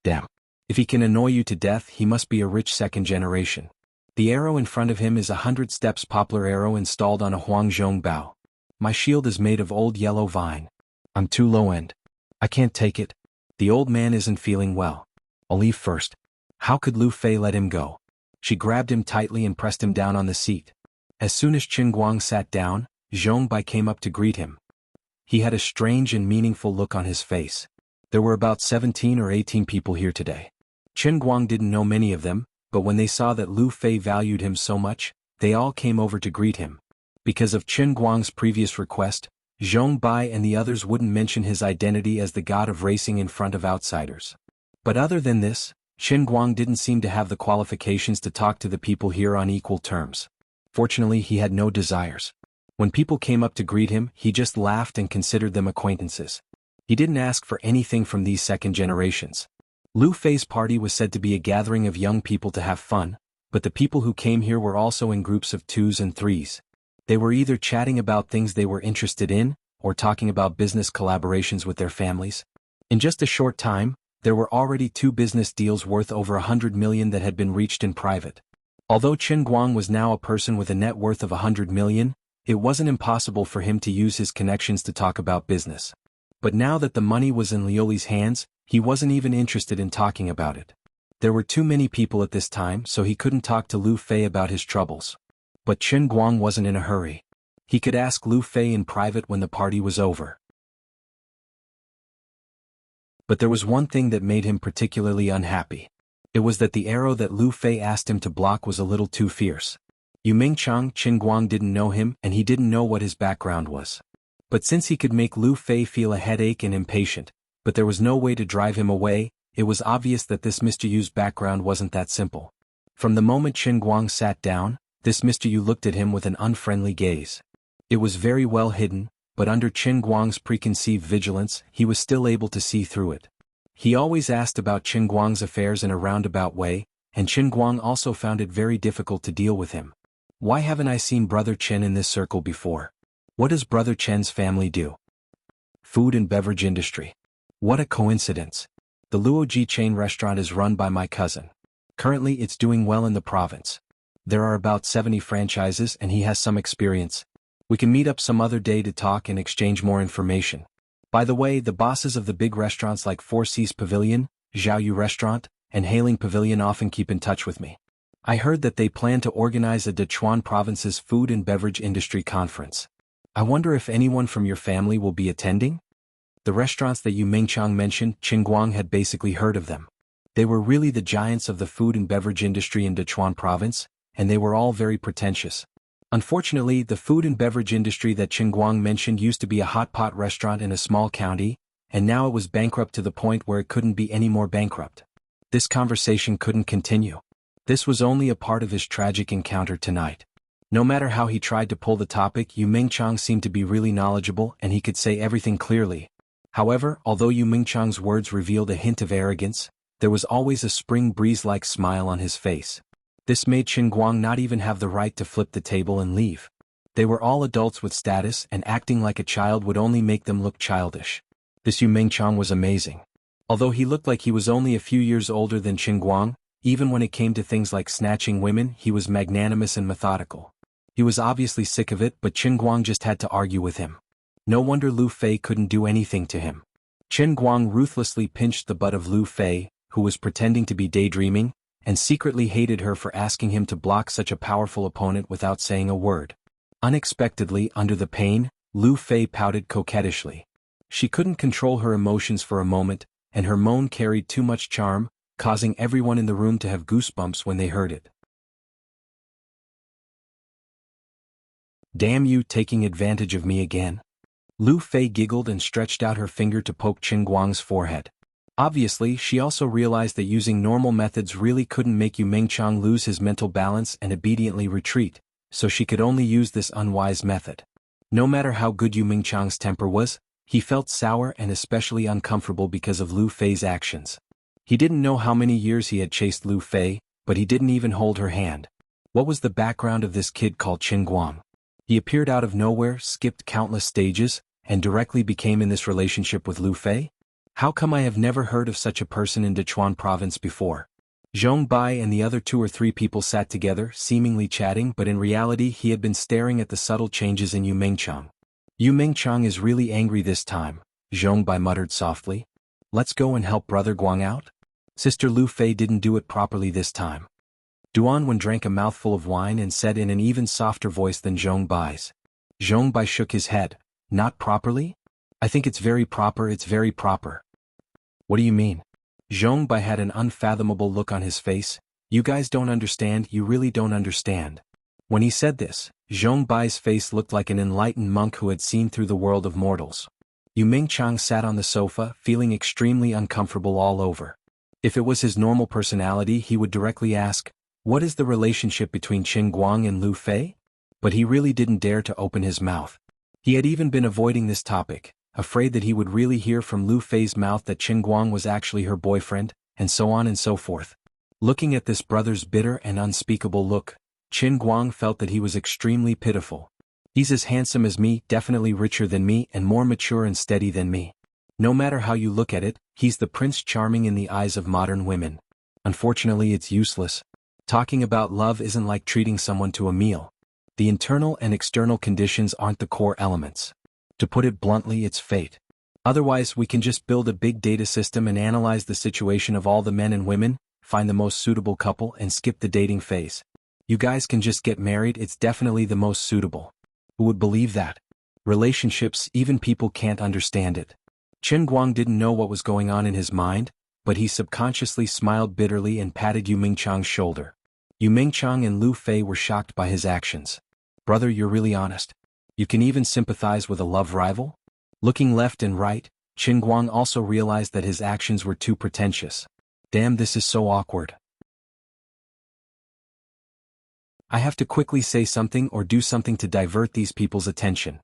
"Damn. If he can annoy you to death, he must be a rich second generation." The arrow in front of him is a 100 steps poplar arrow installed on a huangzhong bough. "My shield is made of old yellow vine. I'm too low-end. I can't take it. The old man isn't feeling well. I'll leave first." How could Lu Fei let him go? She grabbed him tightly and pressed him down on the seat. As soon as Chen Guang sat down, Zhong Bai came up to greet him. He had a strange and meaningful look on his face. There were about 17 or 18 people here today. Chen Guang didn't know many of them, but when they saw that Lu Fei valued him so much, they all came over to greet him. Because of Chen Guang's previous request, Zhong Bai and the others wouldn't mention his identity as the god of racing in front of outsiders. But other than this, Chen Guang didn't seem to have the qualifications to talk to the people here on equal terms. Fortunately, he had no desires. When people came up to greet him, he just laughed and considered them acquaintances. He didn't ask for anything from these second generations. Lu Fei's party was said to be a gathering of young people to have fun, but the people who came here were also in groups of 2s and 3s. They were either chatting about things they were interested in, or talking about business collaborations with their families. In just a short time, there were already 2 business deals worth over 100 million that had been reached in private. Although Chen Guang was now a person with a net worth of 100 million, it wasn't impossible for him to use his connections to talk about business. But now that the money was in Lioli's hands, he wasn't even interested in talking about it. There were too many people at this time, so he couldn't talk to Lu Fei about his troubles. But Chen Guang wasn't in a hurry. He could ask Lu Fei in private when the party was over. But there was one thing that made him particularly unhappy. It was that the arrow that Lu Fei asked him to block was a little too fierce. Yu Mingchang, Chen Guang didn't know him and he didn't know what his background was. But since he could make Lu Fei feel a headache and impatient, but there was no way to drive him away, it was obvious that this Mr. Yu's background wasn't that simple. From the moment Chen Guang sat down, this Mr. Yu looked at him with an unfriendly gaze. It was very well hidden, but under Chen Guang's preconceived vigilance, he was still able to see through it. He always asked about Chen Guang's affairs in a roundabout way, and Chen Guang also found it very difficult to deal with him. Why haven't I seen Brother Chen in this circle before? What does Brother Chen's family do? Food and beverage industry. What a coincidence. The Luoji chain restaurant is run by my cousin. Currently it's doing well in the province. There are about 70 franchises and he has some experience. We can meet up some other day to talk and exchange more information. By the way, the bosses of the big restaurants like Four Seas Pavilion, Zhaoyu Restaurant, and Hailing Pavilion often keep in touch with me. I heard that they plan to organize a Dechuan province's food and beverage industry conference. I wonder if anyone from your family will be attending? The restaurants that Yu Mingchang mentioned, Chen Guang had basically heard of them. They were really the giants of the food and beverage industry in Dechuan province, and they were all very pretentious. Unfortunately, the food and beverage industry that Chen Guang mentioned used to be a hot pot restaurant in a small county, and now it was bankrupt to the point where it couldn't be any more bankrupt. This conversation couldn't continue. This was only a part of his tragic encounter tonight. No matter how he tried to pull the topic, Yu Mingchang seemed to be really knowledgeable and he could say everything clearly. However, although Yu Mingchang's words revealed a hint of arrogance, there was always a spring breeze-like smile on his face. This made Chen Guang not even have the right to flip the table and leave. They were all adults with status and acting like a child would only make them look childish. This Yu Mingchang was amazing. Although he looked like he was only a few years older than Chen Guang, even when it came to things like snatching women, he was magnanimous and methodical. He was obviously sick of it, but Chen Guang just had to argue with him. No wonder Lu Fei couldn't do anything to him. Chen Guang ruthlessly pinched the butt of Lu Fei, who was pretending to be daydreaming, and secretly hated her for asking him to block such a powerful opponent without saying a word. Unexpectedly, under the pain, Lu Fei pouted coquettishly. She couldn't control her emotions for a moment, and her moan carried too much charm, causing everyone in the room to have goosebumps when they heard it. Damn you, taking advantage of me again. Lu Fei giggled and stretched out her finger to poke Chen Guang's forehead. Obviously, she also realized that using normal methods really couldn't make Yu Mingchang lose his mental balance and obediently retreat, so she could only use this unwise method. No matter how good Yu Mingchang's temper was, he felt sour and especially uncomfortable because of Lu Fei's actions. He didn't know how many years he had chased Lu Fei, but he didn't even hold her hand. What was the background of this kid called Chen Guang? He appeared out of nowhere, skipped countless stages, and directly became in this relationship with Lu Fei? How come I have never heard of such a person in Dechuan province before? Zhong Bai and the other 2 or 3 people sat together, seemingly chatting, but in reality he had been staring at the subtle changes in Yu Mingchang. Yu Mingchang is really angry this time, Zhong Bai muttered softly. Let's go and help Brother Guang out? Sister Lu Fei didn't do it properly this time. Duan drank a mouthful of wine and said in an even softer voice than Zhong Bai's. Zhong Bai shook his head. Not properly? I think it's very proper, it's very proper. What do you mean? Zhong Bai had an unfathomable look on his face. You guys don't understand, you really don't understand. When he said this, Zhong Bai's face looked like an enlightened monk who had seen through the world of mortals. Yu Mingchang sat on the sofa, feeling extremely uncomfortable all over. If it was his normal personality, he would directly ask, what is the relationship between Chen Guang and Lu Fei? But he really didn't dare to open his mouth. He had even been avoiding this topic, afraid that he would really hear from Lu Fei's mouth that Chen Guang was actually her boyfriend, and so on and so forth. Looking at this brother's bitter and unspeakable look, Chen Guang felt that he was extremely pitiful. He's as handsome as me, definitely richer than me, and more mature and steady than me. No matter how you look at it, he's the Prince Charming in the eyes of modern women. Unfortunately, it's useless. Talking about love isn't like treating someone to a meal. The internal and external conditions aren't the core elements. To put it bluntly, it's fate. Otherwise, we can just build a big data system and analyze the situation of all the men and women, find the most suitable couple and skip the dating phase. You guys can just get married, it's definitely the most suitable. Who would believe that? Relationships, even people can't understand it. Chen Guang didn't know what was going on in his mind, but he subconsciously smiled bitterly and patted Yu Mingchang's shoulder. Yu Mingchang and Lu Fei were shocked by his actions. Brother, you're really honest. You can even sympathize with a love rival? Looking left and right, Chen Guang also realized that his actions were too pretentious. Damn, this is so awkward. I have to quickly say something or do something to divert these people's attention.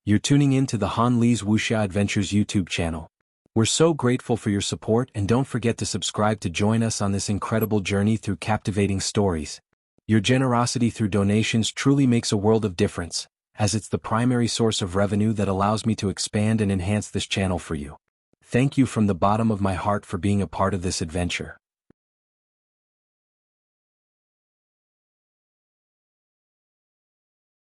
You're tuning in to the Han Li's Wuxia Adventures YouTube channel. We're so grateful for your support, and don't forget to subscribe to join us on this incredible journey through captivating stories. Your generosity through donations truly makes a world of difference, as it's the primary source of revenue that allows me to expand and enhance this channel for you. Thank you from the bottom of my heart for being a part of this adventure.